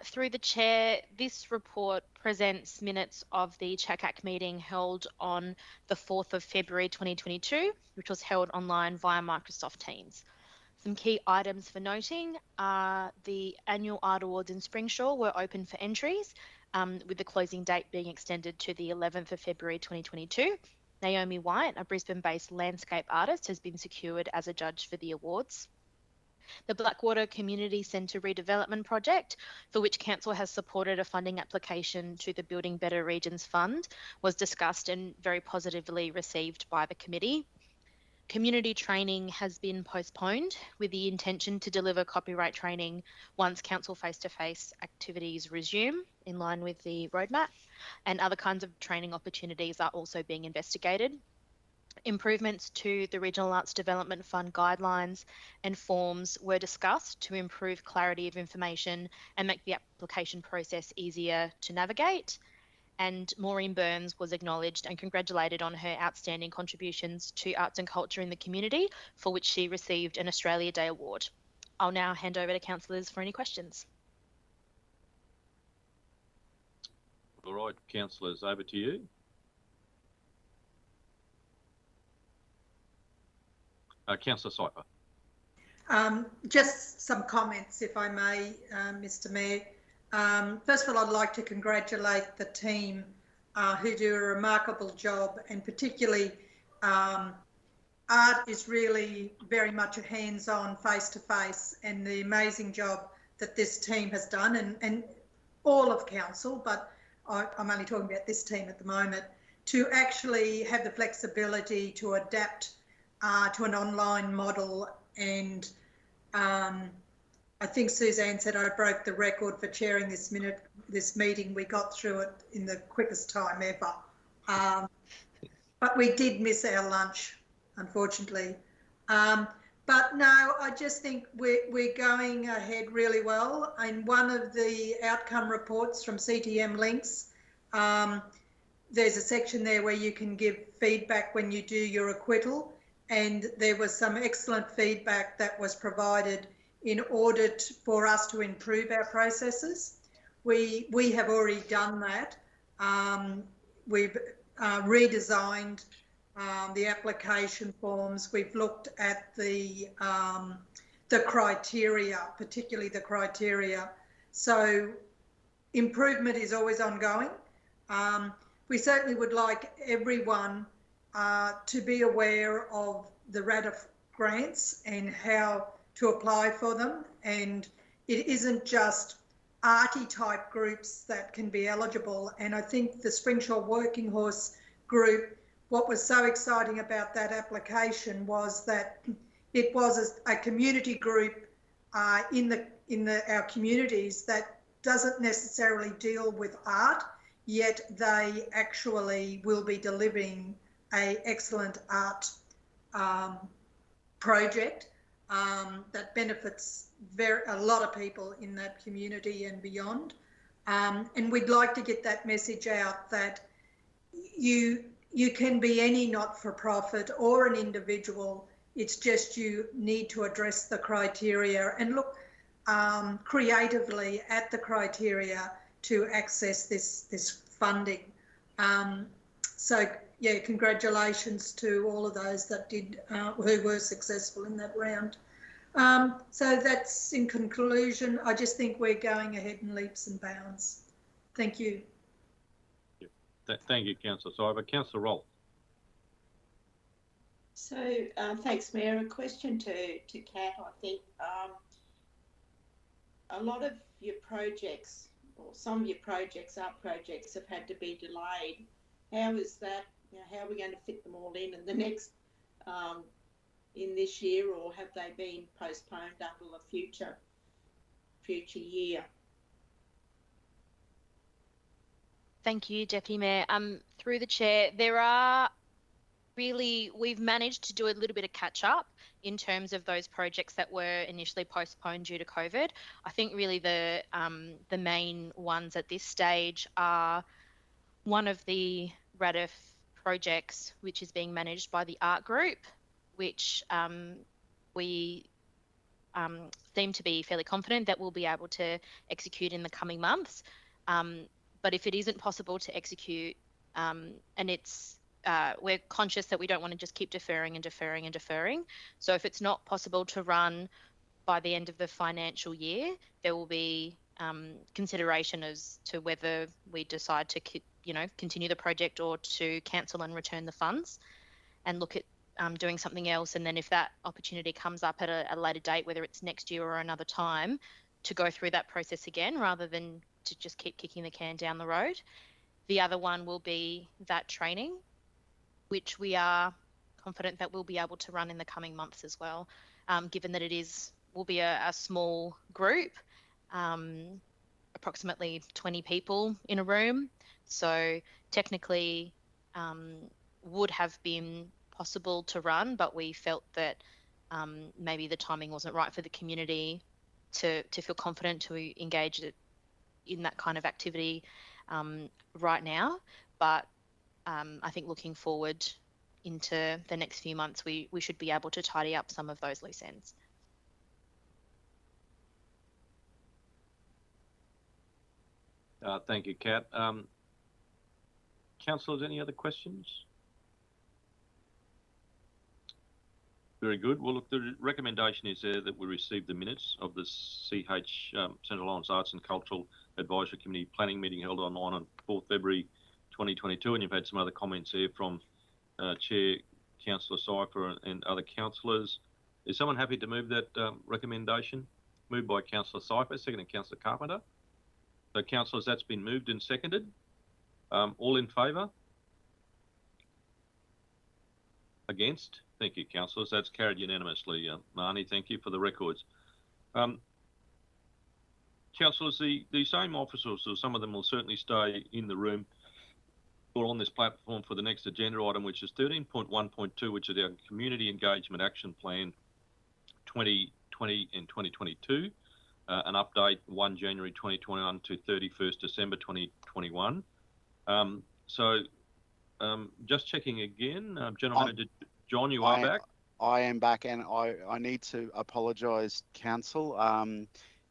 Through the chair, this report presents minutes of the CHRC meeting held on the 4th of February 2022, which was held online via Microsoft Teams. Some key items for noting are the annual art awards in Springshaw were open for entries, with the closing date being extended to the 11th of February 2022. Naomi White, a Brisbane-based landscape artist, has been secured as a judge for the awards. The Blackwater Community Centre redevelopment project, for which Council has supported a funding application to the Building Better Regions Fund, was discussed and very positively received by the committee. Community training has been postponed with the intention to deliver copyright training once council face-to-face activities resume in line with the roadmap, and other kinds of training opportunities are also being investigated. Improvements to the Regional Arts Development Fund guidelines and forms were discussed to improve clarity of information and make the application process easier to navigate. And Maureen Burns was acknowledged and congratulated on her outstanding contributions to arts and culture in the community, for which she received an Australia Day Award. I'll now hand over to councillors for any questions. All right, councillors, over to you. Councillor Syper. Just some comments, if I may, Mr. Mayor. First of all, I'd like to congratulate the team who do a remarkable job, and particularly art is really very much a hands-on, face-to-face, and the amazing job that this team has done, and all of council, but I'm only talking about this team at the moment, to actually have the flexibility to adapt to an online model. And I think Suzanne said I broke the record for chairing this meeting. We got through it in the quickest time ever. But we did miss our lunch, unfortunately. But no, I just think we're going ahead really well. And one of the outcome reports from CTM Links, there's a section there where you can give feedback when you do your acquittal. And there was some excellent feedback that was provided in order for us to improve our processes. We have already done that. We've redesigned the application forms. We've looked at the criteria, particularly the criteria. So improvement is always ongoing. We certainly would like everyone to be aware of the RADF grants and how to apply for them. And it isn't just arty type groups that can be eligible. And I think the Springsure Working Horse group, what was so exciting about that application was that it was a community group in our communities that doesn't necessarily deal with art, yet they actually will be delivering an excellent art project that benefits a lot of people in that community and beyond. And we'd like to get that message out that you can be any not-for-profit or an individual. It's just you need to address the criteria and look creatively at the criteria to access this funding. So yeah, congratulations to all of those that did who were successful in that round. So that's in conclusion. I just think we're going ahead in leaps and bounds. Thank you. Thank you, Councillor Cyber. Councillor Roll. So thanks, Mayor. A question to Kat. I think a lot of your projects, or some of your projects, art projects, have had to be delayed. How is that? You know, how are we going to fit them all in the next in this year, or have they been postponed until a future year? Thank you, Deputy Mayor. Through the chair, there are we've managed to do a little bit of catch up in terms of those projects that were initially postponed due to COVID. I think really the main ones at this stage are one of the RADF projects, which is being managed by the art group, which we seem to be fairly confident that we'll be able to execute in the coming months. But if it isn't possible to execute, and it's we're conscious that we don't want to just keep deferring and deferring and deferring. So if it's not possible to run by the end of the financial year, there will be consideration as to whether we decide to, continue the project or to cancel and return the funds and look at doing something else. And then if that opportunity comes up at a later date, whether it's next year or another time, to go through that process again rather than to just keep kicking the can down the road. The other one will be that training, which we are confident that we'll be able to run in the coming months as well, given that will be a small group, approximately 20 people in a room. So technically would have been possible to run, but we felt that maybe the timing wasn't right for the community to feel confident to engage in that kind of activity right now. But I think looking forward into the next few months, we should be able to tidy up some of those loose ends. Thank you, Kat. Councillors, any other questions? Very good. Well, look, the recommendation is there that we receive the minutes of the Central Highlands Arts and Cultural Advisory Committee planning meeting held online on 4th February 2022, and you've had some other comments here from Chair Councillor Cypher and other councillors. Is someone happy to move that recommendation? Moved by Councillor Cypher, seconded Councillor Carpenter. So, councillors, that's been moved and seconded. All in favour? Against? Thank you, councillors. That's carried unanimously. Marnie, thank you for the records. Councillors, the same officers, or some of them will certainly stay in the room or on this platform for the next agenda item, which is 13.1.2, which is our Community Engagement Action Plan 2020 and 2022, an update 1 January 2021 to 31st December 2021. Just checking again, General Manager John, you are back? I am back, and I need to apologise, Council.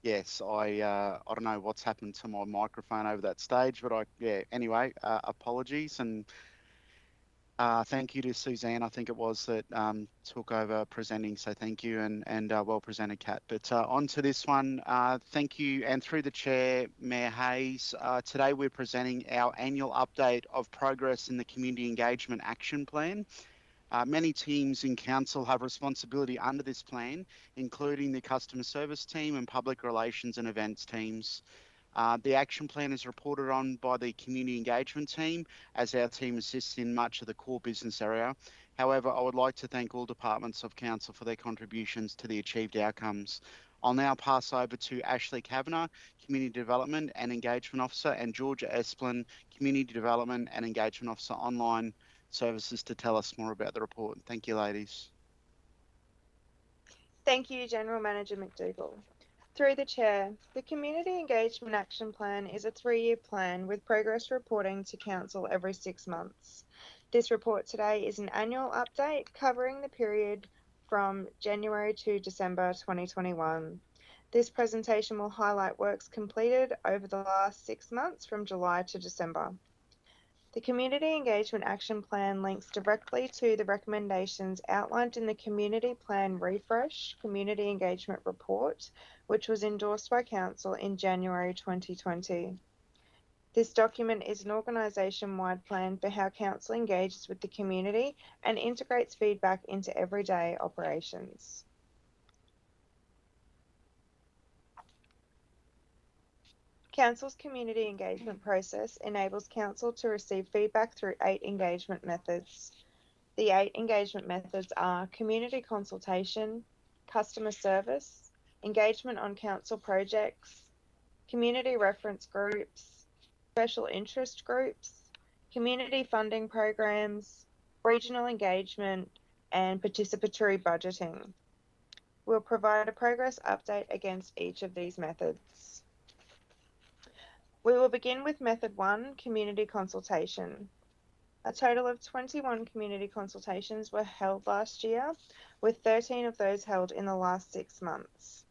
Yes, I don't know what's happened to my microphone over that stage, but anyway, apologies, and thank you to Suzanne, I think it was, that took over presenting, so thank you, and well presented, Kat. But on to this one, thank you, and through the Chair, Mayor Hayes, today we're presenting our annual update of progress in the Community Engagement Action Plan. Many teams in Council have responsibility under this plan, including the customer service team and public relations and events teams. The action plan is reported on by the community engagement team, as our team assists in much of the core business area. However, I would like to thank all departments of council for their contributions to the achieved outcomes. I'll now pass over to Ashley Kavanagh, Community Development and Engagement Officer, and Georgia Esplin, Community Development and Engagement Officer Online Services, to tell us more about the report. Thank you, ladies. Thank you, General Manager McDougall. Through the Chair, the Community Engagement Action Plan is a 3-year plan with progress reporting to Council every 6 months. This report today is an annual update covering the period from January to December 2021. This presentation will highlight works completed over the last 6 months from July to December. The Community Engagement Action Plan links directly to the recommendations outlined in the Community Plan Refresh Community Engagement Report, which was endorsed by Council in January 2020. This document is an organisation-wide plan for how Council engages with the community and integrates feedback into everyday operations. Council's community engagement process enables Council to receive feedback through 8 engagement methods. The 8 engagement methods are community consultation, customer service, engagement on Council projects, community reference groups, special interest groups, community funding programs, regional engagement, and participatory budgeting. We'll provide a progress update against each of these methods. We will begin with Method 1, Community Consultation. A total of 21 community consultations were held last year, with 13 of those held in the last 6 months.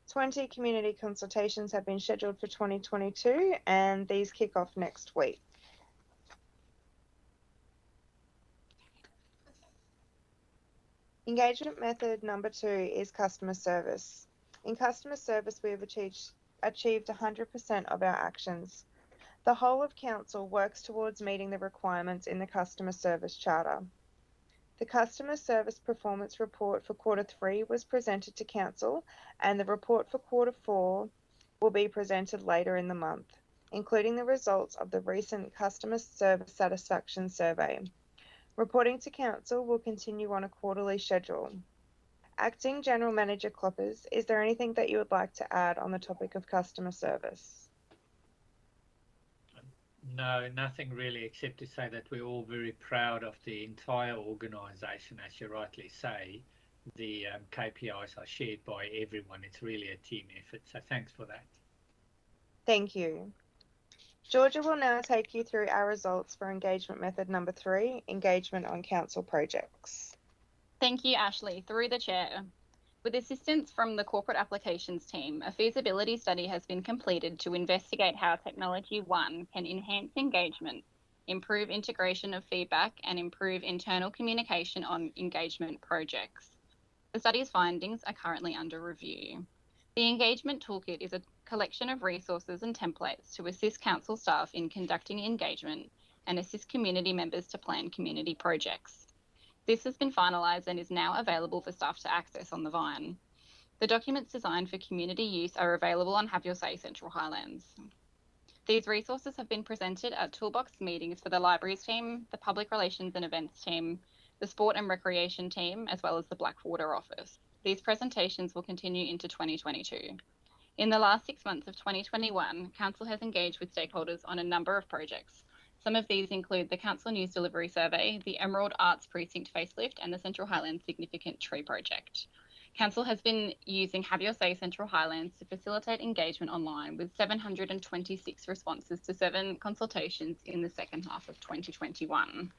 20 community consultations have been scheduled for 2022, and these kick off next week. Engagement method number 2 is customer service. In customer service, we have achieved 100% of our actions. The whole of Council works towards meeting the requirements in the Customer Service Charter. The Customer Service Performance Report for Quarter 3 was presented to Council, and the report for Quarter 4 will be presented later in the month, including the results of the recent Customer Service Satisfaction Survey. Reporting to Council will continue on a quarterly schedule. Acting General Manager Kloppers, is there anything that you would like to add on the topic of customer service? No, nothing really, except to say that we're all very proud of the entire organisation. As you rightly say, the KPIs are shared by everyone. It's really a team effort, so thanks for that. Thank you. Georgia will now take you through our results for engagement method number 3, engagement on Council projects. Thank you, Ashley. Through the Chair. With assistance from the Corporate Applications team, a feasibility study has been completed to investigate how Technology 1 can enhance engagement, improve integration of feedback, and improve internal communication on engagement projects. The study's findings are currently under review. The Engagement Toolkit is a collection of resources and templates to assist Council staff in conducting engagement and assist community members to plan community projects. This has been finalised and is now available for staff to access on the Vine. The documents designed for community use are available on Have Your Say Central Highlands. These resources have been presented at toolbox meetings for the Libraries team, the Public Relations and Events team, the Sport and Recreation team, as well as the Blackwater office. These presentations will continue into 2022. In the last 6 months of 2021, Council has engaged with stakeholders on a number of projects. Some of these include the Council News Delivery Survey, the Emerald Arts Precinct Facelift, and the Central Highlands Significant Tree Project. Council has been using Have Your Say Central Highlands to facilitate engagement online, with 726 responses to 7 consultations in the second half of 2021.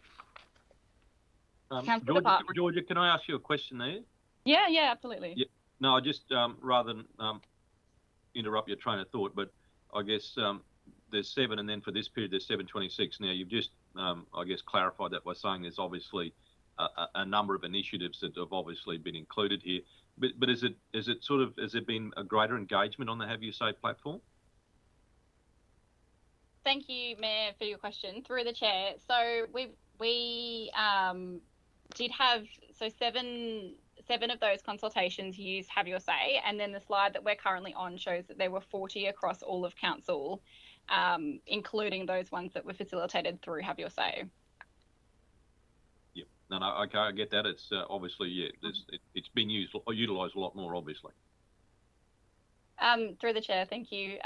Georgia, can I ask you a question there? Yeah, absolutely. Yeah. No, I just, rather than interrupt your train of thought, but I guess there's 7, and then for this period there's 726. Now you've just, I guess, clarified that by saying there's obviously a number of initiatives that have obviously been included here. But has there been a greater engagement on the Have You Say platform? Thank you, Mayor, for your question. Through the Chair. So we did have 7 7 of those consultations used Have Your Say, and then the slide that we're currently on shows that there were 40 across all of council, including those ones that were facilitated through Have Your Say. Yep. No, okay, I get that. It's obviously, yeah, it's been utilised a lot more, obviously. Through the chair, thank you.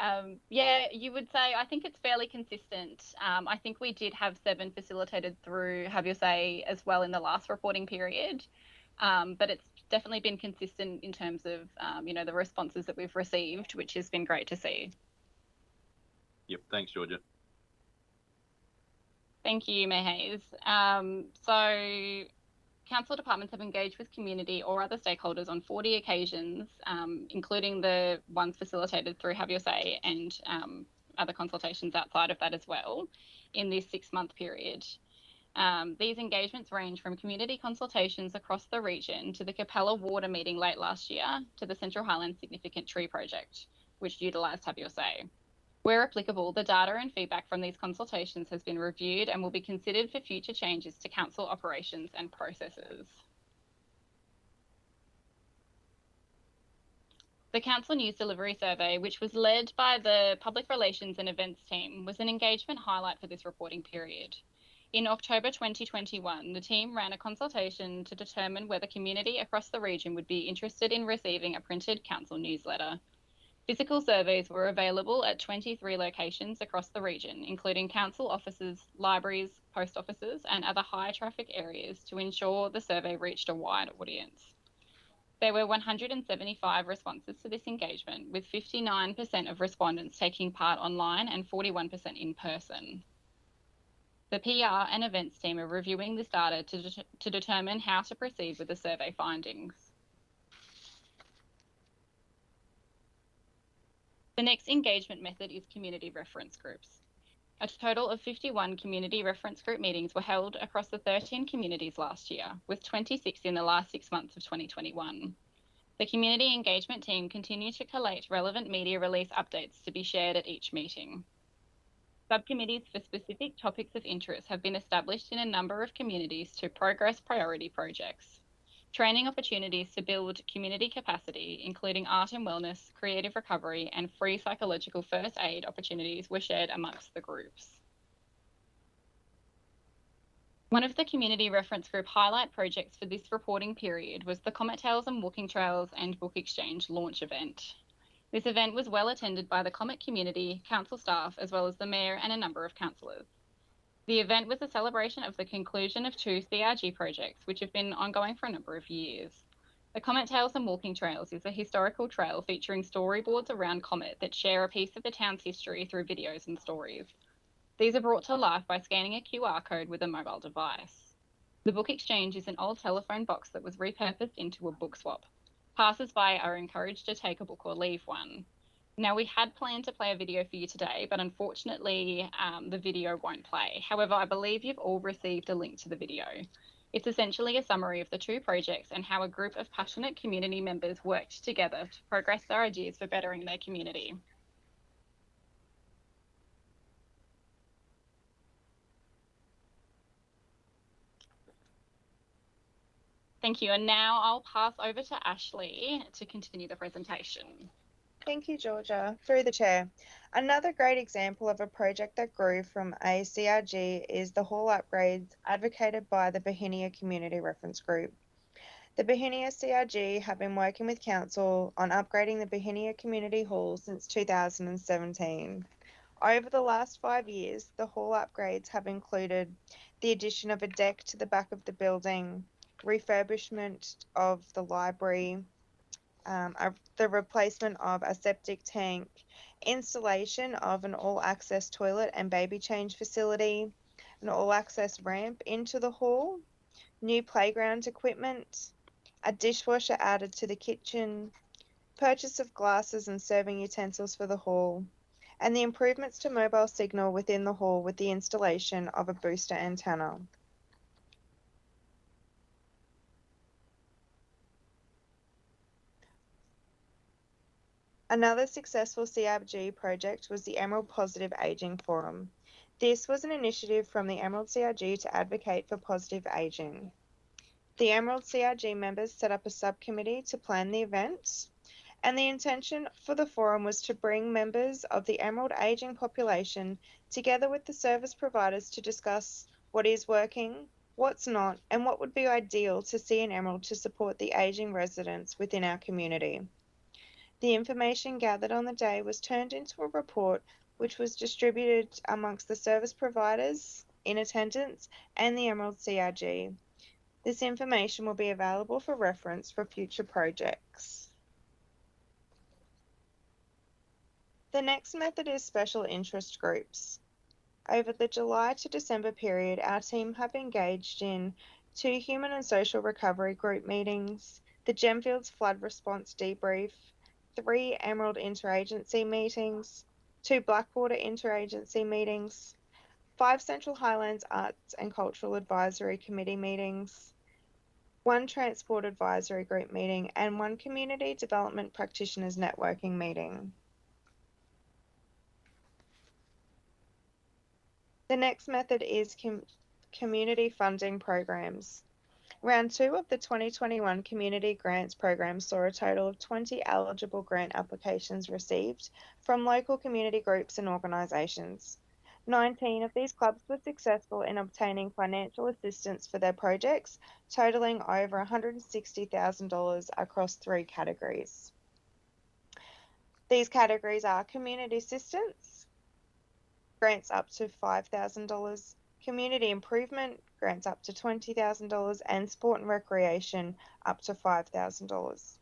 Yeah, you would say, I think it's fairly consistent. I think we did have 7 facilitated through Have Your Say as well in the last reporting period, but it's definitely been consistent in terms of, you know, the responses that we've received, which has been great to see. Yep, thanks, Georgia. Thank you, Mayor Hayes. So council departments have engaged with community or other stakeholders on 40 occasions, including the ones facilitated through Have Your Say and other consultations outside of that as well in this 6-month period. These engagements range from community consultations across the region to the Capella Water meeting late last year to the Central Highlands Significant Tree Project, which utilised Have Your Say. Where applicable, the data and feedback from these consultations has been reviewed and will be considered for future changes to council operations and processes. The Council News Delivery Survey, which was led by the Public Relations and Events team, was an engagement highlight for this reporting period. In October 2021, the team ran a consultation to determine whether community across the region would be interested in receiving a printed council newsletter. Physical surveys were available at 23 locations across the region, including council offices, libraries, post offices, and other high traffic areas to ensure the survey reached a wide audience. There were 175 responses to this engagement, with 59% of respondents taking part online and 41% in person. The PR and events team are reviewing this data to determine how to proceed with the survey findings. The next engagement method is community reference groups. A total of 51 community reference group meetings were held across the 13 communities last year, with 26 in the last 6 months of 2021. The community engagement team continued to collate relevant media release updates to be shared at each meeting. Subcommittees for specific topics of interest have been established in a number of communities to progress priority projects. Training opportunities to build community capacity, including art and wellness, creative recovery, and free psychological first aid opportunities were shared amongst the groups. One of the community reference group highlight projects for this reporting period was the Comet Tales and Walking Trails and Book Exchange launch event. This event was well attended by the Comet community, council staff, as well as the mayor and a number of councillors. The event was a celebration of the conclusion of 2 CRG projects, which have been ongoing for a number of years. The Comet Tales and Walking Trails is a historical trail featuring storyboards around Comet that share a piece of the town's history through videos and stories. These are brought to life by scanning a QR code with a mobile device. The Book Exchange is an old telephone box that was repurposed into a book swap. Passers-by are encouraged to take a book or leave one. Now, we had planned to play a video for you today, but unfortunately, the video won't play. However, I believe you've all received a link to the video. It's essentially a summary of the 2 projects and how a group of passionate community members worked together to progress their ideas for bettering their community. Thank you, and now I'll pass over to Ashley to continue the presentation. Thank you, Georgia. Through the chair. Another great example of a project that grew from a CRG is the hall upgrades advocated by the Bohemia Community Reference Group. The Bohemia CRG have been working with Council on upgrading the Bohemia Community Hall since 2017. Over the last 5 years, the hall upgrades have included the addition of a deck to the back of the building, refurbishment of the library, the replacement of a septic tank, installation of an all-access toilet and baby change facility, an all-access ramp into the hall, new playground equipment, a dishwasher added to the kitchen, purchase of glasses and serving utensils for the hall, and the improvements to mobile signal within the hall with the installation of a booster antenna. Another successful CRG project was the Emerald Positive Aging Forum. This was an initiative from the Emerald CRG to advocate for positive aging. The Emerald CRG members set up a subcommittee to plan the event, and the intention for the forum was to bring members of the Emerald ageing population together with the service providers to discuss what is working, what's not, and what would be ideal to see in Emerald to support the ageing residents within our community. The information gathered on the day was turned into a report which was distributed amongst the service providers in attendance and the Emerald CRG. This information will be available for reference for future projects. The next method is special interest groups. Over the July to December period, our team have engaged in 2 human and social recovery group meetings, the Gemfields flood response debrief, 3 Emerald interagency meetings, 2 Blackwater interagency meetings, 5 Central Highlands Arts and Cultural Advisory Committee meetings, 1 Transport Advisory Group meeting, and 1 Community Development Practitioners Networking meeting. The next method is community funding programs. Round 2 of the 2021 Community Grants Program saw a total of 20 eligible grant applications received from local community groups and organisations. 19 of these clubs were successful in obtaining financial assistance for their projects, totalling over $160,000 across 3 categories. These categories are community assistance, grants up to $5,000, community improvement, grants up to $20,000, and sport and recreation up to $5,000.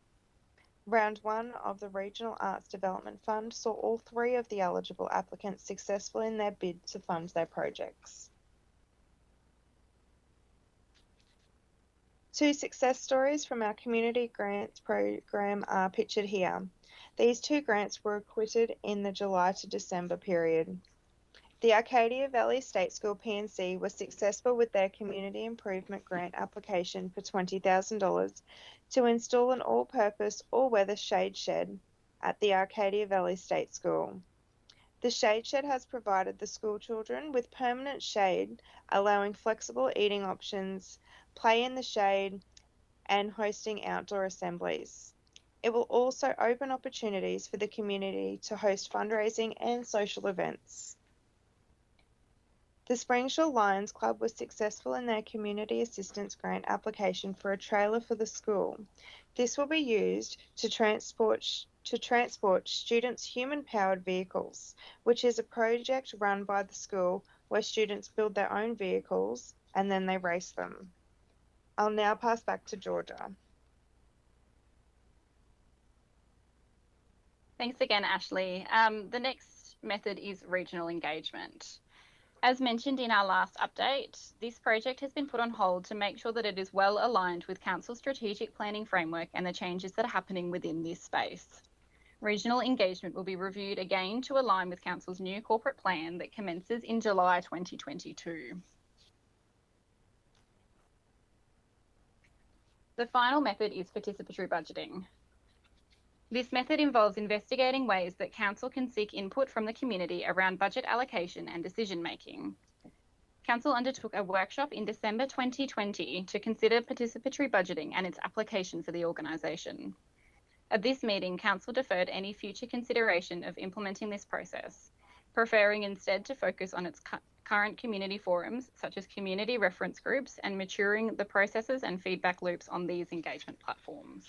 Round 1 of the Regional Arts Development Fund saw all 3 of the eligible applicants successful in their bid to fund their projects. 2 success stories from our community grants program are pictured here. These 2 grants were acquitted in the July to December period. The Arcadia Valley State School P&C was successful with their Community Improvement Grant application for $20,000 to install an all-purpose, all-weather shade shed at the Arcadia Valley State School. The shade shed has provided the school children with permanent shade, allowing flexible eating options, play in the shade, and hosting outdoor assemblies. It will also open opportunities for the community to host fundraising and social events. The Springshaw Lions Club was successful in their Community Assistance Grant application for a trailer for the school. This will be used to transport students' human-powered vehicles, which is a project run by the school where students build their own vehicles and then they race them. I'll now pass back to Georgia. Thanks again, Ashley. The next method is regional engagement. As mentioned in our last update, this project has been put on hold to make sure that it is well aligned with Council's strategic planning framework and the changes that are happening within this space. Regional engagement will be reviewed again to align with Council's new corporate plan that commences in July 2022. The final method is participatory budgeting. This method involves investigating ways that Council can seek input from the community around budget allocation and decision making. Council undertook a workshop in December 2020 to consider participatory budgeting and its application for the organisation. At this meeting, Council deferred any future consideration of implementing this process, preferring instead to focus on its current community forums, such as community reference groups, and maturing the processes and feedback loops on these engagement platforms.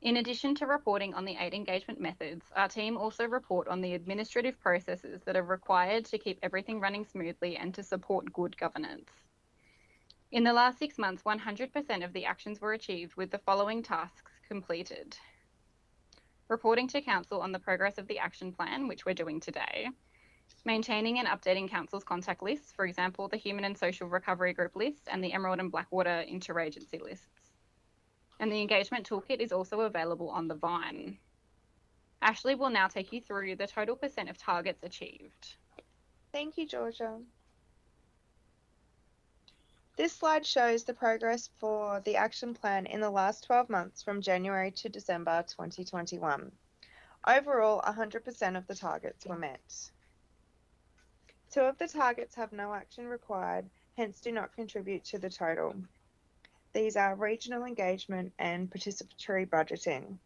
In addition to reporting on the 8 engagement methods, our team also report on the administrative processes that are required to keep everything running smoothly and to support good governance. In the last 6 months, 100% of the actions were achieved with the following tasks completed. Reporting to Council on the progress of the action plan, which we're doing today. Maintaining and updating Council's contact lists, for example, the Human and Social Recovery Group list and the Emerald and Blackwater interagency lists. And the engagement toolkit is also available on the Vine. Ashley will now take you through the total % of targets achieved. Thank you, Georgia. This slide shows the progress for the action plan in the last 12 months from January to December 2021. Overall, 100% of the targets were met. 2 of the targets have no action required, hence do not contribute to the total. These are regional engagement and participatory budgeting.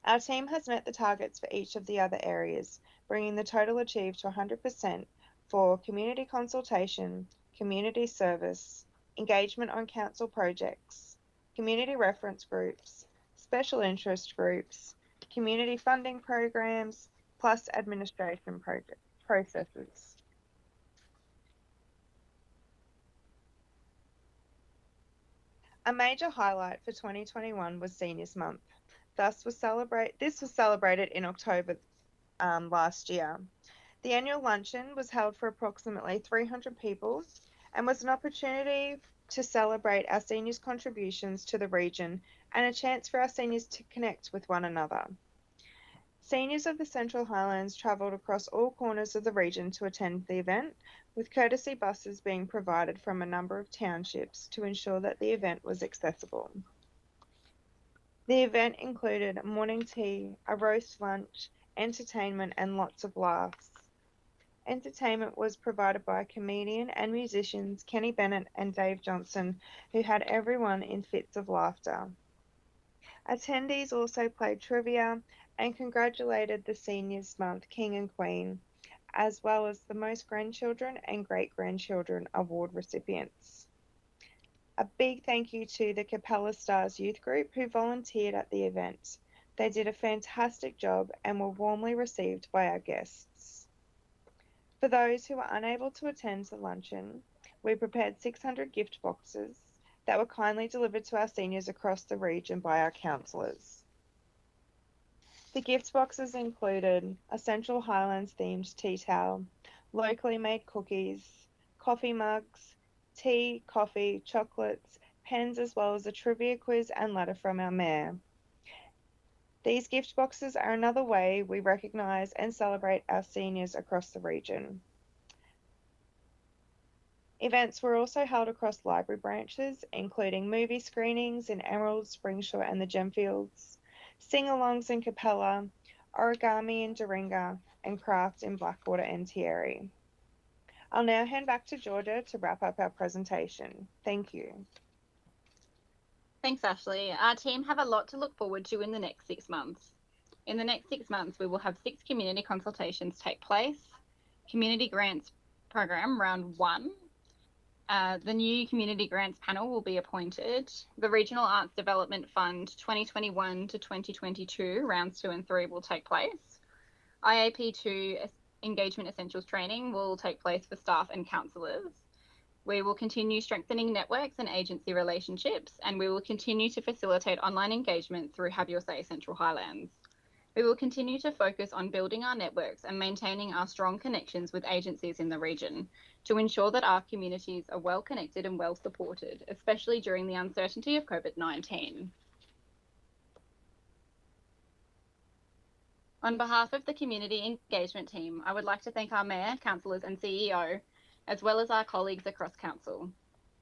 Our team has met the targets for each of the other areas, bringing the total achieved to 100% for community consultation, community service, engagement on council projects, community reference groups, special interest groups, community funding programs, plus administration processes. A major highlight for 2021 was Seniors Month. This was celebrated in October last year. The annual luncheon was held for approximately 300 people and was an opportunity to celebrate our seniors' contributions to the region and a chance for our seniors to connect with one another. Seniors of the Central Highlands travelled across all corners of the region to attend the event, with courtesy buses being provided from a number of townships to ensure that the event was accessible. The event included morning tea, a roast lunch, entertainment and lots of laughs. Entertainment was provided by comedian and musicians Kenny Bennett and Dave Johnson, who had everyone in fits of laughter. Attendees also played trivia and congratulated the Seniors Month King and Queen, as well as the most grandchildren and great-grandchildren award recipients. A big thank you to the Capella Stars Youth Group who volunteered at the event. They did a fantastic job and were warmly received by our guests. For those who were unable to attend the luncheon, we prepared 600 gift boxes that were kindly delivered to our seniors across the region by our councillors. The gift boxes included a Central Highlands themed tea towel, locally made cookies, coffee mugs, tea, coffee, chocolates, pens, as well as a trivia quiz and letter from our mayor. These gift boxes are another way we recognise and celebrate our seniors across the region. Events were also held across library branches, including movie screenings in Emerald, Springsure and the Gemfields, sing-alongs in Capella, origami in Doringa, and craft in Blackwater and Thierry. I'll now hand back to Georgia to wrap up our presentation. Thank you. Thanks, Ashley. Our team have a lot to look forward to in the next 6 months. In the next 6 months, we will have 6 community consultations take place, Community Grants Program Round 1, the new Community Grants Panel will be appointed, the Regional Arts Development Fund 2021 to 2022 Rounds 2 and 3 will take place, IAP2 Engagement Essentials Training will take place for staff and councillors. We will continue strengthening networks and agency relationships, and we will continue to facilitate online engagement through Have Your Say Central Highlands. We will continue to focus on building our networks and maintaining our strong connections with agencies in the region to ensure that our communities are well connected and well supported, especially during the uncertainty of COVID-19. On behalf of the Community Engagement Team, I would like to thank our Mayor, Councillors and CEO, as well as our colleagues across Council,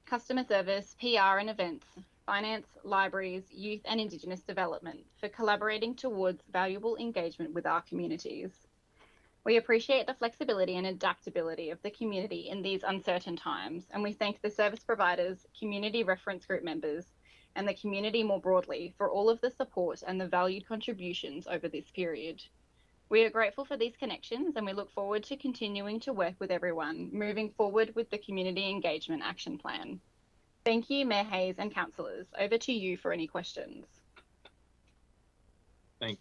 Customer Service, PR and Events, Finance, Libraries, Youth and Indigenous Development for collaborating towards valuable engagement with our communities. We appreciate the flexibility and adaptability of the community in these uncertain times, and we thank the service providers, community reference group members, and the community more broadly for all of the support and the valued contributions over this period. We are grateful for these connections and we look forward to continuing to work with everyone, moving forward with the Community Engagement Action Plan. Thank you, Mayor Hayes and councillors. Over to you for any questions.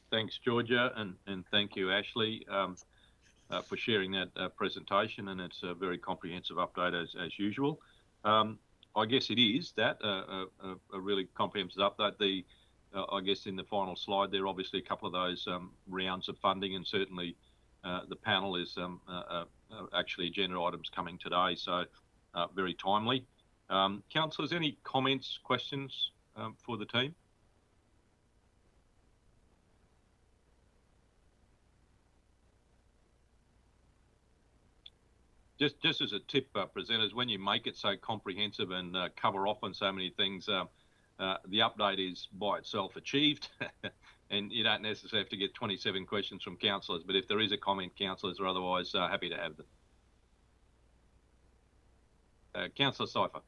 Thanks, Georgia, and thank you, Ashley, for sharing that presentation, and it's a very comprehensive update as usual. I guess it is that a really comprehensive update. I guess in the final slide there, obviously a couple of those rounds of funding, and certainly the panel is actually agenda items coming today, so very timely. Councillors, any comments, questions for the team? Just as a tip, presenters, when you make it so comprehensive and cover off on so many things, the update is by itself achieved, and you don't necessarily have to get 27 questions from councillors, but if there is a comment, councillors are otherwise happy to have them. Councillor Cypher.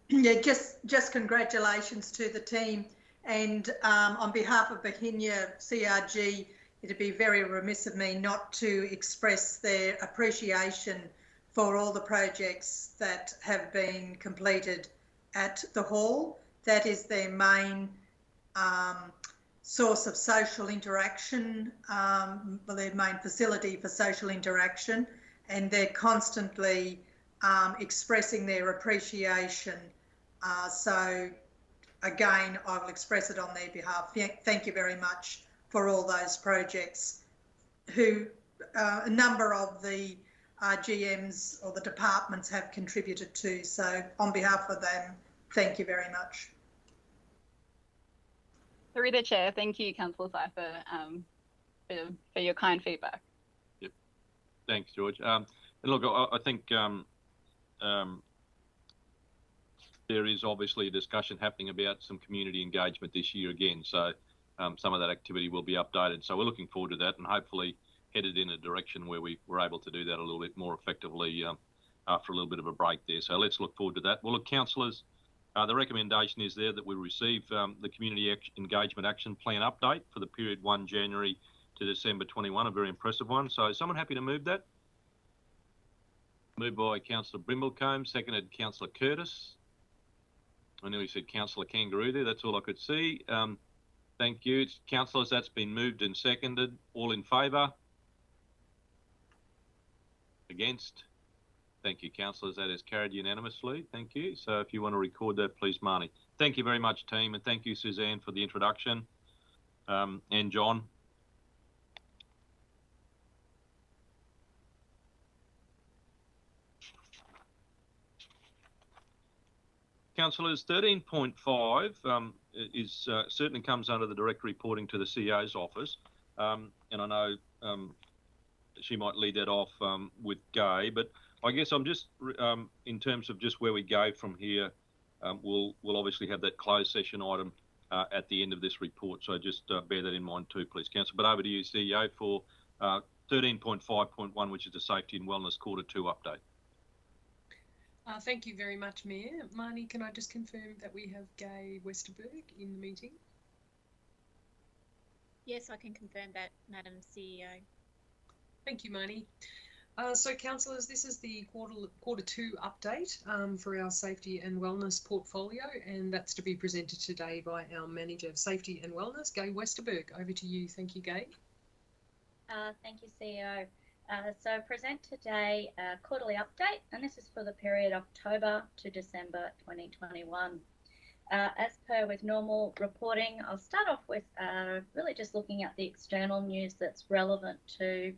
Yeah, just congratulations to the team, and on behalf of Bohemia CRG, it'd be very remiss of me not to express their appreciation for all the projects that have been completed at the hall. That is their main source of social interaction, their main facility for social interaction, and they're constantly expressing their appreciation. So again, I will express it on their behalf. Thank you very much for all those projects who a number of the GMs or the departments have contributed to. So on behalf of them, thank you very much. Through the chair, thank you, Councillor Cypher, for your kind feedback. Yep. Thanks, George. And look, I think there is obviously a discussion happening about some community engagement this year again. So some of that activity will be updated. So we're looking forward to that and hopefully headed in a direction where we were able to do that a little bit more effectively after a little bit of a break there. So let's look forward to that. Well, look, councillors, the recommendation is there that we receive the Community Engagement Action Plan update for the period 1 January to December 21, a very impressive one. So is someone happy to move that? Moved by Councillor Brimblecombe, seconded Councillor Curtis. I nearly said Councillor Kangaroo there, that's all I could see. Thank you. Councillors, that's been moved and seconded. All in favour? Against? Thank you, councillors. That is carried unanimously. Thank you. So if you want to record that, please, Marnie. Thank you very much, team, and thank you, Suzanne, for the introduction, and John. Councillors, 13.5 is certainly comes under the direct reporting to the CEO's office, and I know she might lead that off with Gay, but I guess I'm just in terms of just where we go from here, we'll obviously have that closed session item at the end of this report, so just bear that in mind too, please, Councillor. But over to you, CEO, for 13.5.1, which is the Safety and Wellness Quarter 2 update. Thank you very much, Mayor. Marnie, can I just confirm that we have Gay Westerberg in the meeting? Yes, I can confirm that, Madam CEO. Thank you, Marnie. So, councillors, this is the quarter 2 update for our safety and wellness portfolio, and that's to be presented today by our Manager of Safety and Wellness, Gay Westerberg. Over to you. Thank you, Gay. Thank you, CEO. So present today a quarterly update, and this is for the period October to December 2021. As per with normal reporting, I'll start off with really just looking at the external news that's relevant to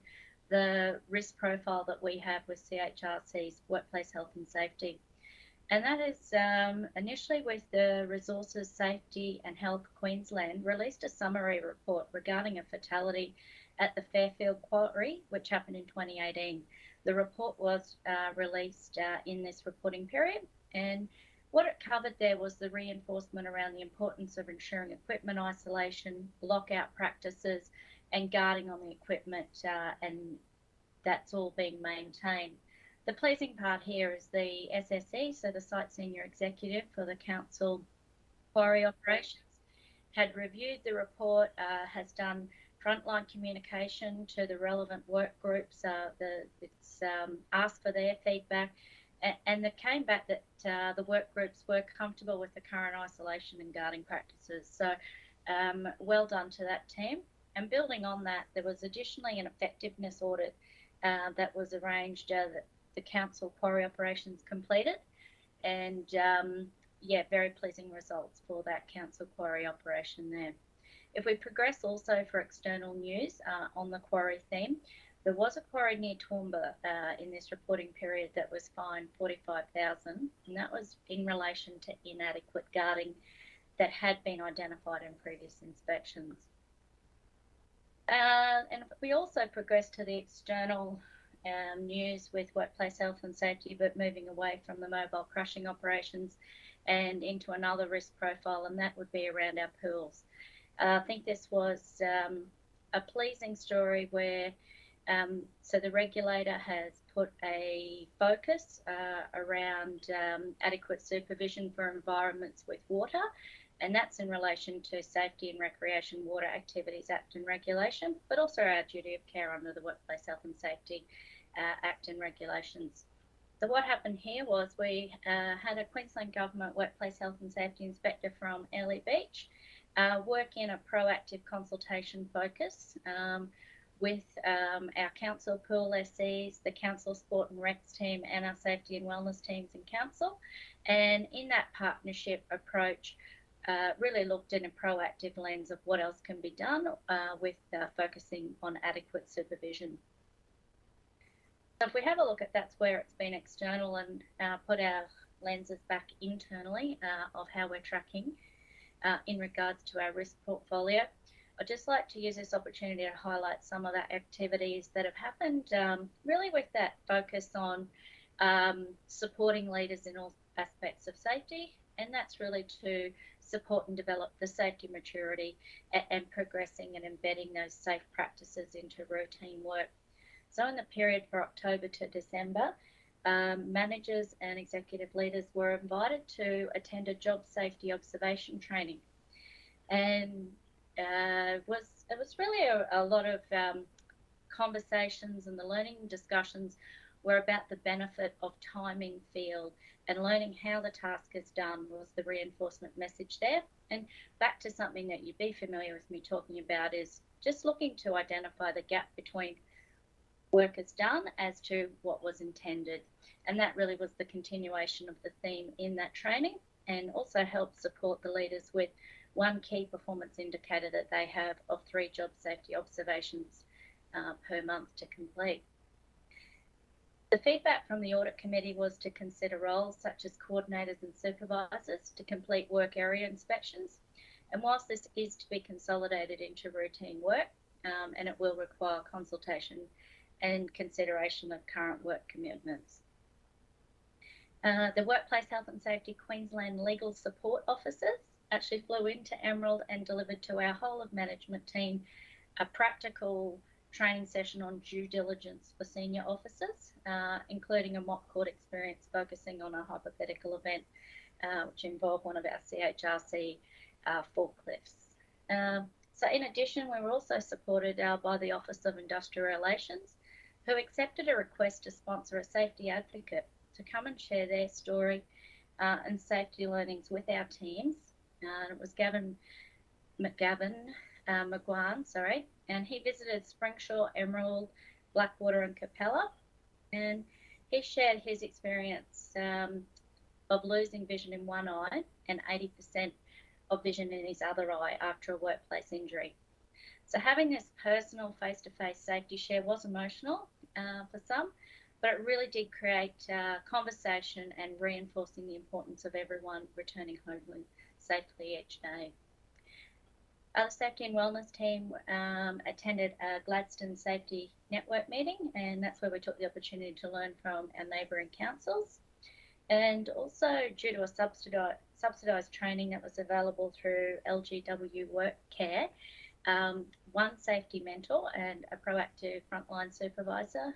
the risk profile that we have with CHRC's Workplace Health and Safety. And that is initially with the Resources Safety and Health Queensland released a summary report regarding a fatality at the Fairfield Quarry, which happened in 2018. The report was released in this reporting period, and what it covered there was the reinforcement around the importance of ensuring equipment isolation, lockout practices, and guarding on the equipment, and that's all being maintained. The pleasing part here is the SSE, so the Site Senior Executive for the Council Quarry Operations, had reviewed the report, has done frontline communication to the relevant work groups. It's asked for their feedback, and it came back that the work groups were comfortable with the current isolation and guarding practices. So well done to that team. And building on that, there was additionally an effectiveness audit that was arranged that the Council Quarry Operations completed, and yeah, very pleasing results for that Council Quarry operation there. If we progress also for external news on the quarry theme, there was a quarry near Toowoomba in this reporting period that was fined $45,000, and that was in relation to inadequate guarding that had been identified in previous inspections. And we also progressed to the external news with Workplace Health and Safety, but moving away from the mobile crushing operations and into another risk profile, and that would be around our pools. I think this was a pleasing story where so the regulator has put a focus around adequate supervision for environments with water, and that's in relation to Safety and Recreation Water Activities Act and Regulation, but also our duty of care under the Workplace Health and Safety Act and Regulations. So what happened here was we had a Queensland Government Workplace Health and Safety Inspector from Airlie Beach work in a proactive consultation focus with our council pool SCs, the council sport and recs team, and our safety and wellness teams in council. And in that partnership approach, really looked in a proactive lens of what else can be done with focusing on adequate supervision. So if we have a look at that's where it's been external and put our lenses back internally of how we're tracking in regards to our risk portfolio, I'd just like to use this opportunity to highlight some of the activities that have happened, really with that focus on supporting leaders in all aspects of safety, and that's really to support and develop the safety maturity and progressing and embedding those safe practices into routine work. So in the period for October to December, managers and executive leaders were invited to attend a job safety observation training, and it was really a lot of conversations, and the learning discussions were about the benefit of timing field and learning how the task is done was the reinforcement message there. And back to something that you'd be familiar with me talking about is just looking to identify the gap between work is done as to what was intended. And that really was the continuation of the theme in that training, and also helped support the leaders with one key performance indicator that they have of 3 job safety observations per month to complete. The feedback from the Audit Committee was to consider roles such as coordinators and supervisors to complete work area inspections. And whilst this is to be consolidated into routine work, and it will require consultation and consideration of current work commitments. The Workplace Health and Safety Queensland Legal Support Officers actually flew into Emerald and delivered to our whole of management team a practical training session on due diligence for senior officers, including a mock court experience focusing on a hypothetical event which involved one of our CHRC forklifts. So in addition, we were also supported by the Office of Industrial Relations, who accepted a request to sponsor a safety advocate to come and share their story and safety learnings with our teams. It was Gavin McGuan, and he visited Springshaw, Emerald, Blackwater and Capella, and he shared his experience of losing vision in one eye and 80% of vision in his other eye after a workplace injury. So having this personal face-to-face safety share was emotional for some, but it really did create conversation and reinforcing the importance of everyone returning home safely each day. The Safety and Wellness team attended a Gladstone Safety Network meeting, and that's where we took the opportunity to learn from our neighbouring councils. And also due to a subsidised training that was available through LGW Work Care, one safety mentor and a proactive frontline supervisor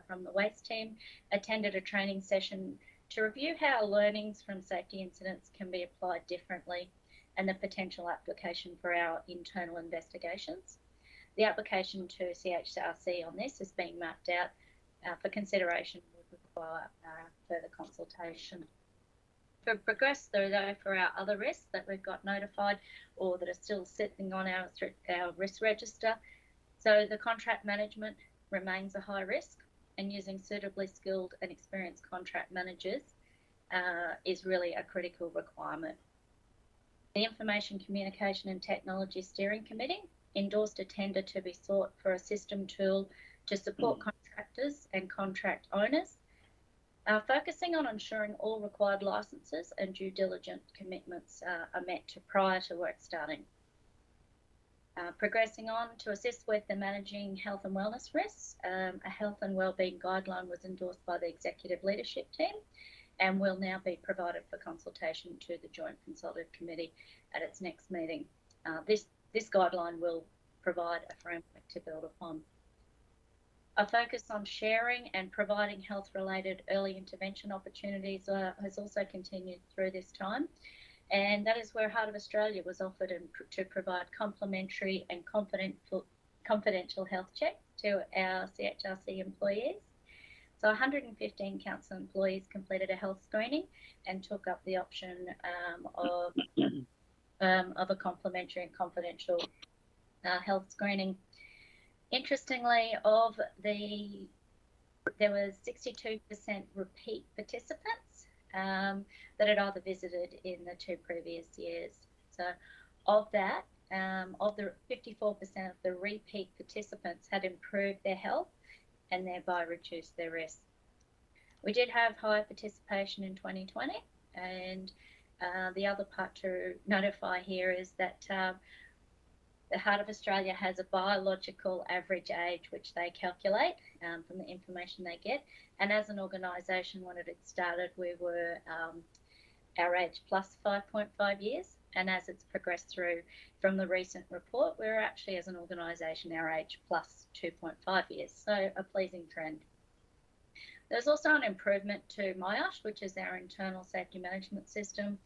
from the waste team attended a training session to review how learnings from safety incidents can be applied differently and the potential application for our internal investigations. The application to CHRC on this is being mapped out for consideration would require further consultation. To progress through though for our other risks that we've got notified or that are still sitting on our risk register, so the contract management remains a high risk, and using suitably skilled and experienced contract managers is really a critical requirement. The Information Communication and Technology Steering Committee endorsed a tender to be sought for a system tool to support contractors and contract owners, focusing on ensuring all required licences and due diligence commitments are met prior to work starting. Progressing on to assist with the managing health and wellness risks, a health and wellbeing guideline was endorsed by the executive leadership team and will now be provided for consultation to the Joint Consultative Committee at its next meeting. This guideline will provide a framework to build upon. A focus on sharing and providing health-related early intervention opportunities has also continued through this time. And that is where Heart of Australia was offered to provide complimentary and confidential health checks to our CHRC employees. So 115 council employees completed a health screening and took up the option of a complimentary and confidential health screening. Interestingly, there was 62% repeat participants that had either visited in the 2 previous years. So of that, of the 54% of the repeat participants had improved their health and thereby reduced their risk. We did have high participation in 2020, and the other part to notify here is that the Heart of Australia has a biological average age which they calculate from the information they get, and as an organisation when it had started we were our age plus 5.5 years, and as it's progressed through from the recent report we're actually as an organisation our age plus 2.5 years, so a pleasing trend. There's also an improvement to MyOsh, which is our internal safety management system,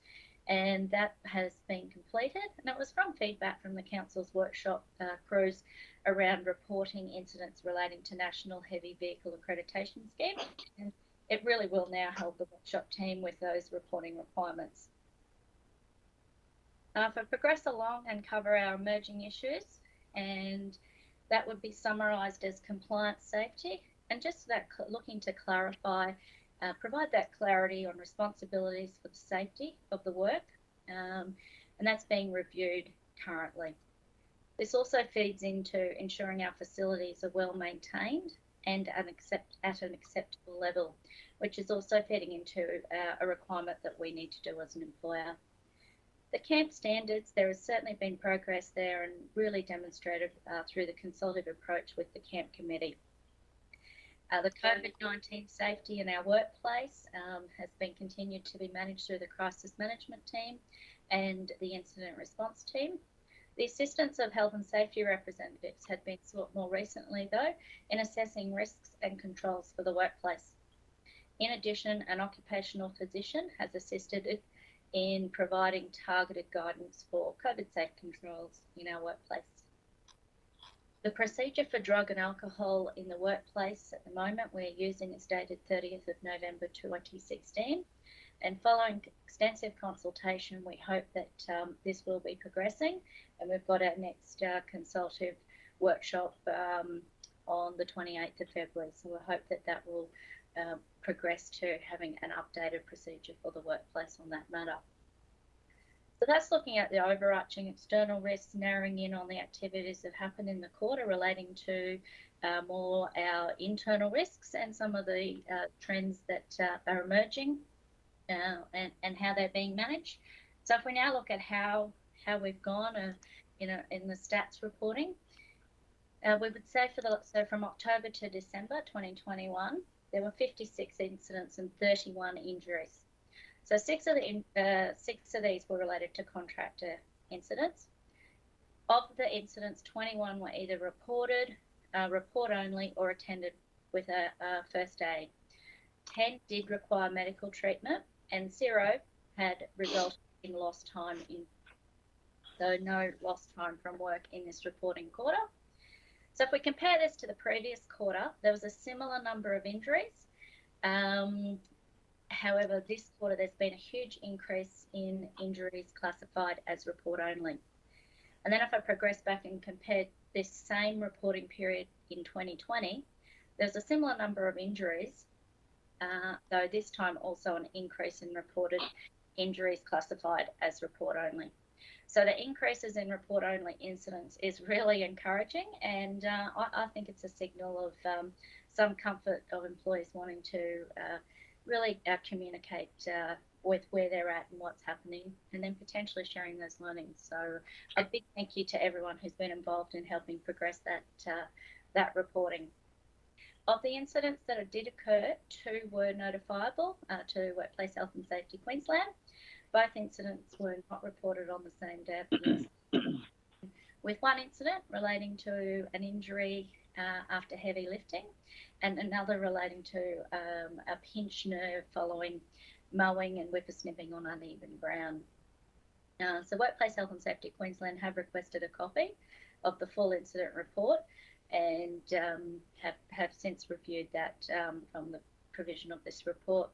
and that has been completed, and it was from feedback from the council's workshop crews around reporting incidents relating to National Heavy Vehicle Accreditation Scheme, and it really will now help the workshop team with those reporting requirements. If I progress along and cover our emerging issues, and that would be summarised as compliance safety, and just that looking to clarify provide that clarity on responsibilities for the safety of the work, and that's being reviewed currently. This also feeds into ensuring our facilities are well maintained and at an acceptable level, which is also feeding into a requirement that we need to do as an employer. The camp standards, there has certainly been progress there and really demonstrated through the consultative approach with the camp committee. The COVID-19 safety in our workplace has been continued to be managed through the crisis management team and the incident response team. The assistance of health and safety representatives had been sought more recently, though, in assessing risks and controls for the workplace. In addition, an occupational physician has assisted in providing targeted guidance for COVID-safe controls in our workplace. The procedure for drug and alcohol in the workplace at the moment we're using is dated 30th of November 2016, and following extensive consultation we hope that this will be progressing, and we've got our next consultative workshop on the 28th of February, so we hope that that will progress to having an updated procedure for the workplace on that matter. So that's looking at the overarching external risks, narrowing in on the activities that happened in the quarter relating to more our internal risks and some of the trends that are emerging and how they're being managed. So if we now look at how we've gone in the stats reporting, we would say from October to December 2021, there were 56 incidents and 31 injuries. So six of these were related to contractor incidents. Of the incidents, 21 were either reported, report only, or attended with a first aid. 10 did require medical treatment, and 0 had resulted in lost time. So no lost time from work in this reporting quarter. So if we compare this to the previous quarter, there was a similar number of injuries. However, this quarter there's been a huge increase in injuries classified as report only. And then if I progress back and compare this same reporting period in 2020, there's a similar number of injuries, though this time also an increase in reported injuries classified as report only. So the increases in report only incidents is really encouraging, and I think it's a signal of some comfort of employees wanting to really communicate with where they're at and what's happening, and then potentially sharing those learnings. So a big thank you to everyone who's been involved in helping progress that reporting. Of the incidents that did occur, 2 were notifiable to Workplace Health and Safety Queensland. Both incidents were not reported on the same day of the incident, with one incident relating to an injury after heavy lifting, and another relating to a pinched nerve following mowing and whippersnipping on uneven ground. So Workplace Health and Safety Queensland have requested a copy of the full incident report and have since reviewed that from the provision of this report.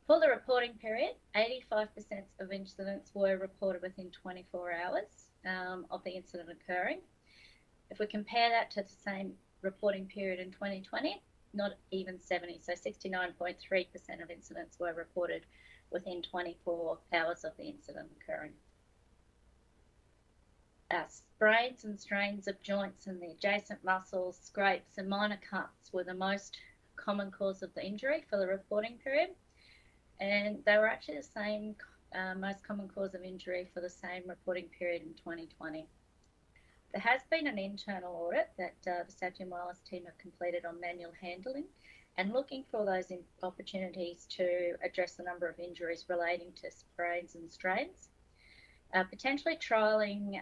For the reporting period, 85% of incidents were reported within 24 hours of the incident occurring. If we compare that to the same reporting period in 2020, not even 70, so 69.3% of incidents were reported within 24 hours of the incident occurring. Sprains and strains of joints and the adjacent muscles, scrapes and minor cuts were the most common cause of the injury for the reporting period, and they were actually the same most common cause of injury for the same reporting period in 2020. There has been an internal audit that the Safety and Wireless team have completed on manual handling and looking for those opportunities to address the number of injuries relating to sprains and strains. Potentially trialling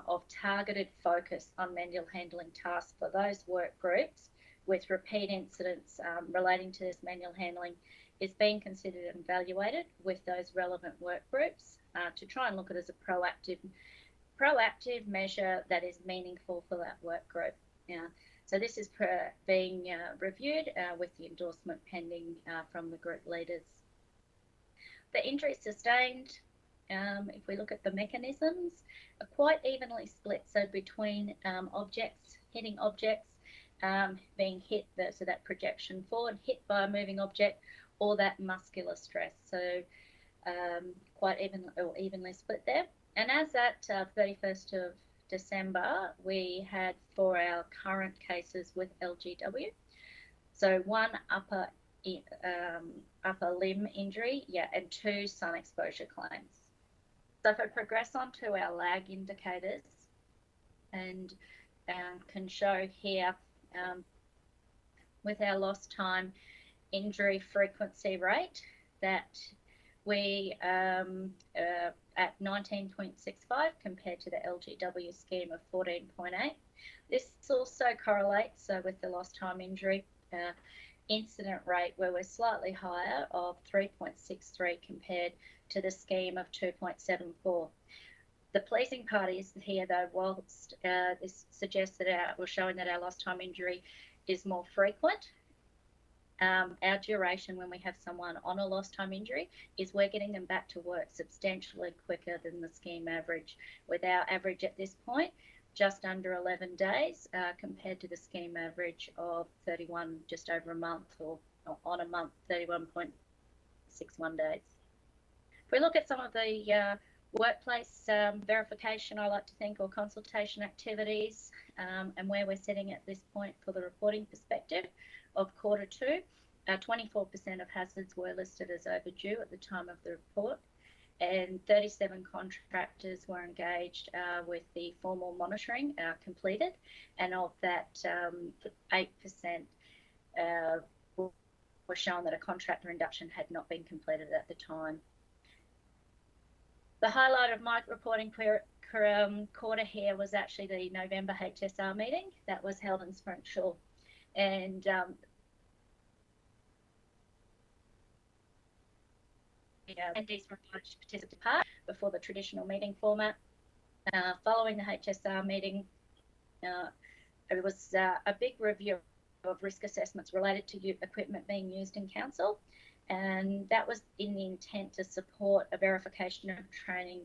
of targeted focus on manual handling tasks for those work groups with repeat incidents relating to this manual handling is being considered and evaluated with those relevant work groups to try and look at it as a proactive measure that is meaningful for that work group. So this is being reviewed with the endorsement pending from the group leaders. The injuries sustained, if we look at the mechanisms, are quite evenly split. So between objects, hitting objects, being hit, so that projection forward, hit by a moving object, or that muscular stress. So quite evenly split there. And as at 31st of December, we had for our current cases with LGW, so one upper limb injury, and 2 sun exposure claims. So if I progress on to our lag indicators and can show here with our lost time injury frequency rate that we at 19.65 compared to the LGW scheme of 14.8. This also correlates with the lost time injury incident rate where we're slightly higher of 3.63 compared to the scheme of 2.74. The pleasing part is here though, whilst this suggests that we're showing that our lost time injury is more frequent, our duration when we have someone on a lost time injury is we're getting them back to work substantially quicker than the scheme average, with our average at this point just under 11 days compared to the scheme average of 31, just over a month, or on a month, 31.61 days. If we look at some of the workplace verification, I like to think, or consultation activities, and where we're sitting at this point for the reporting perspective of Q2, 24% of hazards were listed as overdue at the time of the report, and 37 contractors were engaged with the formal monitoring completed, and of that 8% were shown that a contractor induction had not been completed at the time. The highlight of my reporting quarter here was actually the November HSR meeting that was held in Springshall, and attendees were invited to participate before the traditional meeting format. Following the HSR meeting, it was a big review of risk assessments related to equipment being used in council, and that was in the intent to support a verification of training,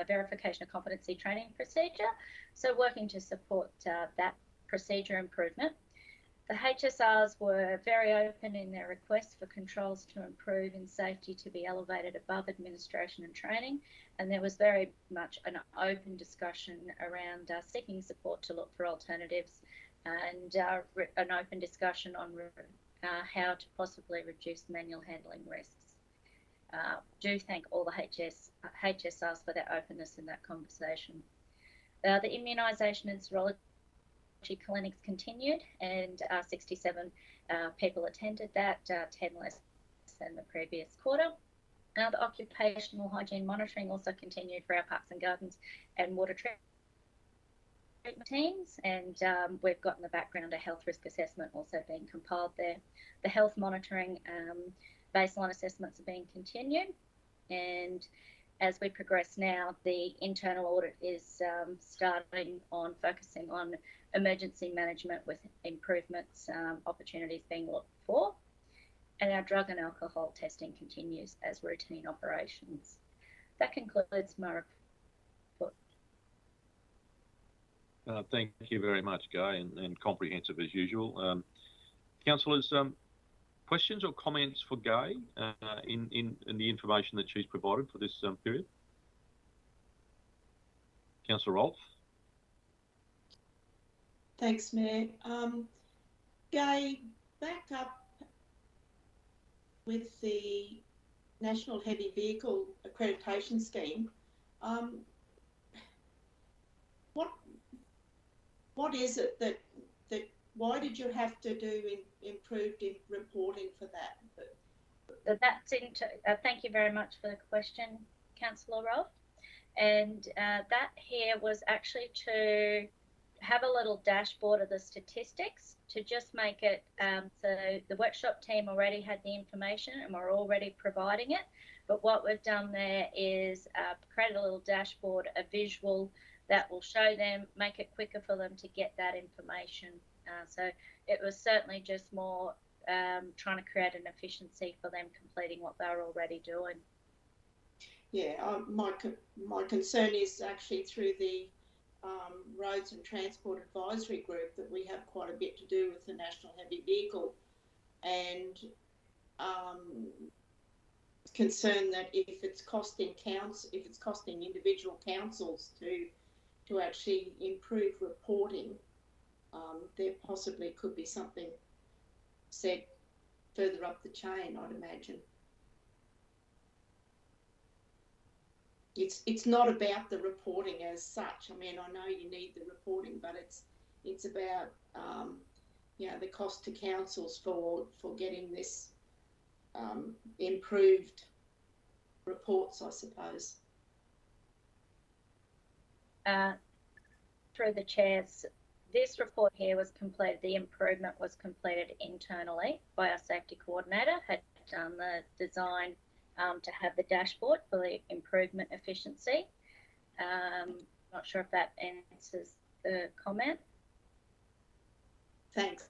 verification of competency training procedure. So working to support that procedure improvement. The HSRs were very open in their request for controls to improve in safety to be elevated above administration and training, and there was very much an open discussion around seeking support to look for alternatives, and an open discussion on how to possibly reduce manual handling risks. Do thank all the HSRs for their openness in that conversation. The immunisation and serology clinics continued, and 67 people attended that, 10 less than the previous quarter. The occupational hygiene monitoring also continued for our parks and gardens and water teams, and we've got in the background a health risk assessment also being compiled there. The health monitoring baseline assessments are being continued, and as we progress now, the internal audit is starting on focusing on emergency management with improvements, opportunities being looked for, and our drug and alcohol testing continues as routine operations. That concludes my report. Thank you very much, Guy, and comprehensive as usual. Councillors, questions or comments for Guy in the information that she's provided for this period? Councillor Rolfe. Thanks, Mayor. Guy, back up with the National Heavy Vehicle Accreditation Scheme. What is it that why did you have to do improved reporting for that? Thank you very much for the question, Councillor Rolfe. And that here was actually to have a little dashboard of the statistics to just make it so the workshop team already had the information and we're already providing it. But what we've done there is create a little dashboard, a visual that will show them, make it quicker for them to get that information. So it was certainly just more trying to create an efficiency for them completing what they were already doing. Yeah, my concern is actually through the Roads and Transport Advisory Group that we have quite a bit to do with the National Heavy Vehicle, and concerned that if it's costing individual councils to actually improve reporting, there possibly could be something said further up the chain, I'd imagine. It's not about the reporting as such. I mean, I know you need the reporting, but it's about the cost to councils for getting this improved reports, I suppose. Through the chairs, this report here was completed, the improvement was completed internally by our safety coordinator, had done the design to have the dashboard for the improvement efficiency. Not sure if that answers the comment. Thanks.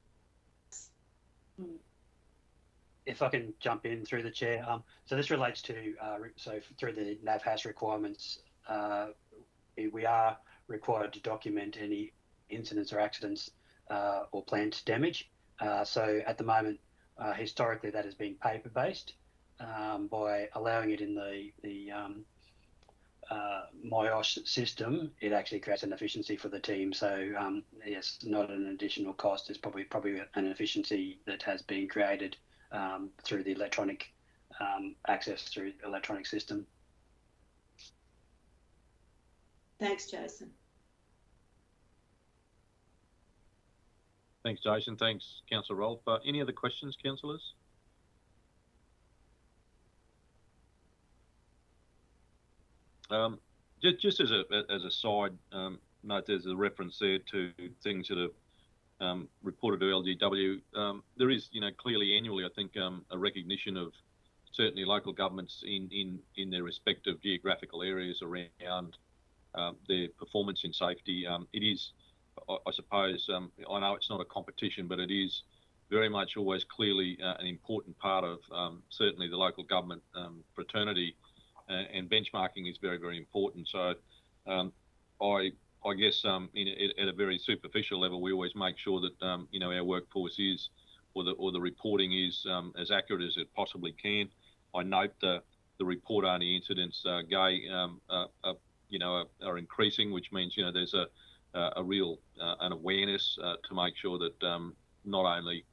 If I can jump in through the chair. So this relates to, so through the NAVHAS requirements, we are required to document any incidents or accidents or plant damage. So at the moment, historically that has been paper-based. By allowing it in the MyOsh system, it actually creates an efficiency for the team. So yes, not an additional cost. It's probably an efficiency that has been created through the electronic access through the electronic system. Thanks, Jason. Thanks, Jason. Thanks, Councillor Rolfe. Any other questions, councillors? Just as a side note, there's a reference there to things that are reported to LGW. There is, clearly annually, I think, a recognition of certainly local governments in their respective geographical areas around their performance in safety. It is, I suppose, I know it's not a competition, but it is very much always clearly an important part of certainly the local government fraternity. And benchmarking is very, very important. So I guess at a very superficial level, we always make sure that our workforce is, or the reporting is as accurate as it possibly can. I note the report-only incidents, Gay, are increasing, which means there's a real an awareness to make sure that not only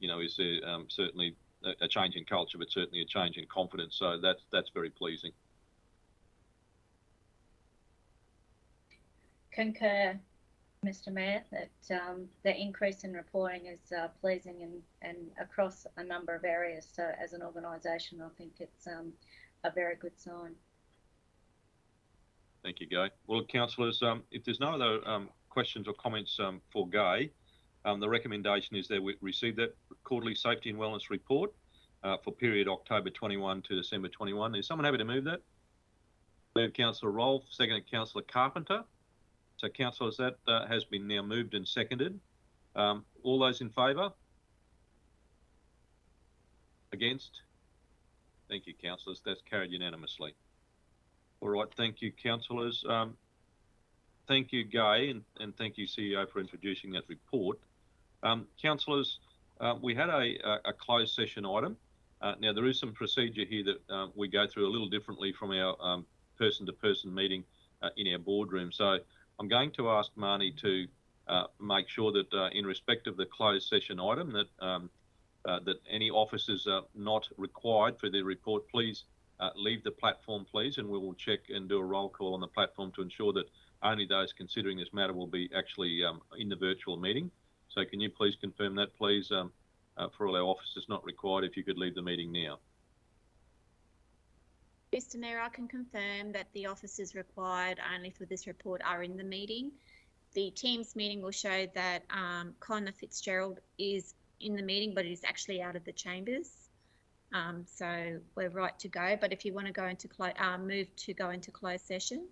is there certainly a change in culture, but certainly a change in confidence. So that's very pleasing. Concur, Mr. Mayor, that the increase in reporting is pleasing and across a number of areas. So as an organisation, I think it's a very good sign. Thank you, Guy. Well, councillors, if there's no other questions or comments for Gai, the recommendation is that we receive that quarterly safety and wellness report for period October 21 to December 21. Is someone happy to move that? Move Councillor Rolfe, seconded Councillor Carpenter. So councillors, that has been now moved and seconded. All those in favour? Against? Thank you, councillors. That's carried unanimously. All right, thank you, councillors. Thank you, Gai, and thank you, CEO, for introducing that report. Councillors, we had a closed session item. Now, there is some procedure here that we go through a little differently from our person-to-person meeting in our boardroom. So I'm going to ask Marnie to make sure that in respect of the closed session item that any officers are not required for their report, please leave the platform, please, and we will check and do a roll call on the platform to ensure that only those considering this matter will be actually in the virtual meeting. So can you please confirm that, please, for all our officers not required, if you could leave the meeting now. Mr. Mayor, I can confirm that the officers required only for this report are in the meeting. The Teams meeting will show that Connor Fitzgerald is in the meeting, but he's actually out of the chambers. So we're right to go. But if you want to go into move to go into closed session.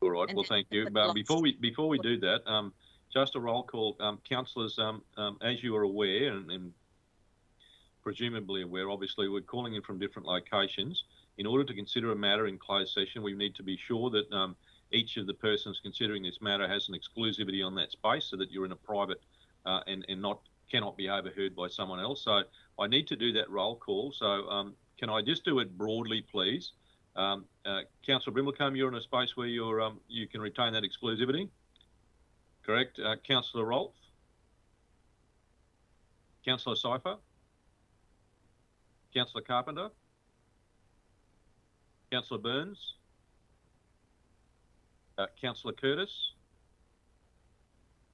All right. Well, thank you. Before we do that, just a roll call, councillors. As you are aware, and presumably aware, obviously we're calling in from different locations. In order to consider a matter in closed session, we need to be sure that each of the persons considering this matter has an exclusivity on that space, so that you're in a private and cannot be overheard by someone else. So I need to do that roll call. So can I just do it broadly, please? Councillor Brimelcombe, you're in a space where you can retain that exclusivity. Correct. Councillor Rolfe. Councillor Cypher. Councillor Carpenter. Councillor Burns. Councillor Curtis.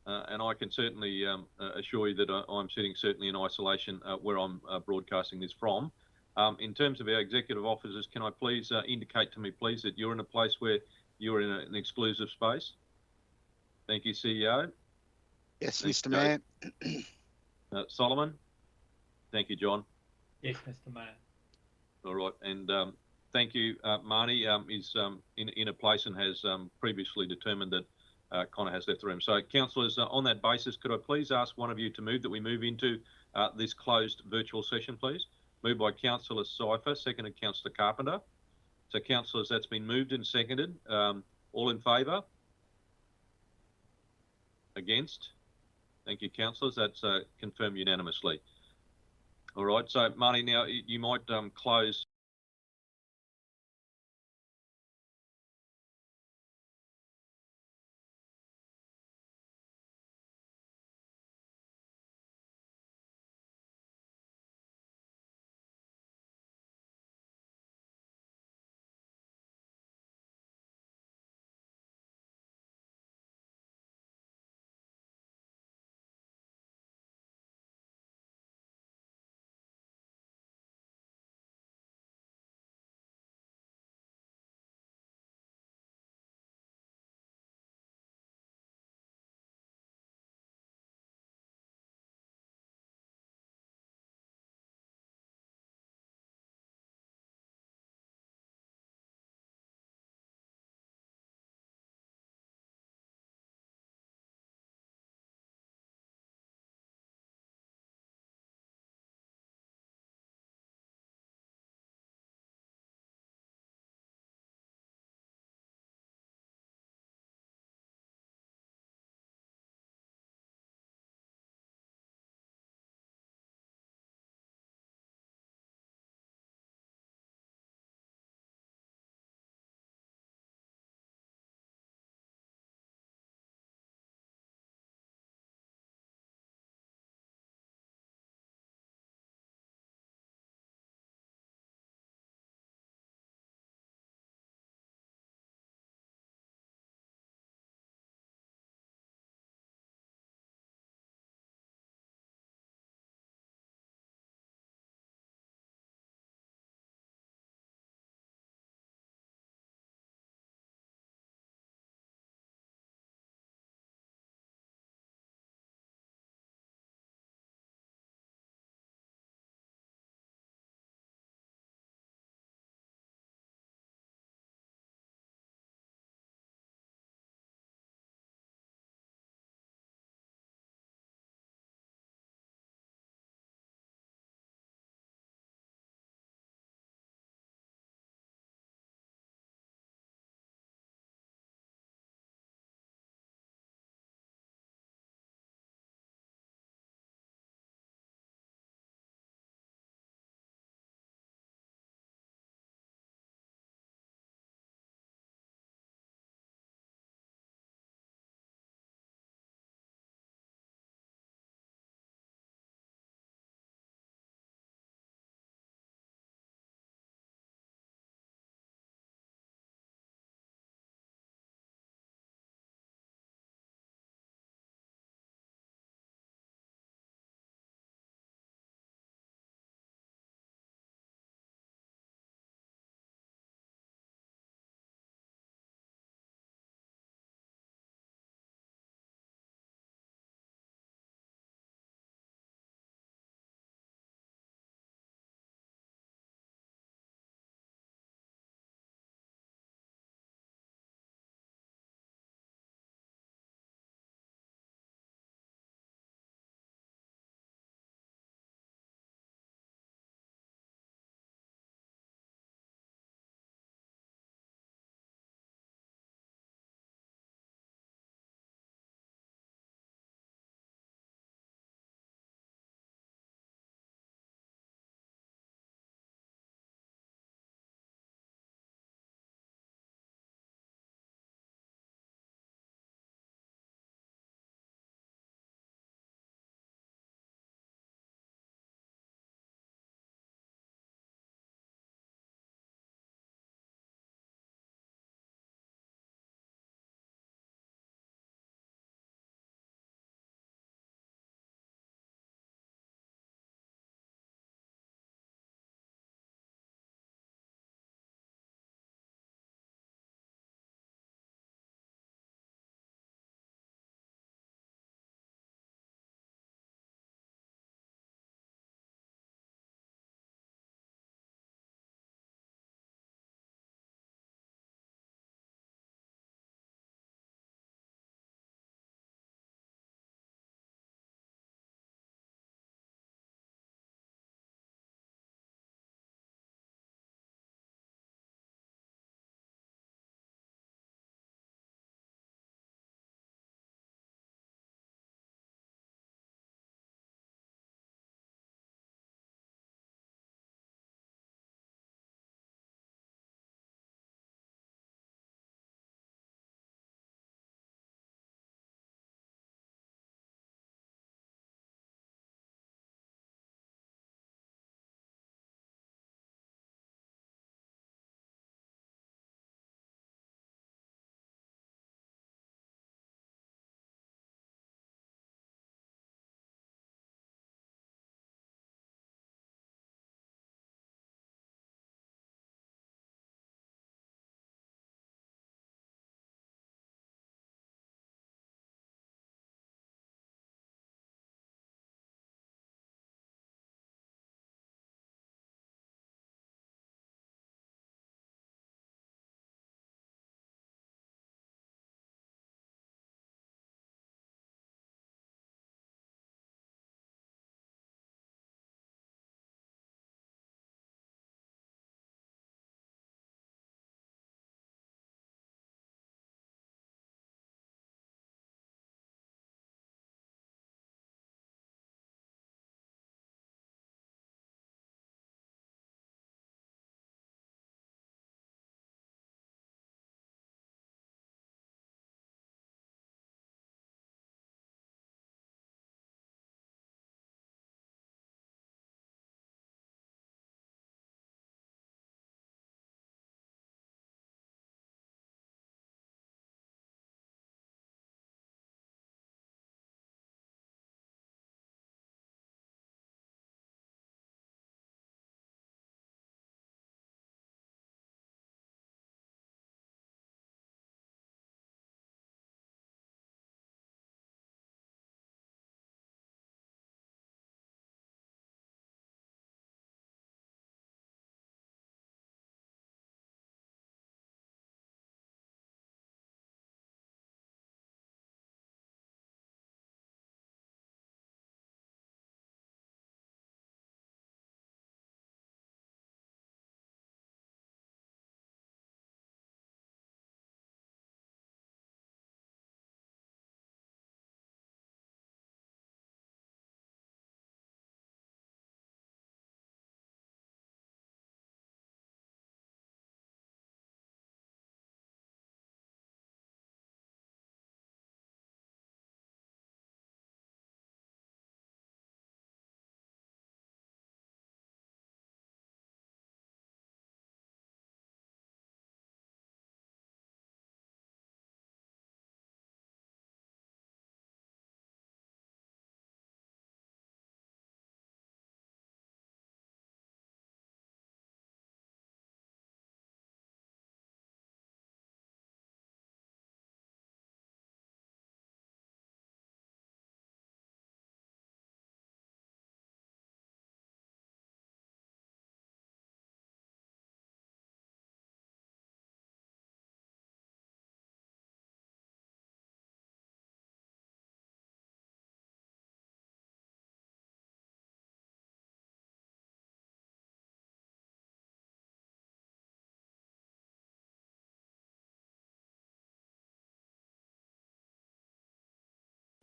And I can certainly assure you that I'm sitting certainly in isolation where I'm broadcasting this from. In terms of our executive officers, can I please indicate to me, please, that you're in a place where you're in an exclusive space? Thank you, CEO. Yes, Thanks, Mr. Mayor. Solomon. Thank you, John. Yes, Mr. Mayor. All right, and thank you, Marnie is in a place and has previously determined that Connor has left the room. So, councillors, on that basis, could I please ask one of you to move that we move into this closed virtual session, please? Moved by Councillor Cypher, seconded Councillor Carpenter. So, councillors, that's been moved and seconded. All in favour? Against? Thank you, councillors. That's confirmed unanimously. All right. So, Marnie, now you might close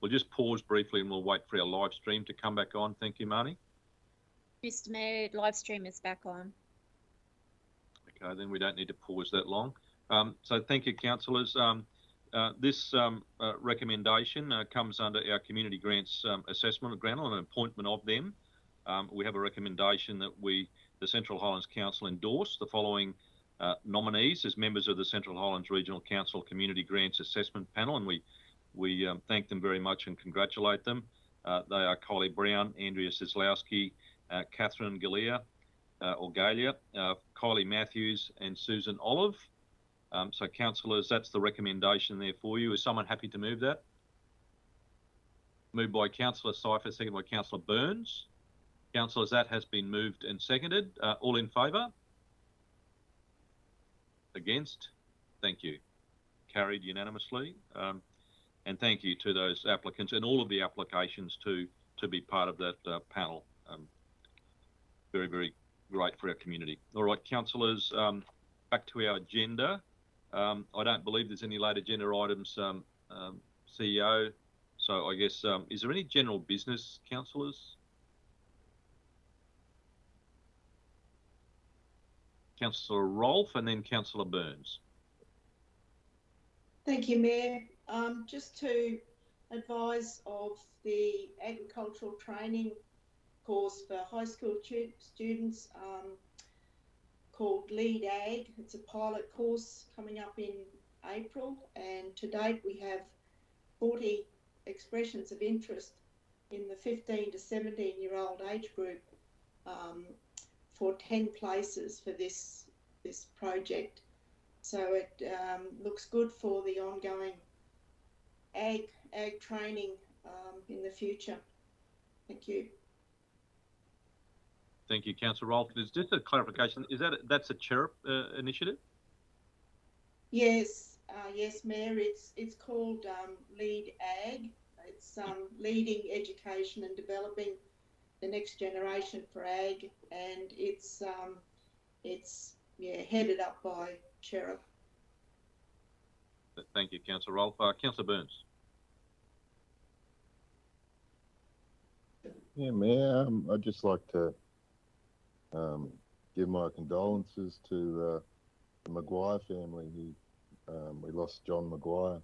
we'll just pause briefly and we'll wait for our live stream to come back on. Thank you, Marnie. Mr. Mayor, live stream is back on. Okay, then we don't need to pause that long. So thank you, councillors. This recommendation comes under our community grants assessment grant on an appointment of them. We have a recommendation that the Central Highlands Council endorse the following nominees as members of the Central Highlands Regional Council Community Grants Assessment Panel, and we thank them very much and congratulate them. They are Kylie Brown, Andrea Sislowski, Catherine Galea, Kylie Matthews and Susan Olive. So councillors, that's the recommendation there for you. Is someone happy to move that? Moved by Councillor Cypher, seconded by Councillor Burns. Councillors, that has been moved and seconded. All in favour? Against? Thank you. Carried unanimously. And thank you to those applicants and all of the applications to be part of that panel. Very, very great for our community. All right, councillors, back to our agenda. I don't believe there's any late agenda items, CEO. So I guess, is there any general business, councillors? Councillor Rolfe and then Councillor Burns. Thank you, Mayor. Just to advise of the agricultural training course for high school students called Lead Ag. It's a pilot course coming up in April, and to date we have 40 expressions of interest in the 15 to 17-year-old age group for 10 places for this project. So it looks good for the ongoing ag training in the future. Thank you. Thank you, Councillor Rolfe. There's just a clarification. That's a CHRC initiative? Yes, yes, Mayor. It's called Lead Ag. It's leading education and developing the next generation for ag, and it's headed up by CHRC. Thank you, Councillor Rolfe. Councillor Burns. Yeah, Mayor, I'd just like to give my condolences to the Maguire family. We lost John Maguire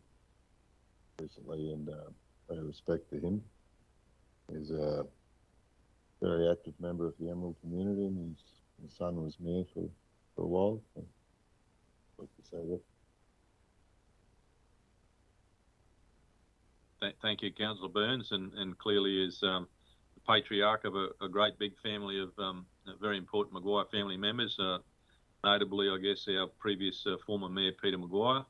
recently, and pay respect to him. He's a very active member of the Emerald community, and his son was mayor for a while. So I'd like to say that. Thank you, Councillor Burns, and clearly is the patriarch of a great big family of very important Maguire family members, notably, I guess, our previous former Mayor, Peter Maguire.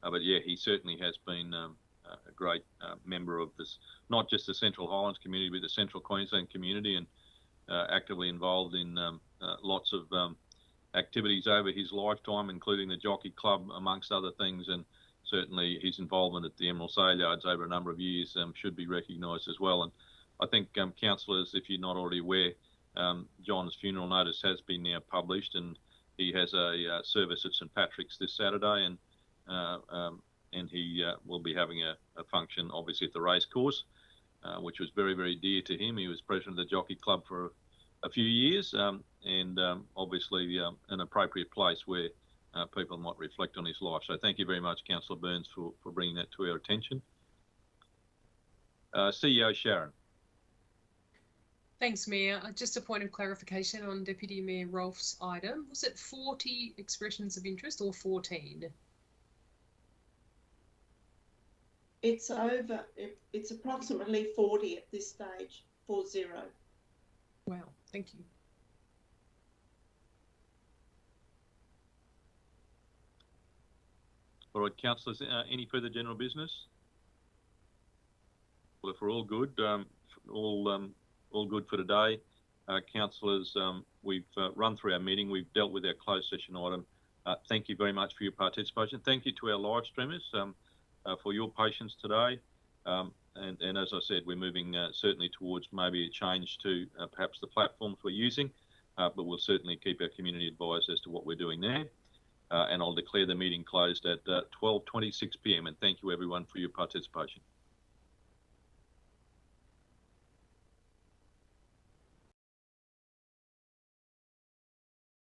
But yeah, he certainly has been a great member of this, not just the Central Highlands community, but the Central Queensland community, and actively involved in lots of activities over his lifetime, including the Jockey Club, amongst other things, and certainly his involvement at the Emerald Sale Yards over a number of years should be recognised as well. And I think, councillors, if you're not already aware, John's funeral notice has been now published, and he has a service at St Patrick's this Saturday, and he will be having a function, obviously, at the racecourse, which was very, very dear to him. He was president of the Jockey Club for a few years, and obviously an appropriate place where people might reflect on his life. So thank you very much, Councillor Burns, for bringing that to our attention. CEO Sharon. Thanks, Mayor. Just a point of clarification on Deputy Mayor Rolfe's item. Was it 40 expressions of interest or 14? It's over. It's approximately 40 at this stage, 40. Wow, thank you. All right, councillors, any further general business? Well, if we're all good, all good for today. Councillors, we've run through our meeting. We've dealt with our closed session item. Thank you very much for your participation. Thank you to our live streamers for your patience today. And as I said, we're moving certainly towards maybe a change to perhaps the platforms we're using, but we'll certainly keep our community advised as to what we're doing there. And I'll declare the meeting closed at 12:26 p.m. And thank you everyone for your participation.